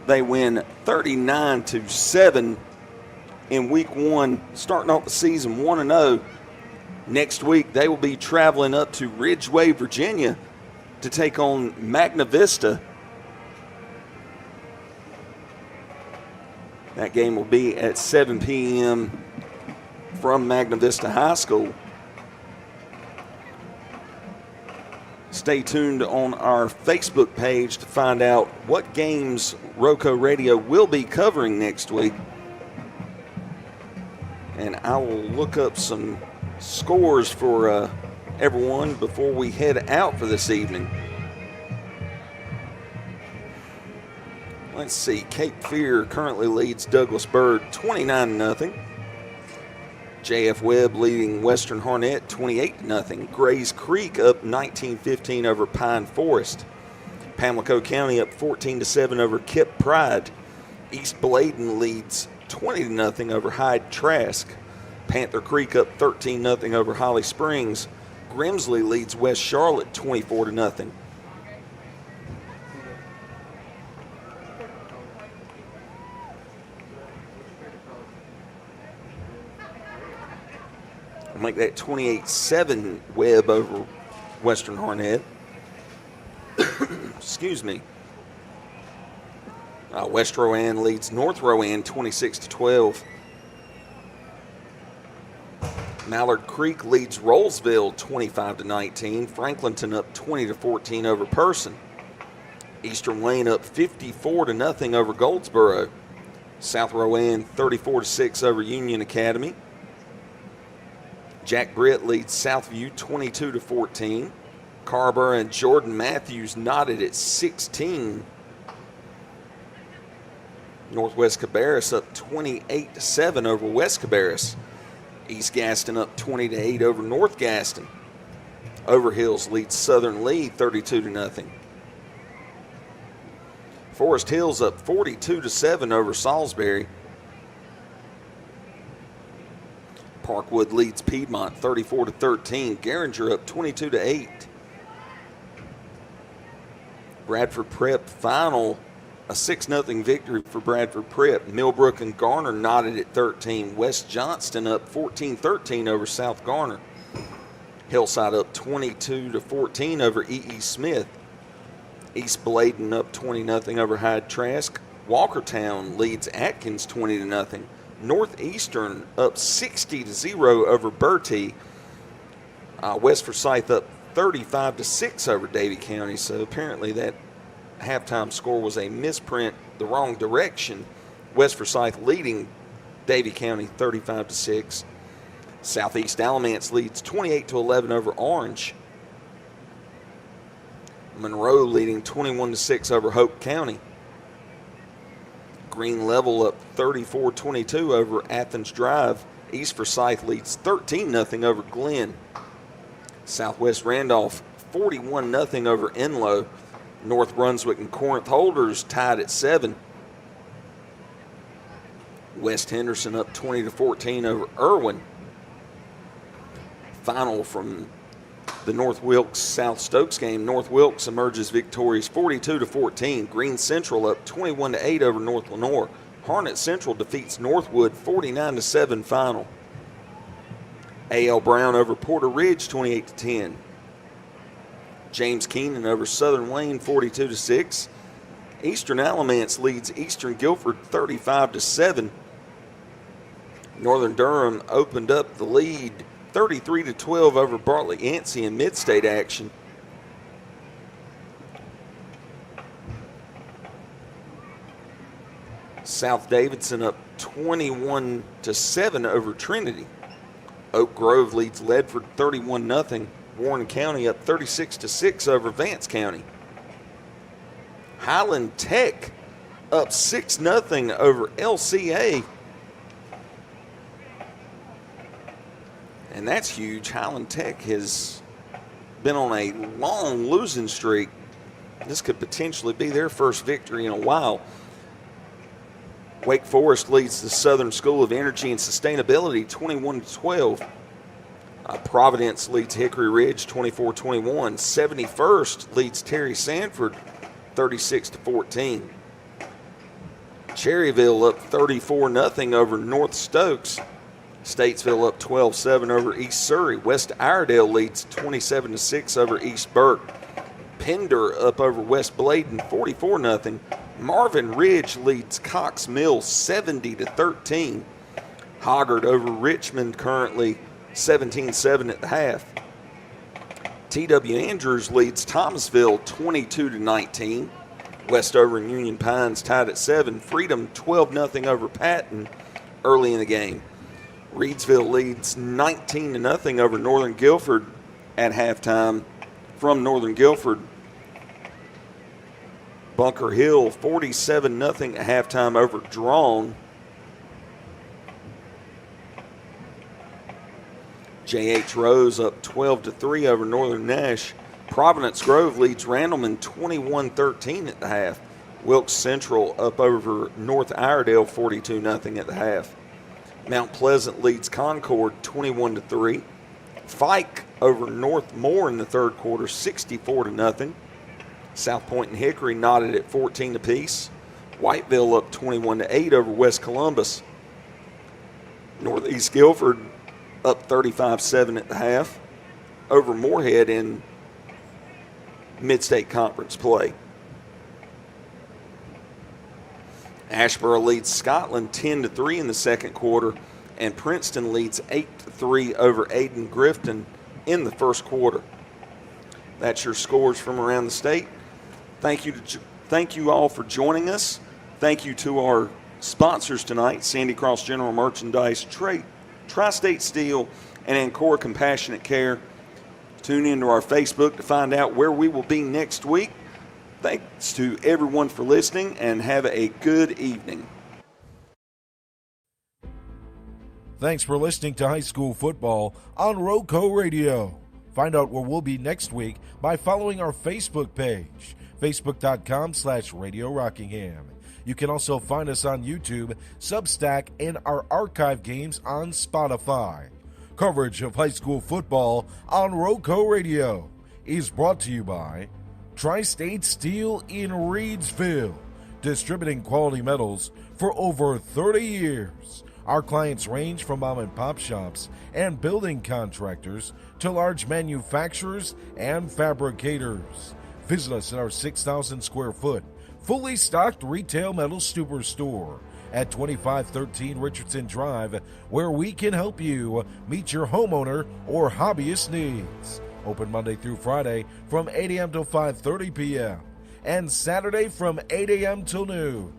They win 39-7 in Week 1, starting off the season 1-0. Next week, they will be traveling up to Ridgeway, Virginia to take on Magna Vista. That game will be at 7 p.m. from Magna Vista High School. Stay tuned on our Facebook page to find out what games ROCO Radio will be covering next week. And I will look up some scores for everyone before we head out for this evening. Let's see, Cape Fear currently leads Douglas-Byrd 29-0. J.F. Webb leading Western Harnett 28-0. Grays Creek up 19-15 over Pine Forest. Pamlico County up 14-7 over Kip Pride. East Bladen leads 20-0 over Hyde Trask. Panther Creek up 13-0 over Holly Springs. Grimsley leads West Charlotte 24-0. Make that 28-7 Webb over Western Harnett. Excuse me. West Rowan leads North Rowan 26-12. Mallard Creek leads Rollsville 25-19. Franklinton up 20-14 over Person. Eastern Wayne up 54-0 over Goldsboro. South Rowan 34-6 over Union Academy. Jack Britt leads Southview 22-14. Carver and Jordan Matthews knotted at 16. Northwest Cabarrus up 28-7 over West Cabarrus. East Gaston up 20-8 over North Gaston. Overhills leads Southern Lee 32-0. Forest Hills up 42-7 over Salisbury. Parkwood leads Piedmont 34-13. Garinger up 22-8. Bradford Prep final, a 6-0 victory for Bradford Prep. Millbrook and Garner knotted at 13. West Johnston up 14-13 over South Garner. Hillside up 22-14 over E.E. Smith. East Bladen up 20-0 over Hyde Trask. Walkertown leads Atkins 20-0. Northeastern up 60-0 over Bertie. West Forsyth up 35-6 over Davie County. So apparently that halftime score was a misprint the wrong direction. West Forsyth leading Davie County 35-6. Southeast Alamance leads 28-11 over Orange. Monroe leading 21-6 over Hope County. Green Level up 34-22 over Athens Drive. East Forsyth leads 13-0 over Glenn. Southwest Randolph 41-0 over Enlow. North Brunswick and Corinth Holders tied at 7. West Henderson up 20-14 over Irwin. Final from the North Wilkes South Stokes game. North Wilkes emerges victorious 42-14. Green Central up 21-8 over North Lenoir. Harnett Central defeats Northwood 49-7 final. A.L. Brown over Porter Ridge 28-10. James Keenan over Southern Wayne 42-6. Eastern Alamance leads Eastern Guilford 35-7. Northern Durham opened up the lead 33-12 over Bartlett Yancey in mid-state action. South Davidson up 21-7 over Trinity. Oak Grove leads Ledford 31-0. Warren County up 36-6 over Vance County. Highland Tech up 6-0 over LCA. And that's huge. Highland Tech has been on a long losing streak. This could potentially be their first victory in a while. Wake Forest leads the Southern School of Energy and Sustainability 21-12. Providence leads Hickory Ridge 24-21. 71st leads Terry Sanford 36-14. Cherryville up 34-0 over North Stokes. Statesville up 12-7 over East Surrey. West Iredale leads 27-6 over East Burke. Pender up over West Bladen 44-0. Marvin Ridge leads Cox Mills 70-13. Hoggard over Richmond currently 17-7 at the half. T.W. Andrews leads Thomasville 22-19. Westover and Union Pines tied at 7. Freedom 12-0 over Patton early in the game. Reedsville leads 19-0 over Northern Guilford at halftime. From Northern Guilford, Bunker Hill 47-0 at halftime over Drawn. J.H. Rose up 12-3 over Northern Nash. Providence Grove leads Randleman 21-13 at the half. Wilkes Central up over North Iredale 42-0 at the half. Mount Pleasant leads Concord 21-3. Fike over North Moore in the third quarter 64-0. South Point and Hickory knotted at 14 apiece. Whiteville up 21-8 over West Columbus. Northeast Guilford up 35-7 at the half over Moorhead in Mid-State Conference play. Ashboro leads Scotland 10-3 in the second quarter, and Princeton leads 8-3 over Aden Grifton in the first quarter. That's your scores from around the state. Thank you all for joining us. Thank you to our sponsors tonight, Sandy Cross General Merchandise, Tri-State Steel, and Ancora Compassionate Care. Tune into our Facebook to find out where we will be next week. Thanks to everyone for listening, and have a good evening. Thanks for listening to High School Football on ROCO Radio. Find out where we'll be next week by following our Facebook page, facebook.com/Radio Rockingham. You can also find us on YouTube, Substack, and our archive games on Spotify. Coverage of high school football on ROCO Radio is brought to you by Tri-State Steel in Reedsville, distributing quality metals for over 30 years. Our clients range from mom and pop shops and building contractors to large manufacturers and fabricators. Visit us at our 6,000 square foot, fully stocked retail metal superstore at 2513 Richardson Drive, where we can help you meet your homeowner or hobbyist needs. Open Monday through Friday from 8 a.m. till 5:30 p.m. and Saturday from 8 a.m. till noon.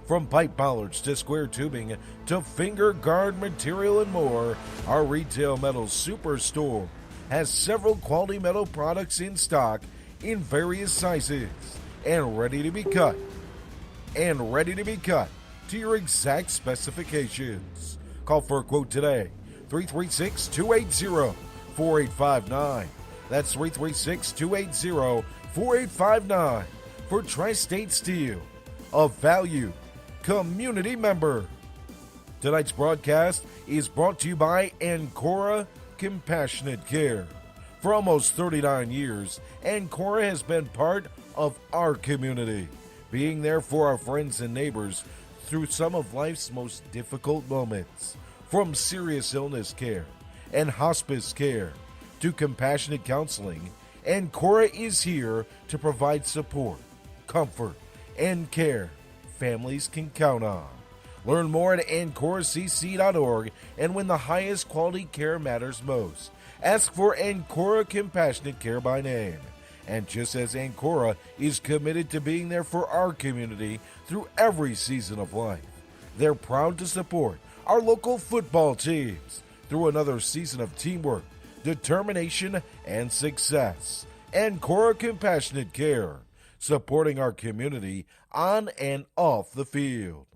From pipe bollards to square tubing to finger guard material and more, our retail metal superstore has several quality metal products in stock in various sizes and ready to be cut. To your exact specifications. Call for a quote today, 336-280-4859. That's 336-280-4859 for Tri-State Steel, a valued community member. Tonight's broadcast is brought to you by Ancora Compassionate Care. For almost 39 years, Ancora has been part of our community, being there for our friends and neighbors through some of life's most difficult moments. From serious illness care and hospice care to compassionate counseling, Ancora is here to provide support, comfort, and care families can count on. Learn more at AncoraCC.org and when the highest quality care matters most. Ask for Ancora Compassionate Care by name. And just as Ancora is committed to being there for our community through every season of life, they're proud to support our local football teams through another season of teamwork, determination, and success. Ancora Compassionate Care, supporting our community on and off the field.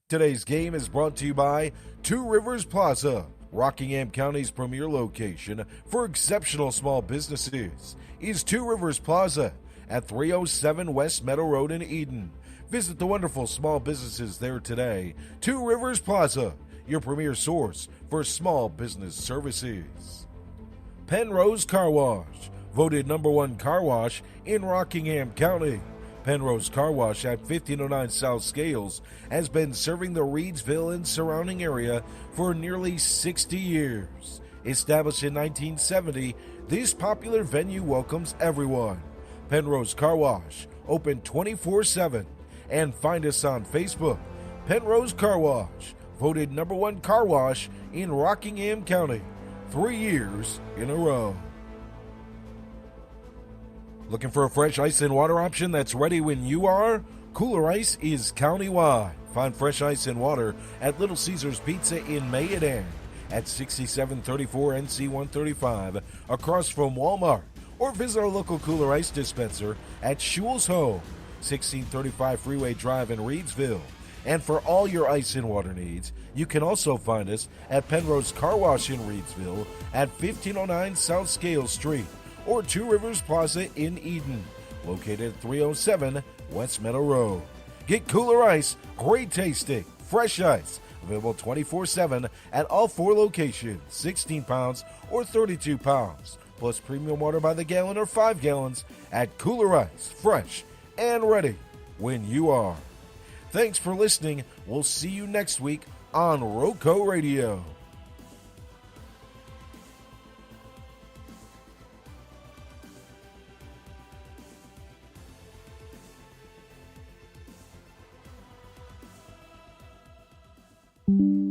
Today's game is brought to you by Two Rivers Plaza, Rockingham County's premier location for exceptional small businesses is Two Rivers Plaza at 307 West Meadow Road in Eden. Visit the wonderful small businesses there today. Two Rivers Plaza, your premier source for small business services. Penrose Car Wash, voted #1 car wash in Rockingham County. Penrose Car Wash at 1509 South Scales has been serving the Reedsville and surrounding area for nearly 60 years. Established in 1970, this popular venue welcomes everyone. Penrose Car Wash, open 24/7. And find us on Facebook. Penrose Car Wash, voted #1 car wash in Rockingham County, 3 years in a row. Looking for a fresh ice and water option that's ready when you are? Cooler Ice is county-wide. Find fresh ice and water at Little Caesars Pizza in Mayodan at 6734 NC 135 across from Walmart, or visit our local Cooler Ice dispenser at Shules Home, 1635 Freeway Drive in Reedsville. And for all your ice and water needs, you can also find us at Penrose Car Wash in Reedsville at 1509 South Scales Street, or Two Rivers Plaza in Eden, located at 307 West Meadow Road. Get Cooler Ice, great tasting, fresh ice, available 24/7 at all 4 locations, 16 pounds or 32 pounds, plus premium water by the gallon or 5 gallons at Cooler Ice, fresh and ready when you are. Thanks for listening. We'll see you next week on ROCO Radio. Thank you.